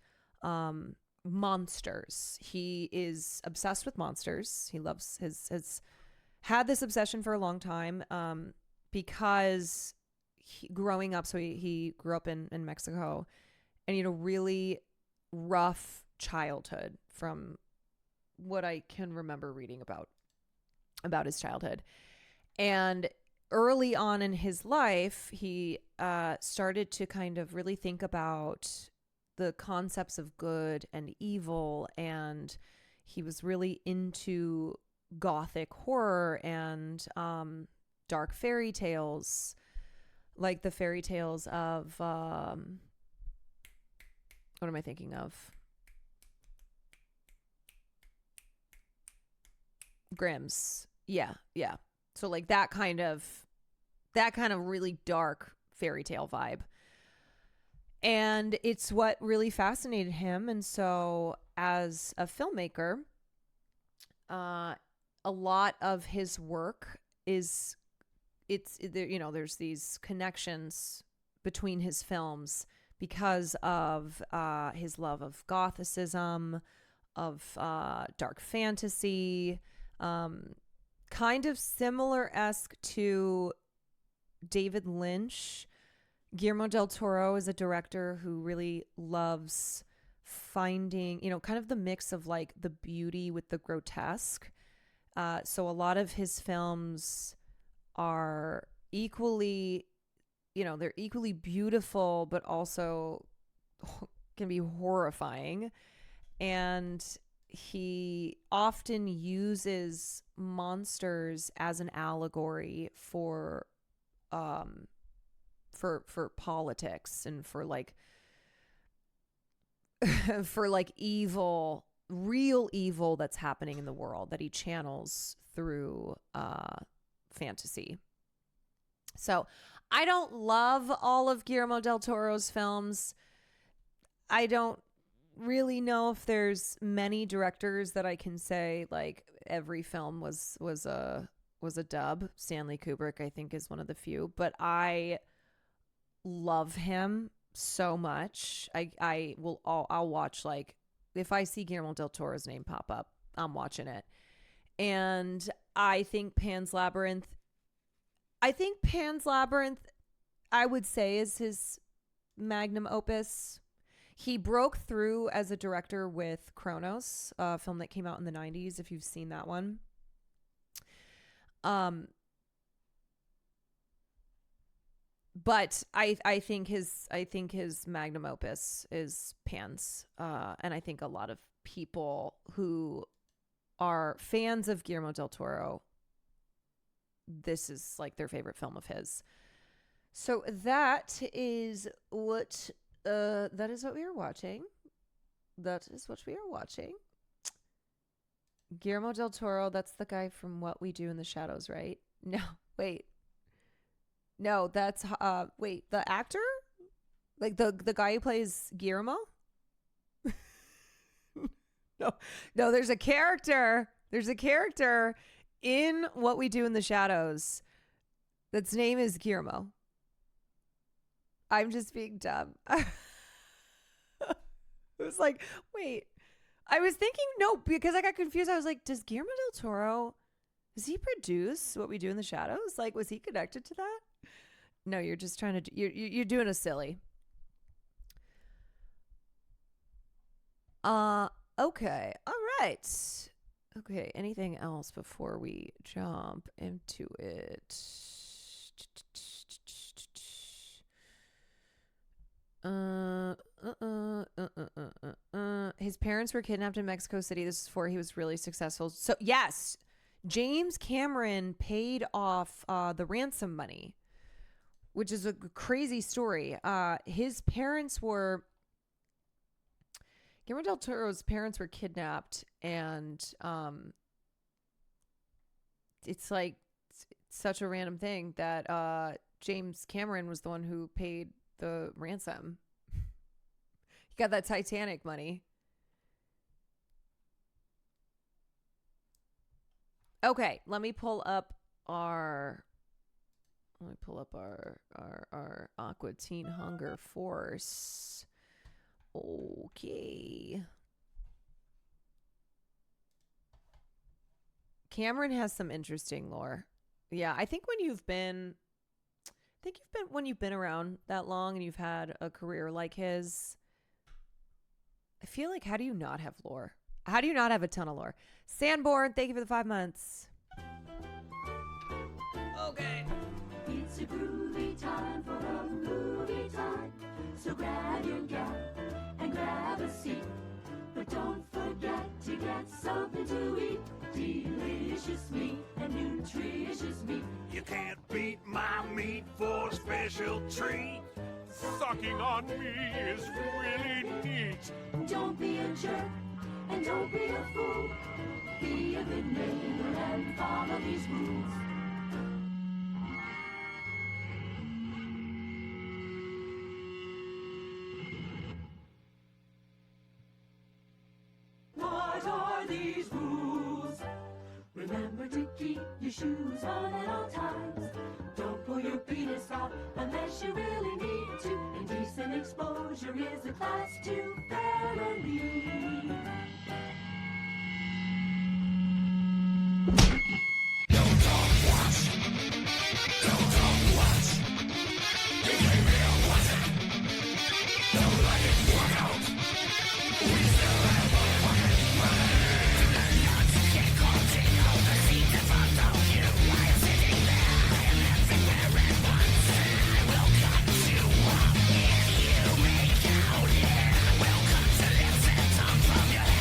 monsters. He is obsessed with monsters. He loves has had this obsession for a long time because growing up, so he grew up in Mexico, and he had a really rough childhood from what I can remember reading about his childhood. And early on in his life, he started to kind of really think about the concepts of good and evil, and he was really into gothic horror and dark fairy tales, like the fairy tales of what am I thinking of? Grimm's. Yeah. So like that kind of really dark fairy tale vibe. And it's what really fascinated him. And so as a filmmaker, a lot of his work there's these connections between his films because of his love of Gothicism, of dark fantasy, kind of similar-esque to David Lynch. Guillermo del Toro is a director who really loves finding, kind of the mix of like the beauty with the grotesque. So a lot of his films are equally, they're equally beautiful, but also can be horrifying. And he often uses monsters as an allegory for politics and for like evil, real evil that's happening in the world that he channels through fantasy. So I don't love all of Guillermo del Toro's films. I don't really know if there's many directors that I can say like every film was a dub. Stanley Kubrick, I think, is one of the few, but I love him so much. I'll watch, like, if I see Guillermo del Toro's name pop up, I'm watching it. And I think Pan's Labyrinth, I would say, is his magnum opus. He broke through as a director with Kronos, a film that came out in the 90s, if you've seen that one. But I think his magnum opus is Pan's, and I think a lot of people who are fans of Guillermo del Toro, this is like their favorite film of his. So that is what we are watching. That is what we are watching. Guillermo del Toro, that's the guy from What We Do in the Shadows, right? No, wait. No, that's the actor? Like the guy who plays Guillermo? No, there's a character. There's a character in What We Do in the Shadows that's name is Guillermo. I'm just being dumb. It was like, wait. I was thinking, no, because I got confused. I was like, does Guillermo del Toro, does he produce What We Do in the Shadows? Like, was he connected to that? No, you're just trying to, you're doing a silly. Okay. All right. Okay. Anything else before we jump into it? His parents were kidnapped in Mexico City. This is before he was really successful. So yes, James Cameron paid off the ransom money, which is a crazy story. His parents were, Guillermo del Toro's parents were kidnapped, and it's like such a random thing that James Cameron was the one who paid the ransom. He got that Titanic money. Okay, let me pull up our Aqua Teen Hunger Force. Okay. Cameron has some interesting lore. Yeah, I think when you've been around that long and you've had a career like his, I feel like, how do you not have lore? How do you not have a ton of lore? Sanborn, thank you for the 5 months. Okay. It's a groovy time for a movie time. So grab your gap and grab a seat. But don't forget to get something to eat. Delicious meat and nutritious meat. You can't beat my meat for a special treat. Sucking on me is really neat. Don't be a jerk and don't be a fool. Be a good neighbor and follow these rules. What are these rules? Remember to keep your shoes on at all times. Don't pull your penis out unless you really need to. Indecent exposure is a class 2 felony. Don't talk once. Don't talk once. You gave me a lesson. Don't let it work out. We still have a fucking money. Nuts get caught in all the seeds that fucked on you while sitting there. I am everywhere at once. I will cut you off if you make out. Yeah, I will cut the lips and tongue from your head.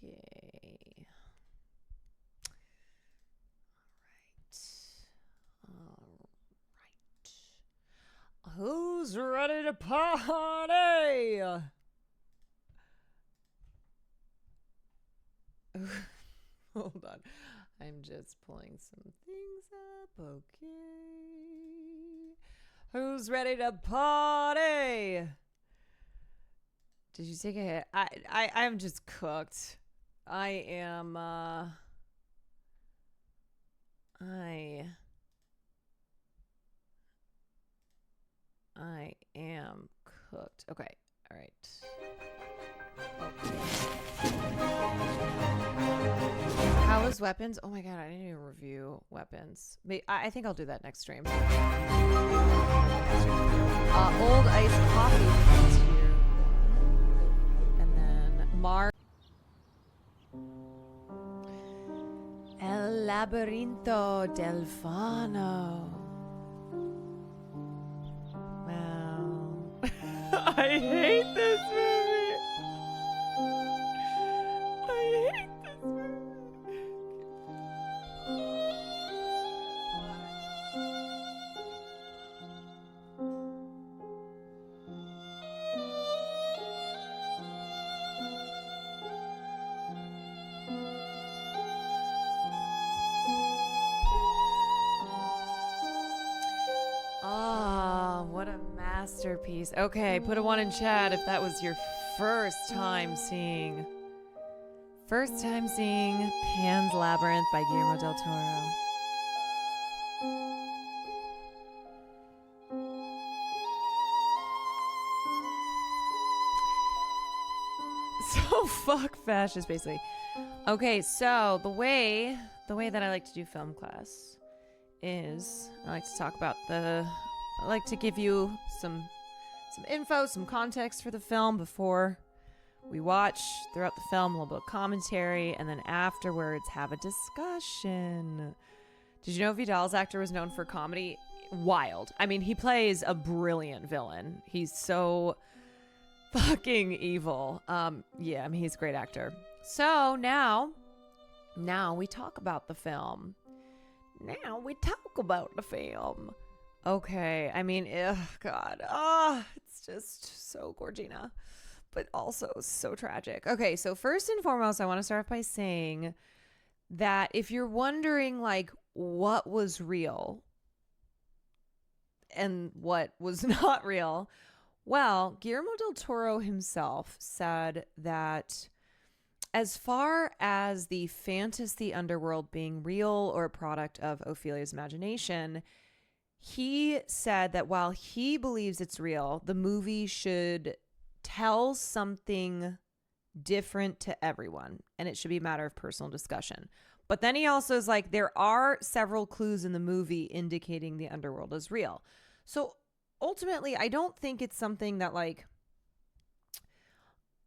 Okay. All right. Who's ready to party? Hold on. I'm just pulling some things up. Okay. Who's ready to party? Did you take a hit? I'm just cooked. I am cooked. Okay. All right. How was Weapons? Oh my god, I didn't even review Weapons. I think I'll do that next stream. Old iced coffee is here. And then El Labyrinto del Fauno. Wow. I hate this movie. I hate this movie. What a masterpiece. Okay, put a 1 in chat if that was your first time seeing Pan's Labyrinth by Guillermo del Toro. So fuck fascist, basically. Okay, so the way that I like to do film class is I like to talk about I like to give you some info, some context for the film before we watch throughout the film, a little bit of commentary, and then afterwards have a discussion. Did you know Vidal's actor was known for comedy? Wild. I mean, he plays a brilliant villain. He's so fucking evil. Yeah, I mean, he's a great actor. So now we talk about the film. Okay, I mean, ugh, God. It's just so Gorgina, but also so tragic. Okay, so first and foremost, I want to start off by saying that if you're wondering, like, what was real and what was not real, well, Guillermo del Toro himself said that as far as the fantasy underworld being real or a product of Ophelia's imagination, he said that while he believes it's real, the movie should tell something different to everyone, and it should be a matter of personal discussion. But then he also is like, there are several clues in the movie indicating the underworld is real. So ultimately, I don't think it's something that, like,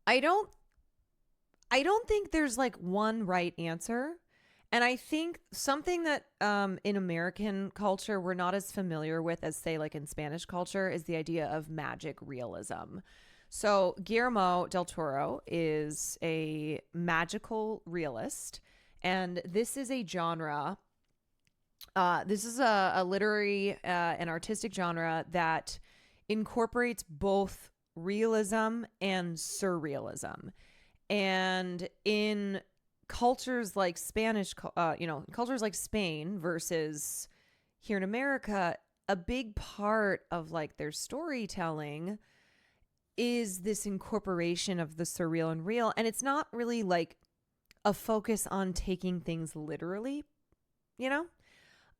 I don't think there's like one right answer. And I think something that in American culture we're not as familiar with as, say, like in Spanish culture is the idea of magic realism. So Guillermo del Toro is a magical realist, and this is a genre. This is a literary and artistic genre that incorporates both realism and surrealism. And in cultures like cultures like Spain versus here in America, a big part of like their storytelling is this incorporation of the surreal and real. And it's not really like a focus on taking things literally, you know?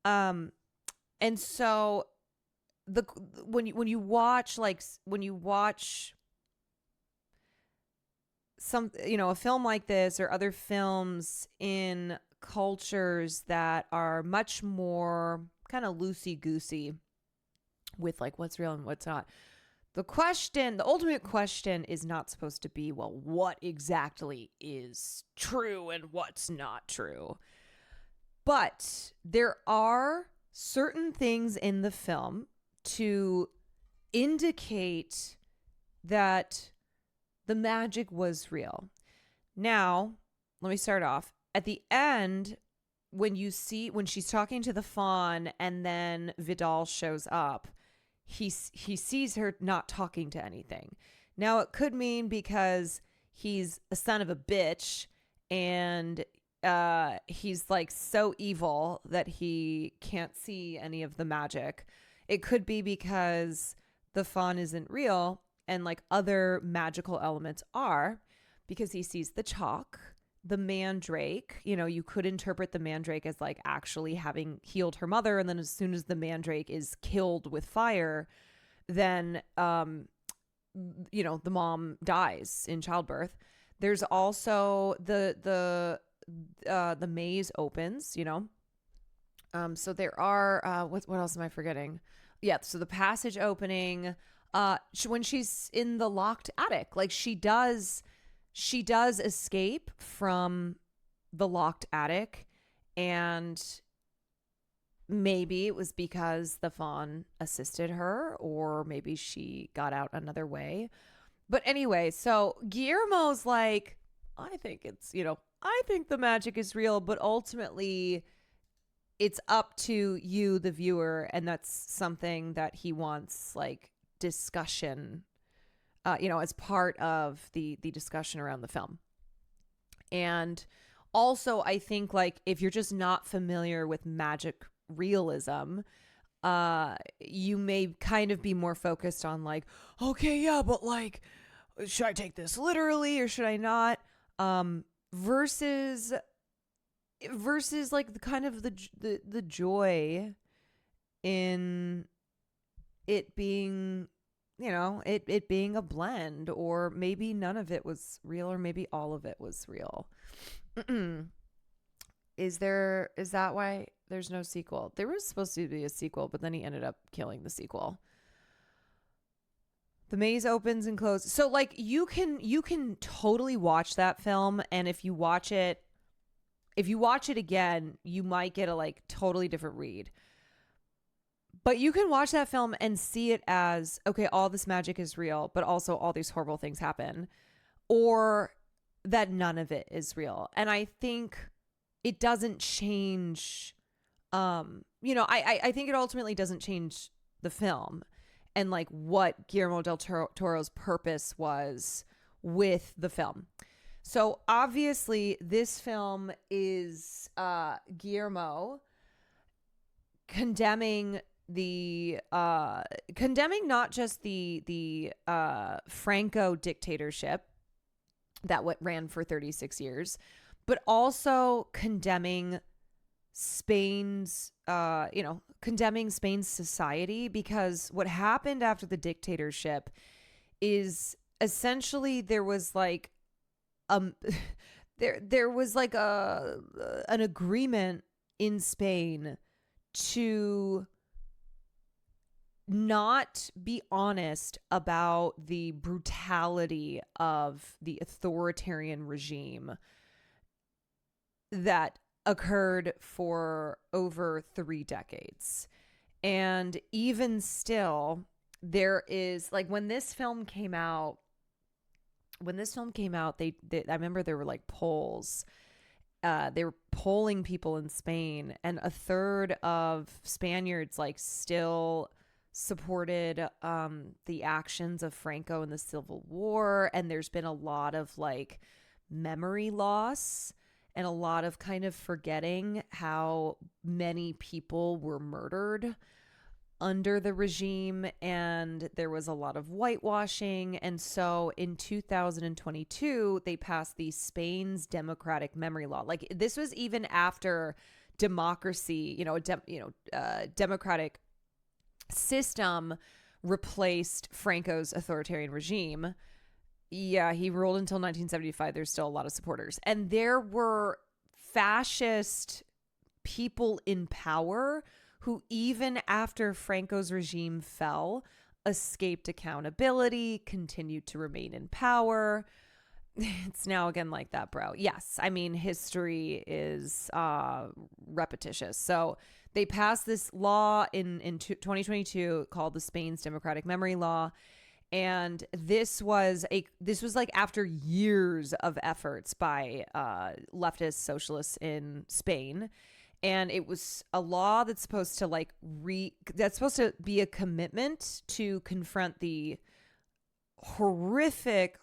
And so when you watch some, a film like this or other films in cultures that are much more kind of loosey-goosey with like what's real and what's not, the ultimate question is not supposed to be, well, what exactly is true and what's not true? But there are certain things in the film to indicate that the magic was real. Now, let me start off. At the end, when she's talking to the fawn and then Vidal shows up, he sees her not talking to anything. Now, it could mean because he's a son of a bitch and he's like so evil that he can't see any of the magic. It could be because the fawn isn't real and like other magical elements are, because he sees the chalk, the mandrake. You know, you could interpret the mandrake as like actually having healed her mother, and then as soon as the mandrake is killed with fire, then you know, the mom dies in childbirth. There's also the maze opens, you know. So there are what else am I forgetting? Yeah, so the passage opening, when she's in the locked attic, like she does escape from the locked attic, and maybe it was because the fawn assisted her, or maybe she got out another way. But anyway, so Guillermo's like, I think the magic is real, but ultimately it's up to you, the viewer, and that's something that he wants like discussion, you know, as part of the discussion around the film. And also, I think like if you're just not familiar with magic realism, you may kind of be more focused on like, okay, yeah, but like, should I take this literally or should I not? Versus like the kind of the joy in it being, you know, it being a blend, or maybe none of it was real, or maybe all of it was real. Is that why there's no sequel? There was supposed to be a sequel, but then he ended up killing the sequel. The maze opens and closes. So like you can totally watch that film, and if you watch it again, you might get a like totally different read. But you can watch that film and see it as, okay, all this magic is real, but also all these horrible things happen, or that none of it is real. And I think it doesn't change, you know, I think it ultimately doesn't change the film and like what Guillermo del Toro's purpose was with the film. So obviously this film is Guillermo condemning not just the Franco dictatorship that ran for 36 years, but also condemning Spain's society, because what happened after the dictatorship is essentially there was like there was like an agreement in Spain to not be honest about the brutality of the authoritarian regime that occurred for over 3 decades. And even still, there is like when this film came out, they I remember there were like polls. They were polling people in Spain, and a third of Spaniards like still supported the actions of Franco in the Civil War. And there's been a lot of like memory loss and a lot of kind of forgetting how many people were murdered under the regime, and there was a lot of whitewashing. And so in 2022, they passed the Spain's Democratic Memory Law. Like this was even after democracy, democratic system replaced Franco's authoritarian regime. Yeah, he ruled until 1975. There's still a lot of supporters. And there were fascist people in power who, even after Franco's regime fell, escaped accountability, continued to remain in power. It's now again like that, bro. Yes, I mean, history is repetitious. So they passed this law in 2022 called the Spain's Democratic Memory Law. And this was like after years of efforts by leftist socialists in Spain. And it was a law that's supposed to that's supposed to be a commitment to confront the horrific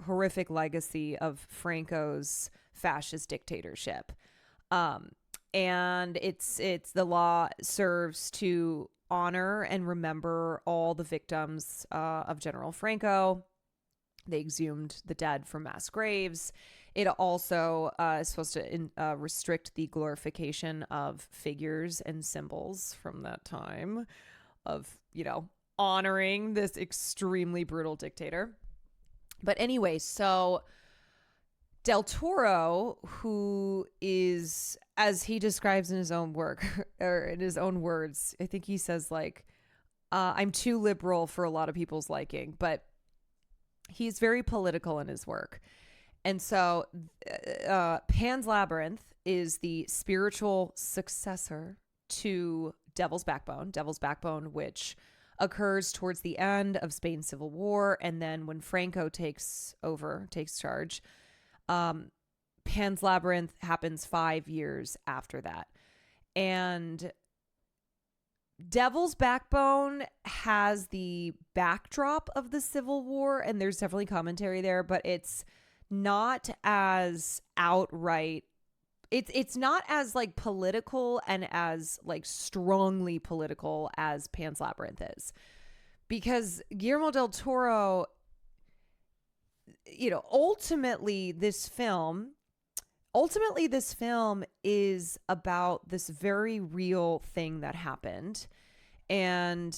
legacy of Franco's fascist dictatorship. And it's the law serves to honor and remember all the victims of General Franco. They exhumed the dead from mass graves. It also is supposed to restrict the glorification of figures and symbols from that time of, honoring this extremely brutal dictator. But anyway, so Del Toro, who is, as he describes in his own work or in his own words, I think he says I'm too liberal for a lot of people's liking, but he's very political in his work. And so Pan's Labyrinth is the spiritual successor to Devil's Backbone, which occurs towards the end of Spain's Civil War. And then when Franco takes charge, Pan's Labyrinth happens 5 years after that. And Devil's Backbone has the backdrop of the Civil War, and there's definitely commentary there, but it's not as outright. It's not as political and as strongly political as Pan's Labyrinth is, because Guillermo del Toro, ultimately this film is about this very real thing that happened, and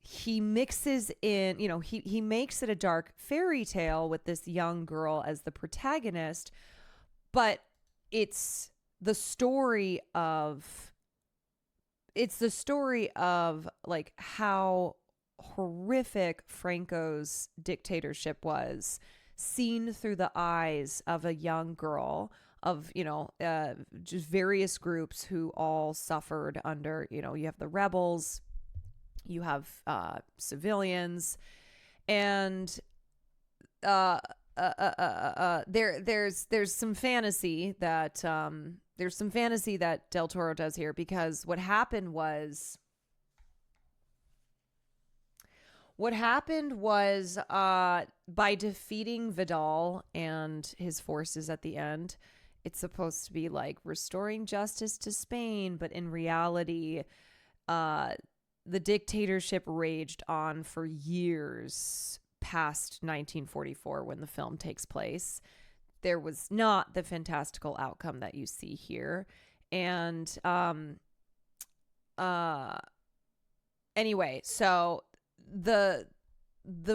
he mixes in, he makes it a dark fairy tale with this young girl as the protagonist, but it's the story of how horrific Franco's dictatorship was, seen through the eyes of a young girl, of just various groups who all suffered under, you have the rebels, you have civilians, and there's some fantasy that Del Toro does here, because what happened was by defeating Vidal and his forces at the end, it's supposed to be restoring justice to Spain, but in reality, the dictatorship raged on for years past 1944 when the film takes place. There was not the fantastical outcome that you see here. And anyway, so the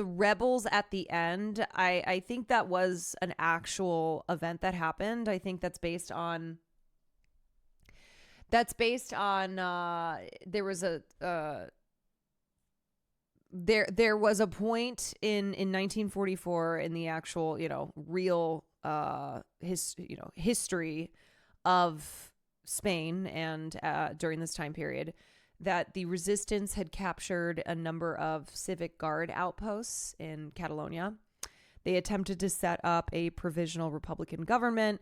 rebels at the end, I think that was an actual event that happened. I think that's based on there was there was a point in 1944 in the actual real history of Spain, and during this time period, that the resistance had captured a number of civic guard outposts in Catalonia. They attempted to set up a provisional Republican government,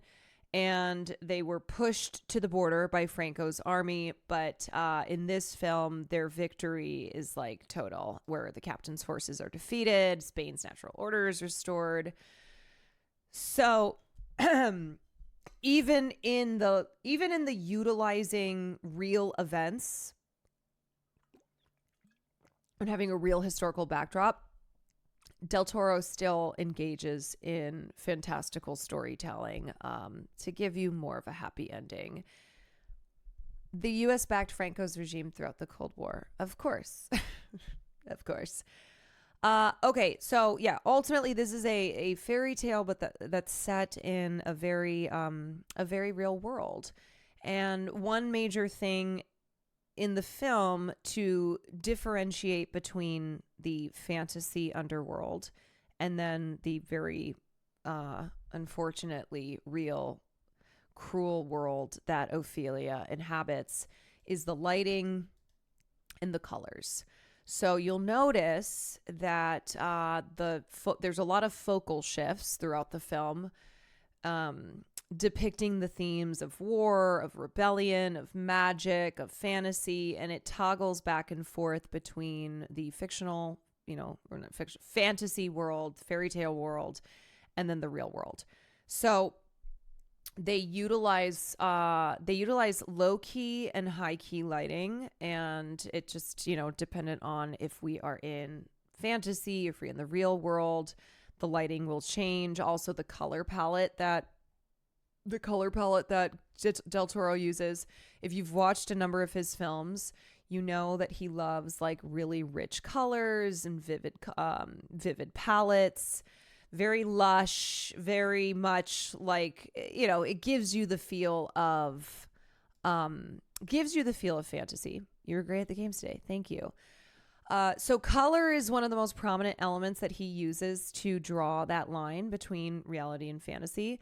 and they were pushed to the border by Franco's army. But in this film, their victory is total, where the captain's forces are defeated, Spain's natural order is restored. So even in the utilizing real events and having a real historical backdrop, Del Toro still engages in fantastical storytelling to give you more of a happy ending. The U.S. backed Franco's regime throughout the Cold War, of course. Of course. Okay, so yeah, ultimately this is a fairy tale, but that's set in a very real world. And one major thing in the film to differentiate between the fantasy underworld and then the very unfortunately real cruel world that Ophelia inhabits is the lighting and the colors. So you'll notice that there's a lot of focal shifts throughout the film, depicting the themes of war, of rebellion, of magic, of fantasy, and it toggles back and forth between the fictional, or not fiction, fantasy world, fairy tale world, and then the real world. So they utilize low key and high key lighting, and it just, dependent on if we are in fantasy, if we're in the real world, the lighting will change. Also the color palette that Del Toro uses. If you've watched a number of his films, you know that he loves like really rich colors and vivid palettes. Very lush, very much like, it gives you the feel of fantasy. You were great at the games today. Thank you. So color is one of the most prominent elements that he uses to draw that line between reality and fantasy.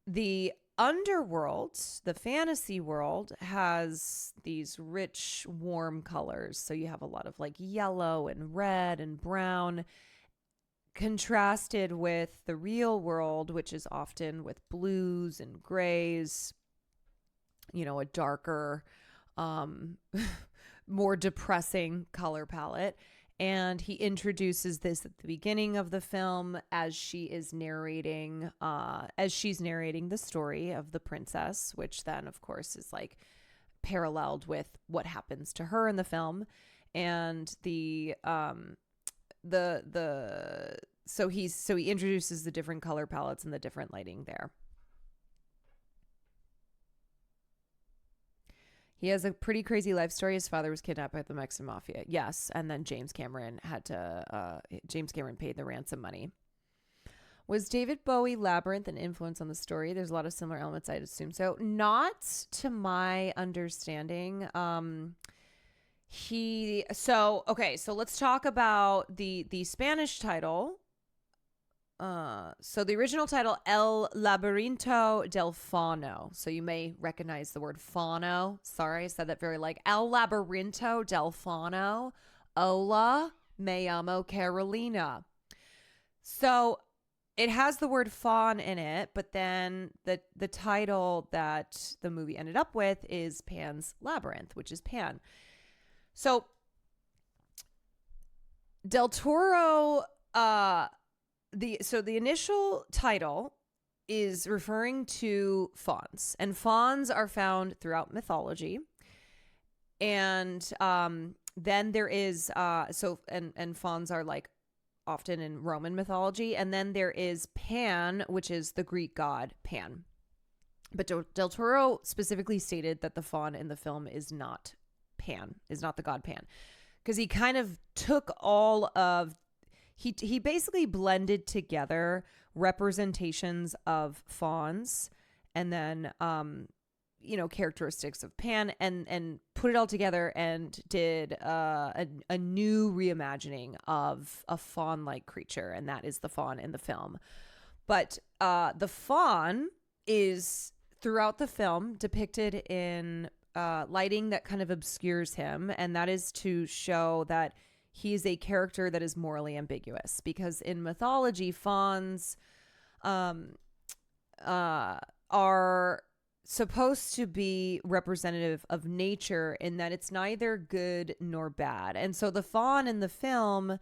The underworld, the fantasy world, has these rich, warm colors. So you have a lot of like yellow and red and brown, contrasted with the real world, which is often with blues and grays, a darker, more depressing color palette. And he introduces this at the beginning of the film as she's narrating the story of the princess, which then of course is like paralleled with what happens to her in the film. And so he introduces the different color palettes and the different lighting there. He has a pretty crazy life story. His father was kidnapped by the Mexican mafia. Yes, and then James Cameron paid the ransom money. Was David Bowie Labyrinth an influence on the story? There's a lot of similar elements, I'd assume so. Not to my understanding. So let's talk about the Spanish title. So the original title, El Laberinto del Fauno. So you may recognize the word fauno. Sorry, I said that very like El Laberinto del Fauno. Hola, me llamo Carolina. So it has the word faun in it, but then the title that the movie ended up with is Pan's Labyrinth, which is Pan. So Del Toro, the initial title is referring to fauns, and fauns are found throughout mythology. And then there is and fauns are like often in Roman mythology, and then there is Pan, which is the Greek god Pan. But Del Toro specifically stated that the faun in the film is not Pan, is not the god Pan, because he kind of took all of he basically blended together representations of fauns and then characteristics of Pan and put it all together and did a new reimagining of a faun-like creature, and that is the faun in the film. But the faun is throughout the film depicted in lighting that kind of obscures him, and that is to show that he's a character that is morally ambiguous, because in mythology, fauns are supposed to be representative of nature in that it's neither good nor bad. And so the faun in the film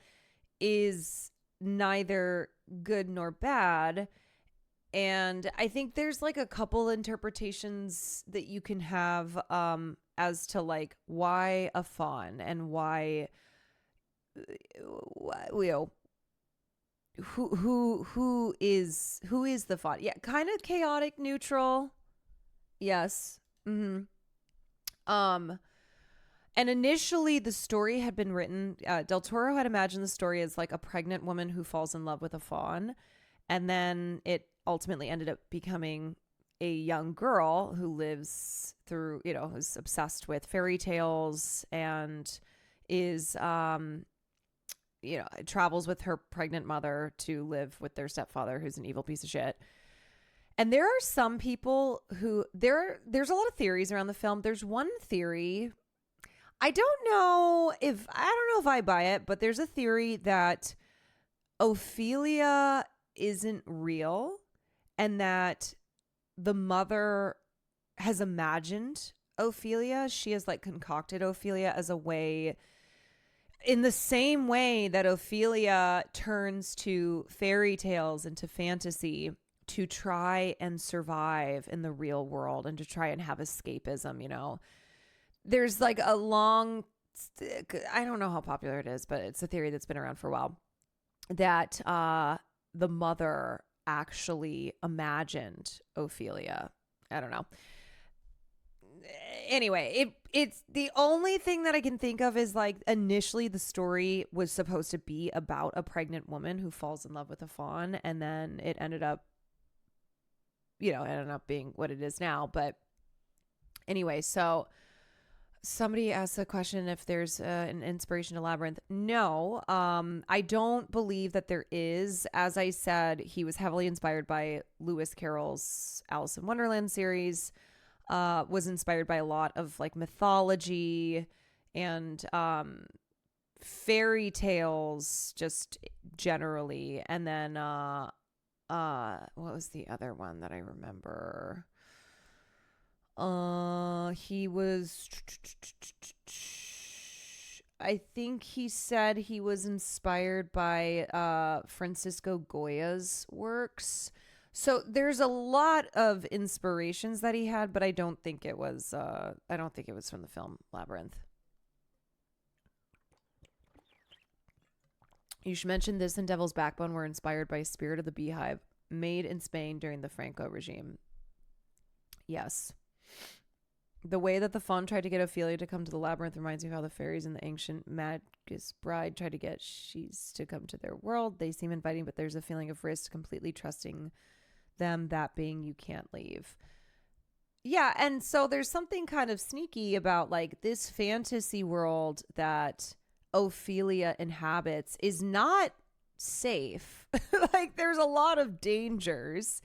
is neither good nor bad. And I think there's like a couple interpretations that you can have as to like why a faun and why who is the faun? Yeah, kind of chaotic neutral. Yes. And initially the story had been written, Del Toro had imagined the story as like a pregnant woman who falls in love with a faun, and then it ultimately ended up becoming a young girl who lives through, who's obsessed with fairy tales and is travels with her pregnant mother to live with their stepfather, who's an evil piece of shit. And there are some people who there's a lot of theories around the film. There's one theory, I don't know if I buy it, but there's a theory that Ophelia isn't real and that the mother has imagined Ophelia. She has like concocted Ophelia as a way, in the same way that Ophelia turns to fairy tales and to fantasy to try and survive in the real world and to try and have escapism, you know. There's like a long, I don't know how popular it is, but it's a theory that's been around for a while, that the mother actually imagined Ophelia. I don't know. Anyway, it's the only thing that I can think of is like initially the story was supposed to be about a pregnant woman who falls in love with a faun, and then it ended up being what it is now. But anyway, so somebody asked the question if there's an inspiration to Labyrinth. No, I don't believe that there is. As I said, he was heavily inspired by Lewis Carroll's Alice in Wonderland series, was inspired by a lot of like mythology and fairy tales just generally. And then what was the other one that I remember? He was, I think he said he was inspired by Francisco Goya's works. So there's a lot of inspirations that he had, but I don't think it was from the film Labyrinth. You should mention this and Devil's Backbone were inspired by Spirit of the Beehive, made in Spain during the Franco regime. Yes. The way that the faun tried to get Ophelia to come to the labyrinth reminds me of how the fairies in the ancient Magus Bride tried to get She's to come to their world. They seem inviting, but there's a feeling of risk, completely trusting them, that being you can't leave. Yeah, and so there's something kind of sneaky about like this fantasy world that Ophelia inhabits is not safe. Like there's a lot of dangers.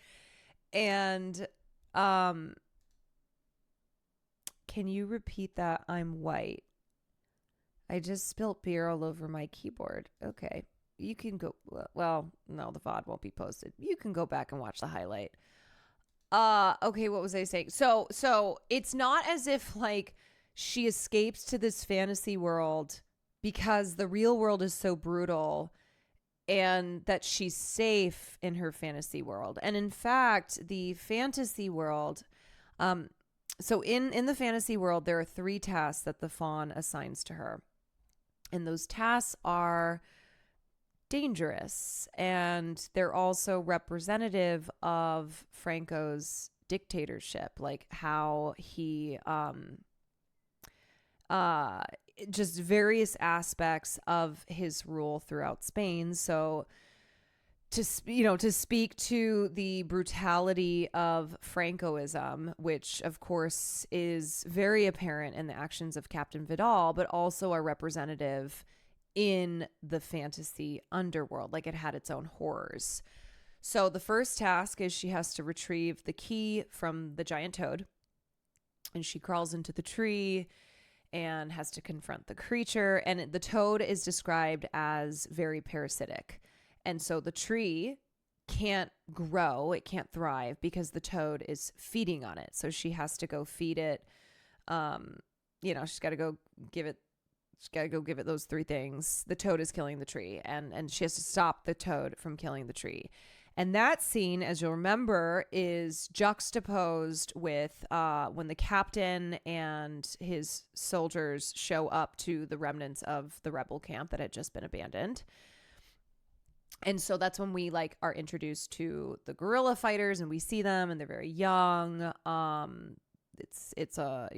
And can you repeat that? I'm white. I just spilt beer all over my keyboard. Okay. You can go. Well, no, the VOD won't be posted. You can go back and watch the highlight. Okay, what was I saying? So it's not as if like she escapes to this fantasy world because the real world is so brutal and that she's safe in her fantasy world. And in fact, the fantasy world, so in the fantasy world, there are 3 tasks that the faun assigns to her. And those tasks are dangerous, and they're also representative of Franco's dictatorship, like how he just various aspects of his rule throughout Spain. So to speak to the brutality of Francoism, which of course is very apparent in the actions of Captain Vidal, but also are representative in the fantasy underworld, like it had its own horrors. So the first task is she has to retrieve the key from the giant toad, and she crawls into the tree and has to confront the creature. And the toad is described as very parasitic. And so the tree can't grow, it can't thrive because the toad is feeding on it. So she has to go feed it. She's got to go give it those 3 things. The toad is killing the tree, and she has to stop the toad from killing the tree. And that scene, as you'll remember, is juxtaposed with when the captain and his soldiers show up to the remnants of the rebel camp that had just been abandoned. And so that's when we like are introduced to the guerrilla fighters, and we see them, and they're very young. It's a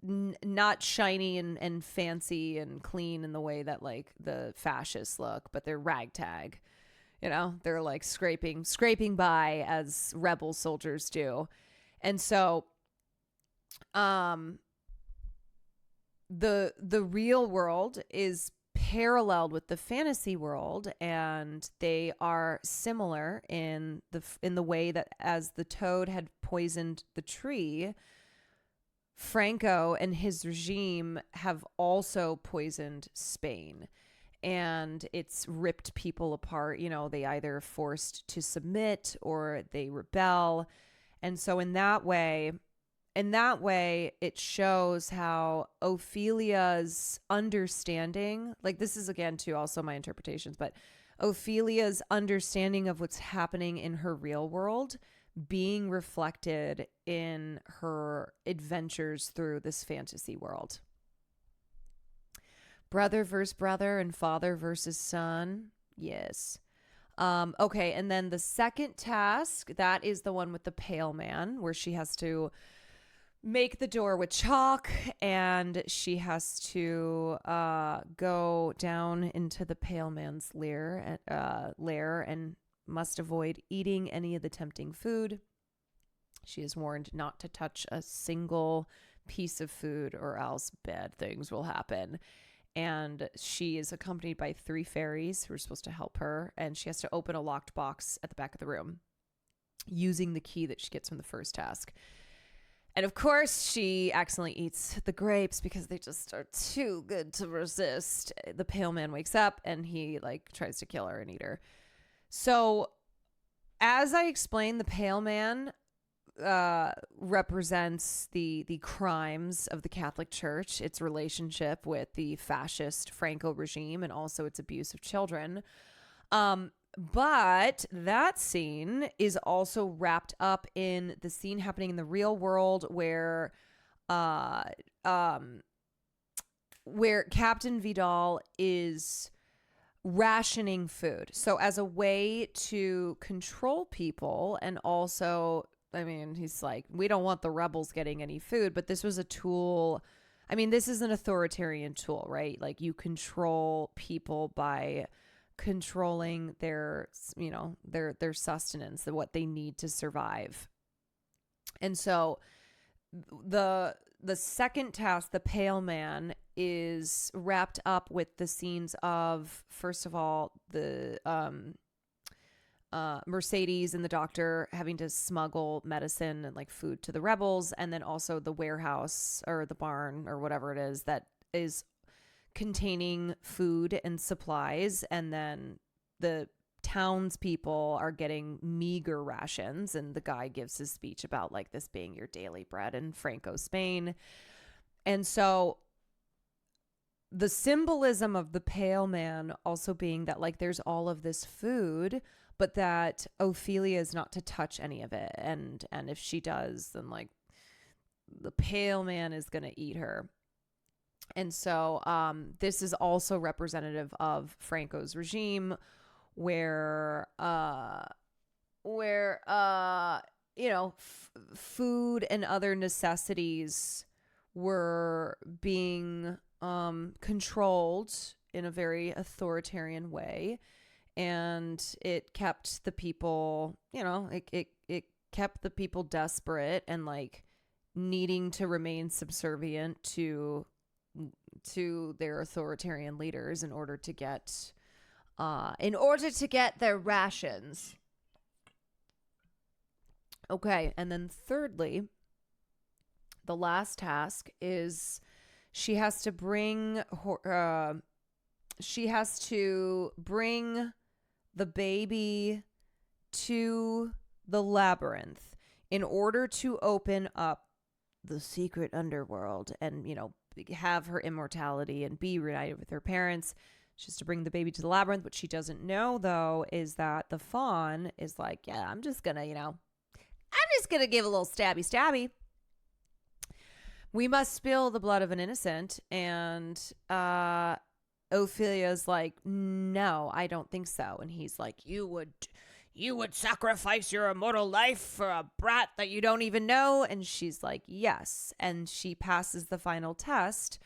not shiny and fancy and clean in the way that like the fascists look, but they're ragtag. They're like scraping by as rebel soldiers do. And so the real world is paralleled with the fantasy world, and they are similar in the way that as the toad had poisoned the tree, Franco and his regime have also poisoned Spain, and it's ripped people apart. You know, they either forced to submit or they rebel. And so in that way, it shows how Ophelia's understanding, like this is again too also my interpretations, but Ophelia's understanding of what's happening in her real world being reflected in her adventures through this fantasy world. Brother versus brother and father versus son. Yes. Okay, and then the second task, that is the one with the pale man, where she has to make the door with chalk, and she has to go down into the pale man's lair and must avoid eating any of the tempting food. She is warned not to touch a single piece of food or else bad things will happen. And she is accompanied by 3 fairies who are supposed to help her, and she has to open a locked box at the back of the room using the key that she gets from the first task. And of course, she accidentally eats the grapes because they just are too good to resist. The pale man wakes up and he tries to kill her and eat her. So as I explained, the pale man represents the crimes of the Catholic Church, its relationship with the fascist Franco regime, and also its abuse of children. But that scene is also wrapped up in the scene happening in the real world where Captain Vidal is rationing food. So as a way to control people, and also, I mean, he's like, we don't want the rebels getting any food, but this was a tool. I mean, this is an authoritarian tool, right? Like, you control people by controlling their, their sustenance, what they need to survive. And so the second task, the pale man, is wrapped up with the scenes of, first of all, the Mercedes and the doctor having to smuggle medicine and food to the rebels, and then also the warehouse or the barn or whatever it is that is containing food and supplies, and then the townspeople are getting meager rations, and the guy gives his speech about this being your daily bread in Franco Spain. And so the symbolism of the pale man also being that there's all of this food, but that Ophelia is not to touch any of it, and if she does, then the pale man is gonna eat her. And so this is also representative of Franco's regime, where food and other necessities were being controlled in a very authoritarian way, and it kept the people, it kept the people desperate and needing to remain subservient to their authoritarian leaders in order to get their rations. Okay, and then thirdly, the last task is she has to bring the baby to the labyrinth in order to open up the secret underworld and, have her immortality and be reunited with her parents. She has to bring the baby to the labyrinth. What she doesn't know, though, is that the fawn is yeah, I'm just gonna give a little stabby. We must spill the blood of an innocent. And Ophelia's no, I don't think so. And he's you would sacrifice your immortal life for a brat that you don't even know? And she's yes. And she passes the final test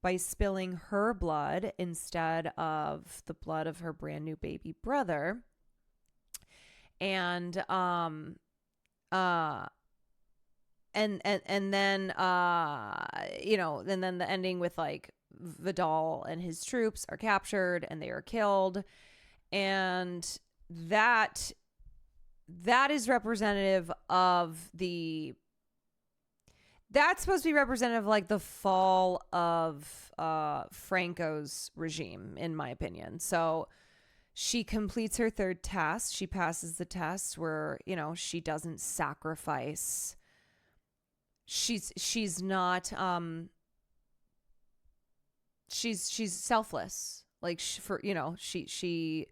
by spilling her blood instead of the blood of her brand new baby brother. And then the ending with Vidal and his troops are captured and they are killed. And that is representative of the That's supposed to be representative of like the fall of Franco's regime, in my opinion. So she completes her third test. She passes the test where, you know, she doesn't sacrifice. She's not she's selfless. Like she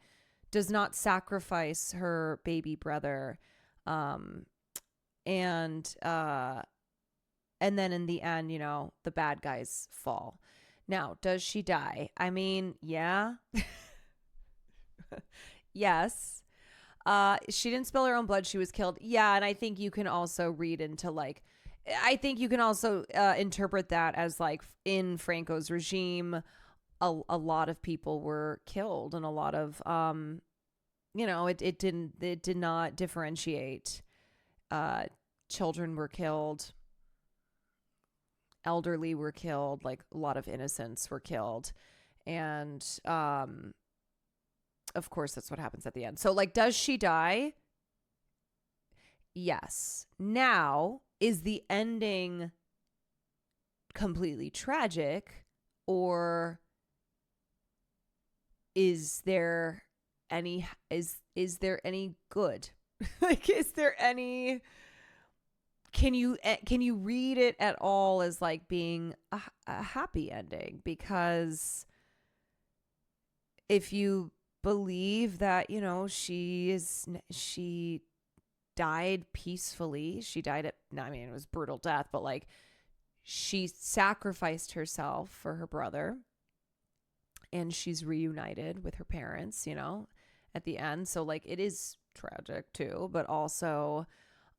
does not sacrifice her baby brother. And then in the end, you know, the bad guys fall. Now, does she die? I mean, yeah. Yes. She didn't spill her own blood. She was killed. Yeah. And I think you can also read into like, I think you can also interpret that as like in Franco's regime, a lot of people were killed and a lot of, you know, it did not differentiate. Children were killed. Elderly were killed. Like a lot of innocents were killed. And, of course, that's what happens at the end. So, like, does she die? Yes. Now, is the ending completely tragic, or is there any good? Like, is there any? Can you read it at all as like being a happy ending? Because if you believe that, you know, she died peacefully. She died I mean, it was brutal death, but like she sacrificed herself for her brother and she's reunited with her parents, you know, at the end. So like it is tragic too, but also,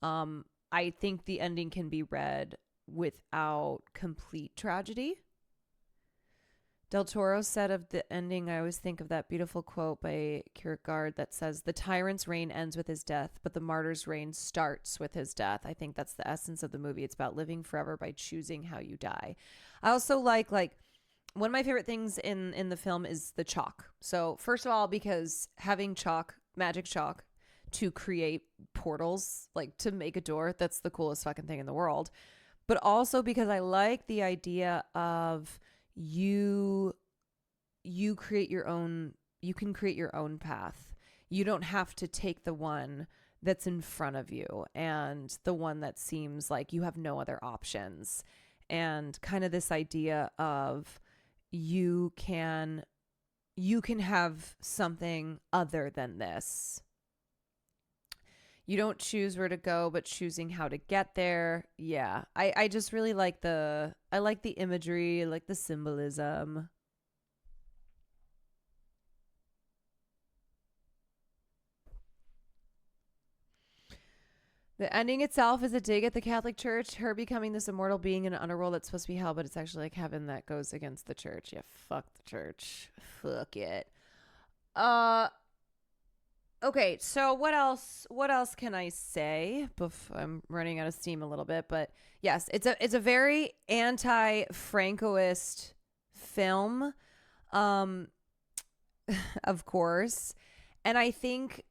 I think the ending can be read without complete tragedy. Del Toro said of the ending, I always think of that beautiful quote by Kierkegaard that says, "The tyrant's reign ends with his death, but the martyr's reign starts with his death." I think that's the essence of the movie. It's about living forever by choosing how you die. I also like one of my favorite things in the film is the chalk. So first of all, because having chalk, magic chalk, to create portals, like to make a door, that's the coolest fucking thing in the world. But also because I like the idea of you can create your own path. You don't have to take the one that's in front of you and the one that seems like you have no other options. And kind of this idea of you can have something other than this. You don't choose where to go, but choosing how to get there. Yeah. I just really like the imagery, I like the symbolism. The ending itself is a dig at the Catholic Church, her becoming this immortal being in an underworld that's supposed to be hell, but it's actually like heaven that goes against the church. Yeah, fuck the church. Fuck it. Okay, so what else can I say? I'm running out of steam a little bit, but yes, it's a very anti-Francoist film, of course. And I think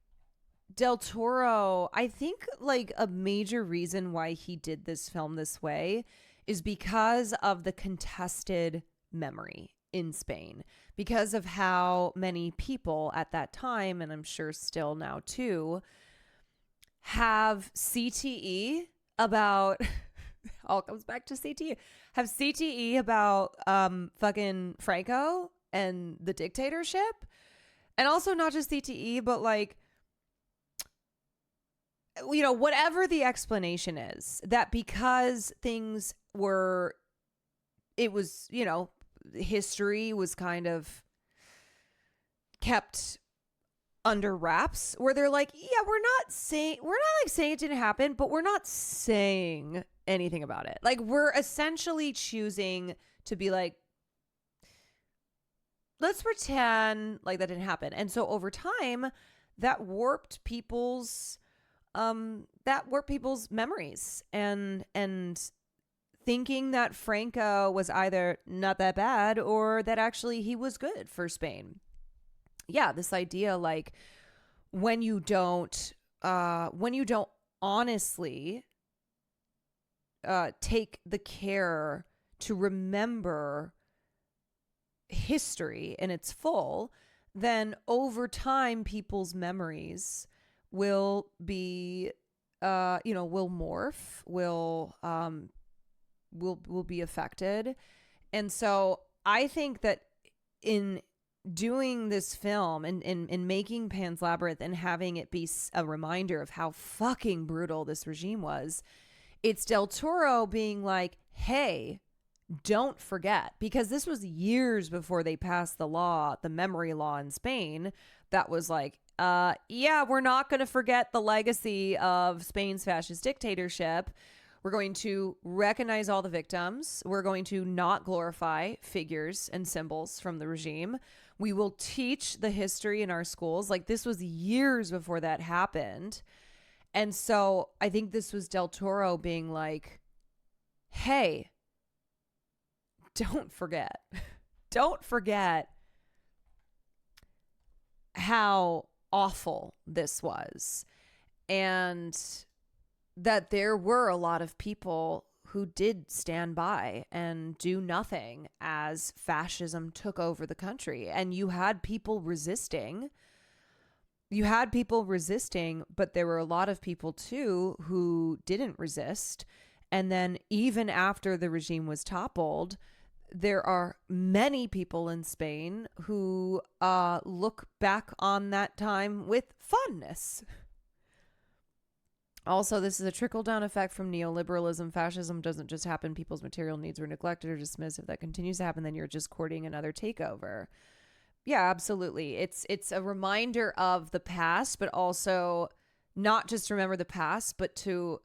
Del Toro, like a major reason why he did this film this way is because of the contested memory in Spain, because of how many people at that time, and I'm sure still now too, have CTE about all comes back to CTE, have CTE about fucking Franco and the dictatorship. And also not just CTE, but like, you know, whatever the explanation is, that because things were, it was, you know, history was kind of kept under wraps, where they're like, yeah, we're not saying it didn't happen, but we're not saying anything about it. Like, we're essentially choosing to be like, let's pretend like that didn't happen. And so over time, that warped people's memories and thinking that Franco was either not that bad or that actually he was good for Spain. Yeah, this idea like when you don't honestly take the care to remember history in its full, then over time people's memories will be will morph, will be affected. And so I think that in doing this film and in making Pan's Labyrinth and having it be a reminder of how fucking brutal this regime was, it's Del Toro being like, hey, don't forget, because this was years before they passed the law, the memory law in Spain, that was like, yeah, we're not going to forget the legacy of Spain's fascist dictatorship. We're going to recognize all the victims. We're going to not glorify figures and symbols from the regime. We will teach the history in our schools. Like, this was years before that happened. And so I think this was Del Toro being like, hey, don't forget. Don't forget how awful this was. And that there were a lot of people who did stand by and do nothing as fascism took over the country. And you had people resisting. But there were a lot of people too who didn't resist. And then even after the regime was toppled, there are many people in Spain who look back on that time with fondness. Also, this is a trickle-down effect from neoliberalism. Fascism doesn't just happen. People's material needs were neglected or dismissed. If that continues to happen, then you're just courting another takeover. Yeah, absolutely. It's a reminder of the past, but also not just remember the past, but to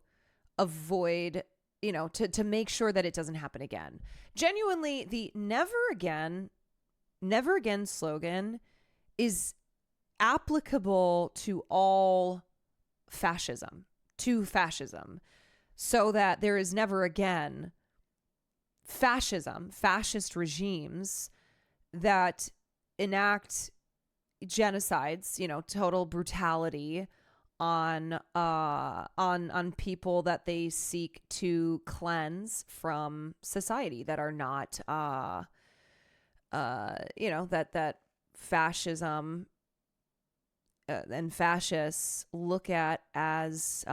avoid, to make sure that it doesn't happen again. Genuinely, the never again slogan is applicable to all fascism, so that there is never again fascist regimes that enact genocides, total brutality on people that they seek to cleanse from society, that are not that fascism and fascists look at as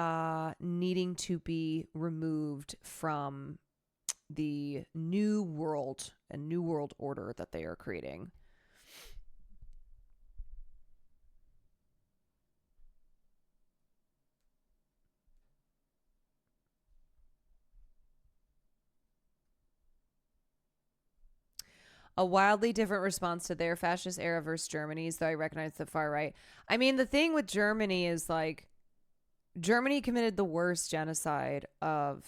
needing to be removed from the new world and new world order that they are creating. A wildly different response to their fascist era versus Germany's, though I recognize the far right. I mean, the thing with Germany is, like, Germany committed the worst genocide of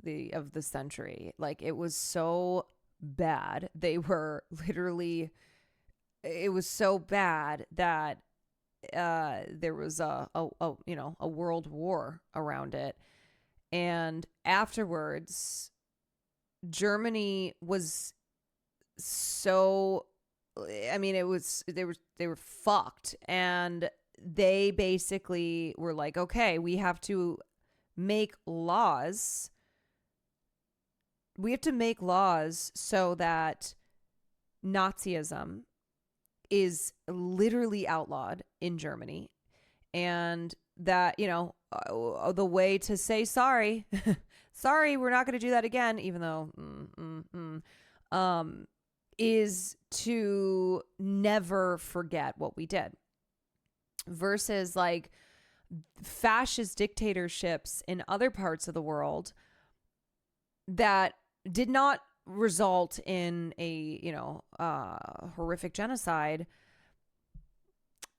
the century. Like, it was so bad. They were literally, it was so bad that there was a world war around it. And afterwards, Germany was so, I mean, they were fucked, and they basically were like, okay, we have to make laws. We have to make laws so that Nazism is literally outlawed in Germany, and that, the way to say sorry, sorry, we're not going to do that again, even though, is to never forget what we did. Versus, like, fascist dictatorships in other parts of the world that did not result in a, horrific genocide.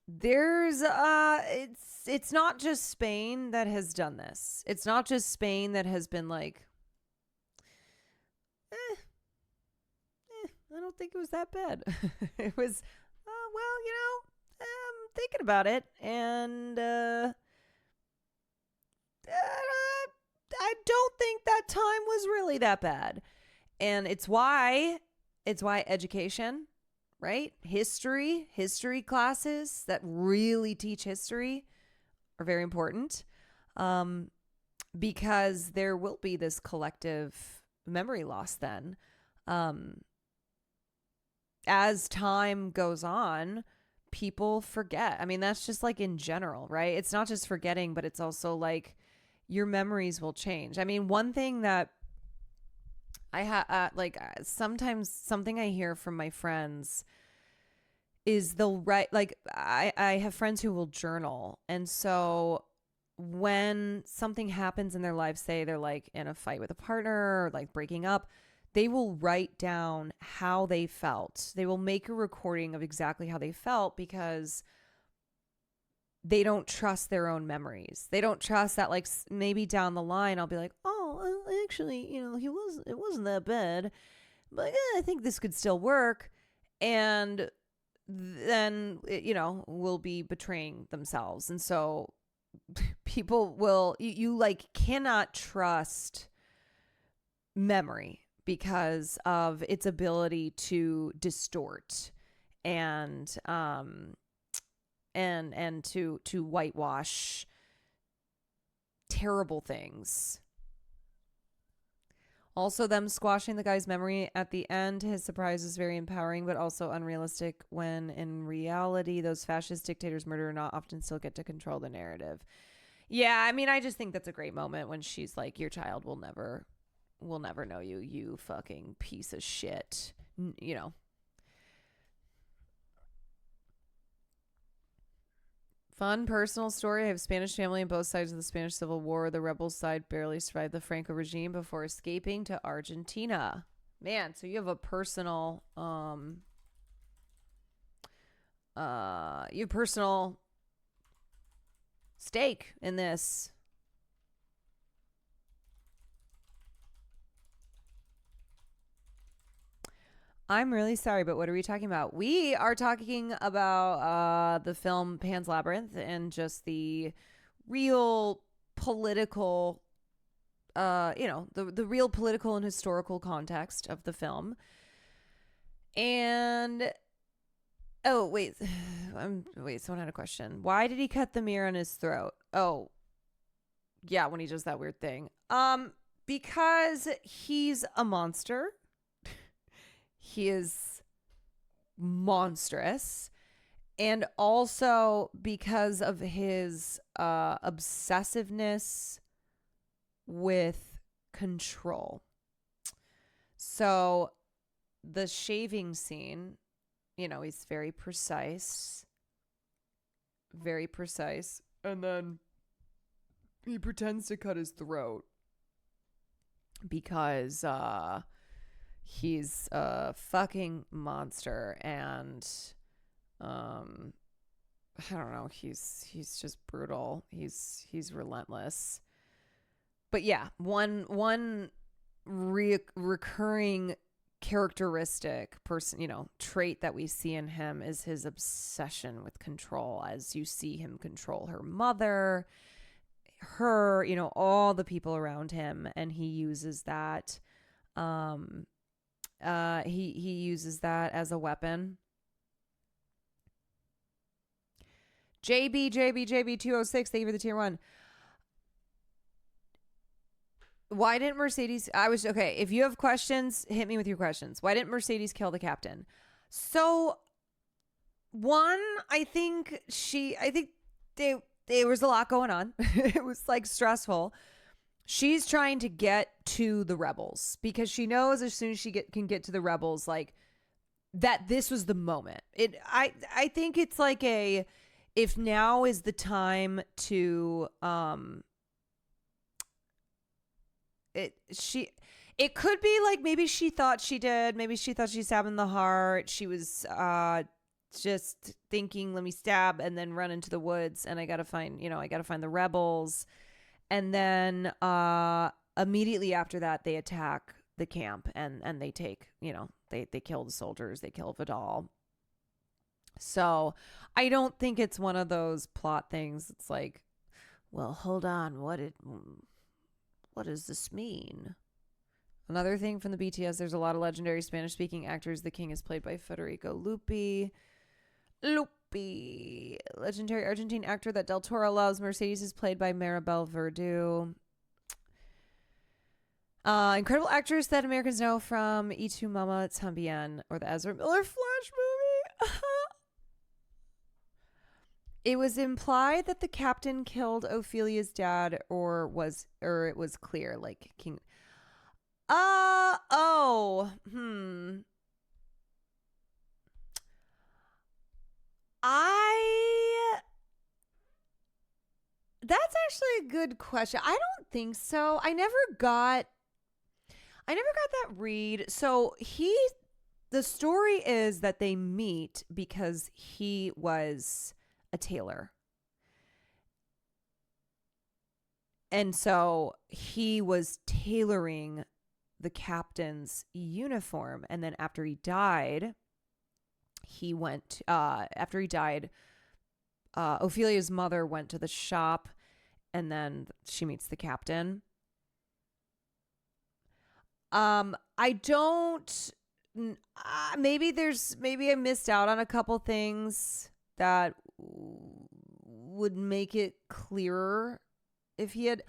There's it's not just Spain that has done this. It's not just Spain that has been like, I don't think it was that bad. It was, I'm thinking about it, and I don't think that time was really that bad. And it's why education, right? History classes that really teach history are very important. because there will be this collective memory loss then. As time goes on, people forget. I mean, that's just like in general, right? It's not just forgetting, but it's also like your memories will change. I mean, one thing that I have, sometimes something I hear from my friends is they'll write, like, I have friends who will journal. And so when something happens in their life, say they're like in a fight with a partner or like breaking up, they will write down how they felt. They will make a recording of exactly how they felt because they don't trust their own memories. They don't trust that, like, maybe down the line I'll be like, oh, actually, it wasn't that bad, but I think this could still work. And then, will be betraying themselves. And so people will, you like cannot trust memory because of its ability to distort and to whitewash terrible things. Also, them squashing the guy's memory at the end, his surprise is very empowering, but also unrealistic when in reality, those fascist dictators murder not often still get to control the narrative. Yeah, I mean, I just think that's a great moment when she's like, your child will never know you, you fucking piece of shit. Fun personal story. I have a Spanish family on both sides of the Spanish Civil War. The rebels side barely survived the Franco regime before escaping to Argentina. Man, so you have a personal stake in this. I'm really sorry, but what are we talking about? We are talking about the film Pan's Labyrinth and just the real political, the real political and historical context of the film. And, someone had a question. Why did he cut the mirror on his throat? Oh, yeah, when he does that weird thing. Because he's a monster. He is monstrous. And also because of his obsessiveness with control. So the shaving scene, he's very precise. Very precise. And then he pretends to cut his throat because he's a fucking monster, and I don't know, he's just brutal. He's relentless. But yeah, one recurring characteristic trait that we see in him is his obsession with control, as you see him control her mother, her, all the people around him, and he uses that he uses that as a weapon. JB 206, thank you for the tier 1. Why didn't Mercedes, if you have questions, hit me with your questions. Why didn't Mercedes kill the captain? So one, I think there was a lot going on. It was like stressful. She's trying to get to the rebels because she knows as soon as she can get to the rebels, like, that this was the moment. I think it's like if now is the time to it could be like maybe she thought she did, maybe she thought she stabbed in the heart. She was just thinking, let me stab and then run into the woods, and I gotta find the rebels. And then immediately after that, they attack the camp and they take, they kill the soldiers. They kill Vidal. So I don't think it's one of those plot things. It's like, well, hold on. What does this mean? Another thing from the BTS, there's a lot of legendary Spanish-speaking actors. The king is played by Federico Lupi. Legendary Argentine actor that Del Toro loves. Mercedes is played by Maribel Verdú. Incredible actress that Americans know from E2 Mama Tambien or the Ezra Miller Flash movie. It was implied that the captain killed Ophelia's dad, or it was clear, like King. That's actually a good question. I don't think so. I never got that read. So the story is that they meet because he was a tailor. And so he was tailoring the captain's uniform. And then after he died, Ophelia's mother went to the shop, and then she meets the captain. Maybe I missed out on a couple things that would make it clearer if he had.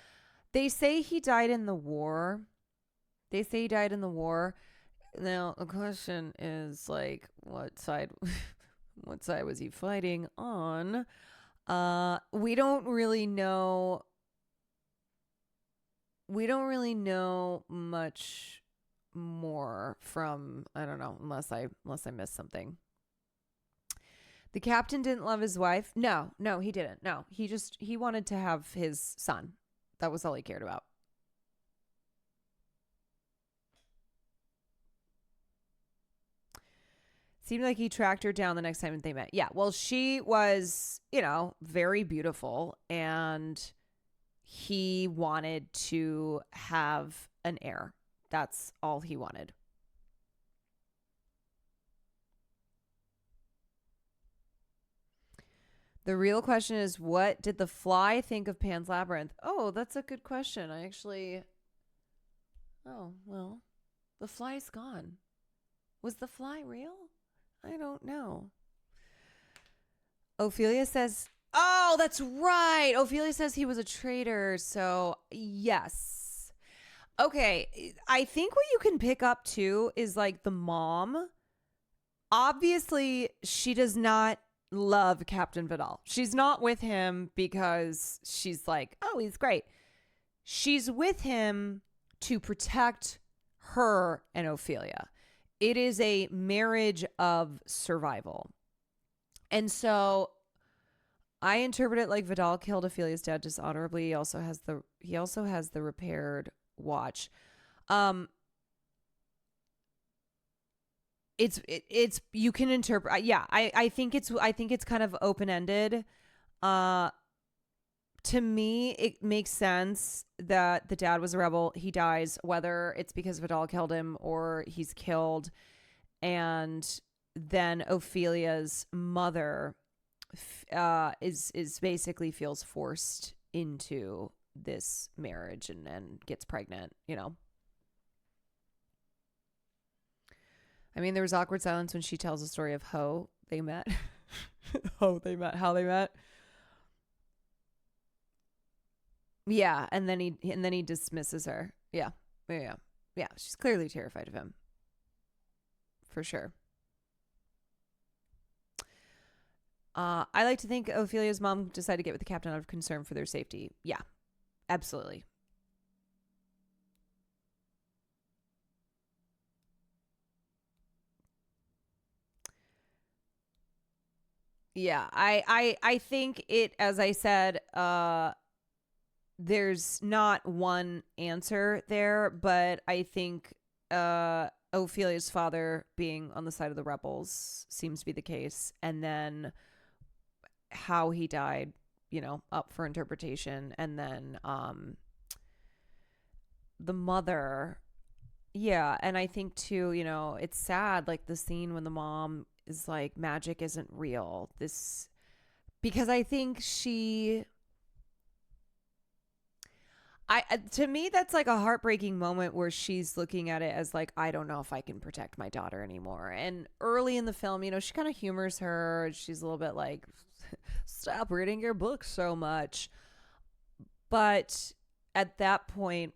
They say he died in the war. Now the question is, like, what side was he fighting on? We don't really know much more from, I don't know, unless I missed something. The captain didn't love his wife. No, he didn't. No, he wanted to have his son. That was all he cared about. Seemed like he tracked her down the next time they met. Yeah, well, she was, very beautiful, and he wanted to have an heir. That's all he wanted. The real question is, what did the fly think of Pan's Labyrinth? Oh, that's a good question. Oh, well, the fly's gone. Was the fly real? I don't know. Ophelia says, oh, that's right. Ophelia says he was a traitor. So, yes. Okay. I think what you can pick up too is, like, the mom. Obviously, she does not love Captain Vidal. She's not with him because she's like, oh, he's great. She's with him to protect her and Ophelia. It is a marriage of survival. And so I interpret it like Vidal killed Ophelia's dad dishonorably. He also has the repaired watch. It's you can interpret. Yeah, I think it's kind of open-ended. To me, it makes sense that the dad was a rebel. He dies, whether it's because Vidal killed him or he's killed. And then Ophelia's mother is basically feels forced into this marriage and gets pregnant, I mean, there was awkward silence when she tells the story of how they met. How they met. Yeah, and then he dismisses her. Yeah. She's clearly terrified of him, for sure. I like to think Ophelia's mom decided to get with the captain out of concern for their safety. Yeah, absolutely. Yeah, I think it, as I said, there's not one answer there, but I think Ophelia's father being on the side of the rebels seems to be the case. And then how he died, up for interpretation. And then the mother. Yeah, and I think too, it's sad, like the scene when the mom is like, magic isn't real. Because I think to me, that's like a heartbreaking moment where she's looking at it as like, I don't know if I can protect my daughter anymore. And early in the film, she kind of humors her. She's a little bit like, stop reading your books so much. But at that point,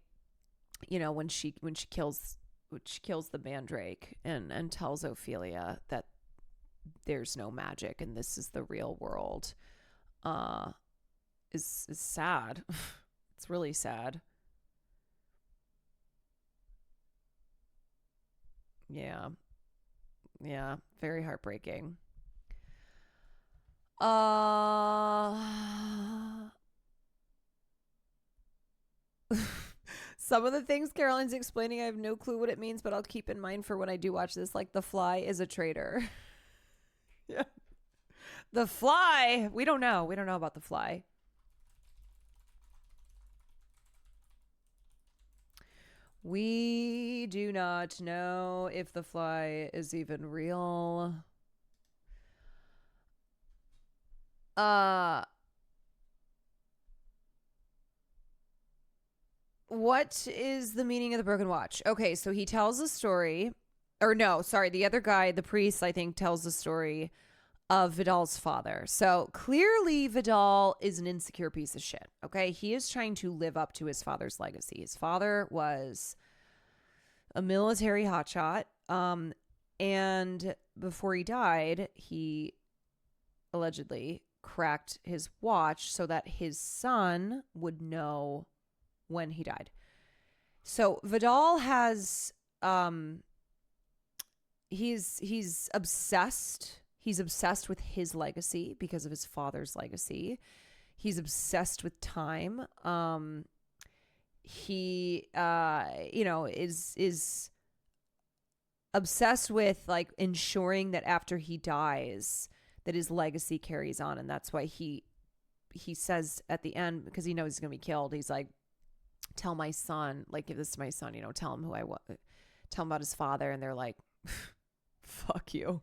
you know, when she kills the mandrake and tells Ophelia that there's no magic and this is the real world, is sad. It's really sad. Yeah. Yeah, very heartbreaking. Some of the things Caroline's explaining, I have no clue what it means, but I'll keep in mind for when I do watch this. Like, the Fly is a traitor. Yeah. The Fly. We don't know. We don't know about the Fly. We do not know if the Fly is even real. What is the meaning of the broken watch? Okay, so he tells a story, or no, sorry, the other guy, the priest, I think, tells the story of Vidal's father. So clearly Vidal is an insecure piece of shit. Okay, he is trying to live up to his father's legacy. His father was a military hotshot, and before he died, he allegedly cracked his watch so that his son would know when he died. So Vidal has he's obsessed. He's obsessed with his legacy because of his father's legacy. He's obsessed with time. He is obsessed with like ensuring that after he dies that his legacy carries on, and that's why he says at the end, because he knows he's gonna be killed, he's like, tell my son, like, give this to my son, you know, tell him who I was, tell him about his father. And they're like, fuck you.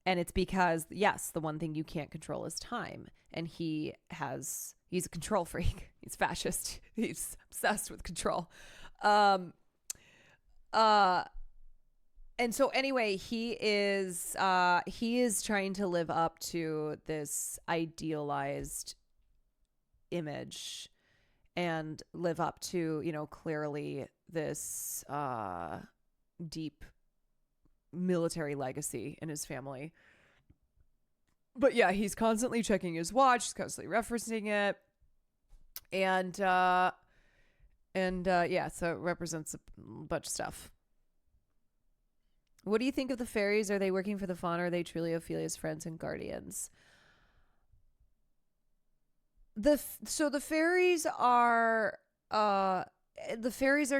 And it's because, yes, the one thing you can't control is time. And he's a control freak. He's fascist. He's obsessed with control. And so anyway, he is trying to live up to this idealized image and live up to, you know, clearly this deep military legacy in his family. But yeah, he's constantly checking his watch, he's constantly referencing it. And yeah, so it represents a bunch of stuff. What do you think of the fairies? Are they working for the fawn, or are they truly Ophelia's friends and guardians? So the fairies are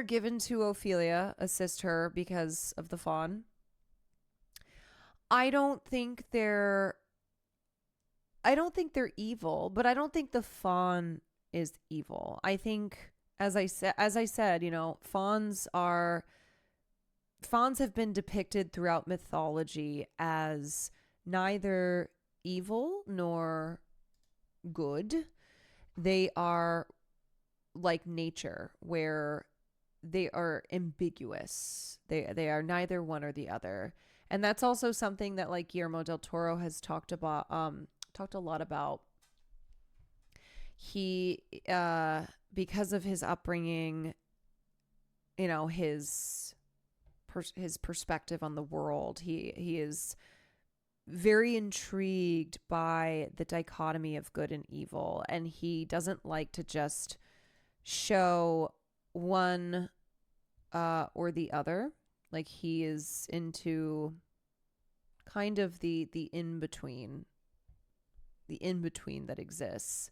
given to Ophelia, assist her because of the fawn. I don't think they're evil, but I don't think the fawn is evil. I think, as I said, you know, fawns have been depicted throughout mythology as neither evil nor good. They are like nature, where they are ambiguous. They are neither one or the other. And that's also something that, like, Guillermo del Toro has talked a lot about. He, because of his upbringing, you know, his perspective on the world, he is very intrigued by the dichotomy of good and evil, and he doesn't like to just show one or the other. Like, he is into kind of the in-between that exists.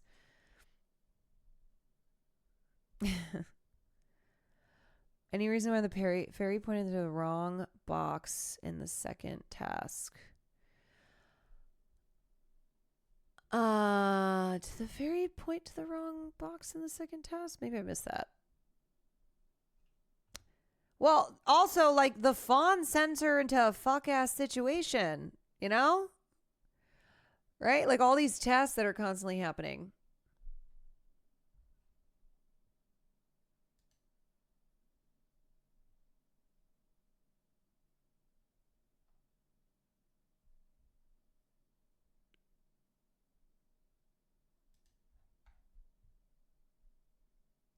Any reason why the fairy pointed to the wrong box in the second task? Did the fairy point to the wrong box in the second task? Maybe I missed that. Well, also, like, the fawn sends her into a fuck-ass situation, you know? Right? Like, all these tests that are constantly happening.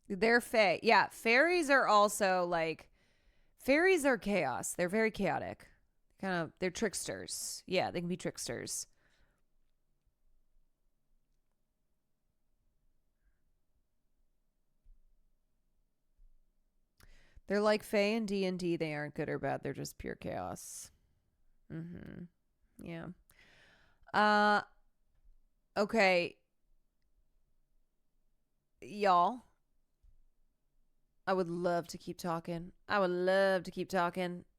They're fae. Yeah, fairies are also like fairies are chaos. They're very chaotic. They're tricksters. Yeah, they can be tricksters. They're like fae in D&D. They aren't good or bad. They're just pure chaos. Yeah. Okay. Y'all. I would love to keep talking.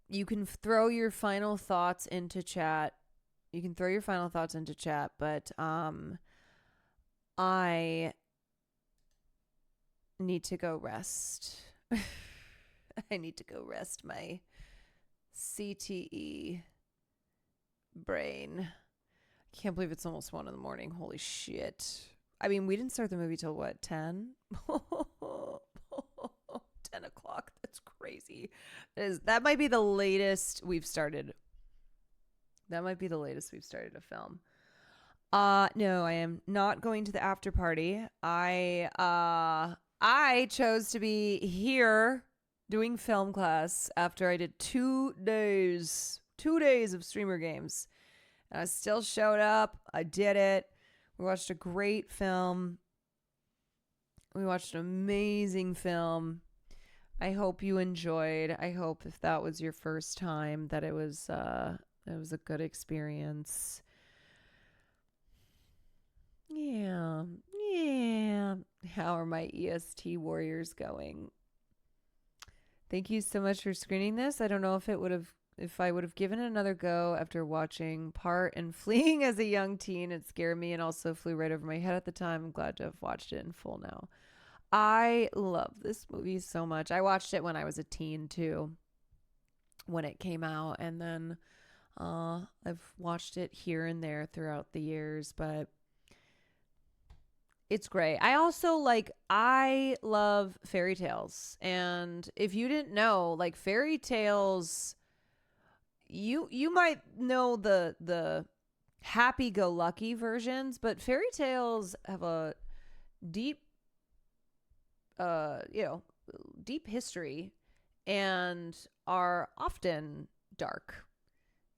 You can throw your final thoughts into chat. But I need to go rest. I need to go rest my CTE brain. I can't believe it's almost 1 a.m. Holy shit. I mean, we didn't start the movie till what, 10? 10 o'clock. That's crazy. That might be the latest we've started. A film. No, I am not going to the after party. I chose to be here doing film class after I did 2 days of streamer games. And I still showed up. I did it. We watched a great film. We watched an amazing film. I hope you enjoyed. I hope if that was your first time that it was a good experience. Yeah. How are my EST warriors going? Thank you so much for screening this. I don't know if I would have given it another go after watching part and fleeing as a young teen. It scared me and also flew right over my head at the time. I'm glad to have watched it in full now. I love this movie so much. I watched it when I was a teen too, when it came out, and then I've watched it here and there throughout the years, but it's great. I love fairy tales. And if you didn't know, like fairy tales, you might know the happy-go-lucky versions, but fairy tales have a deep deep history and are often dark.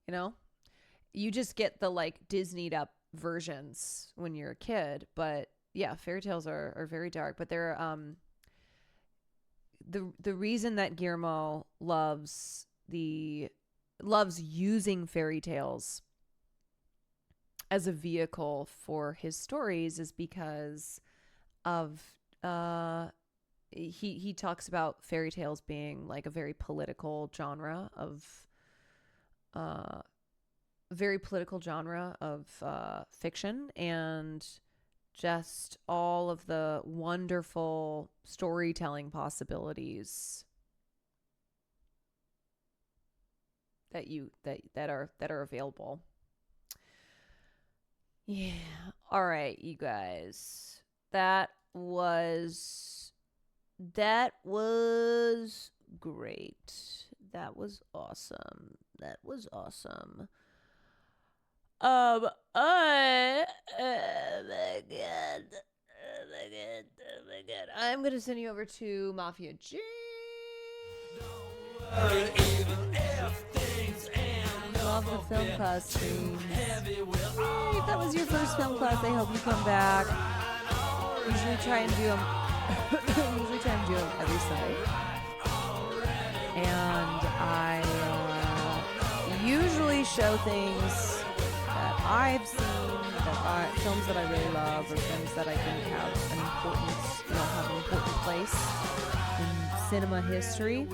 You just get the like Disneyed up versions when you're a kid, but yeah, fairy tales are very dark, but they're the reason that Guillermo loves using fairy tales as a vehicle for his stories is because of he talks about fairy tales being like a very political genre of fiction, and just all of the wonderful storytelling possibilities that are available. Yeah. All right, you guys. That was great. That was awesome. Oh my god. I'm gonna send you over to Mafia J. Love the film class streams. If that was your first film class, I hope you come back. Usually try and do them every Sunday. And I usually show things that I've seen, films that I really love, or films that I think have an important place in cinema history.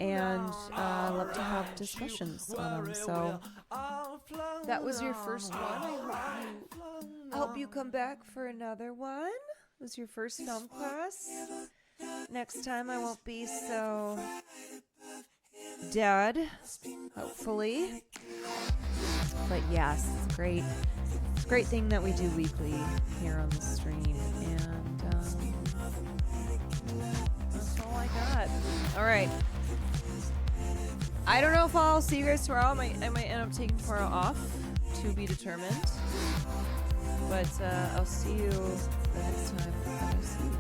And I love to have discussions on them. So that was your first one. I hope you come back for another one. It was your first film class. Next time I won't be so dead, hopefully. But yes, it's great. It's a great thing that we do weekly here on the stream. And that's all I got. All right. I don't know if I'll see you guys tomorrow. I might end up taking tomorrow off, to be determined. But I'll see you the next time. I'll see you.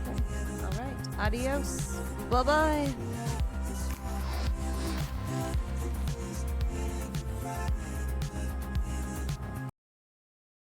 Okay. All right. Adios. Bye bye.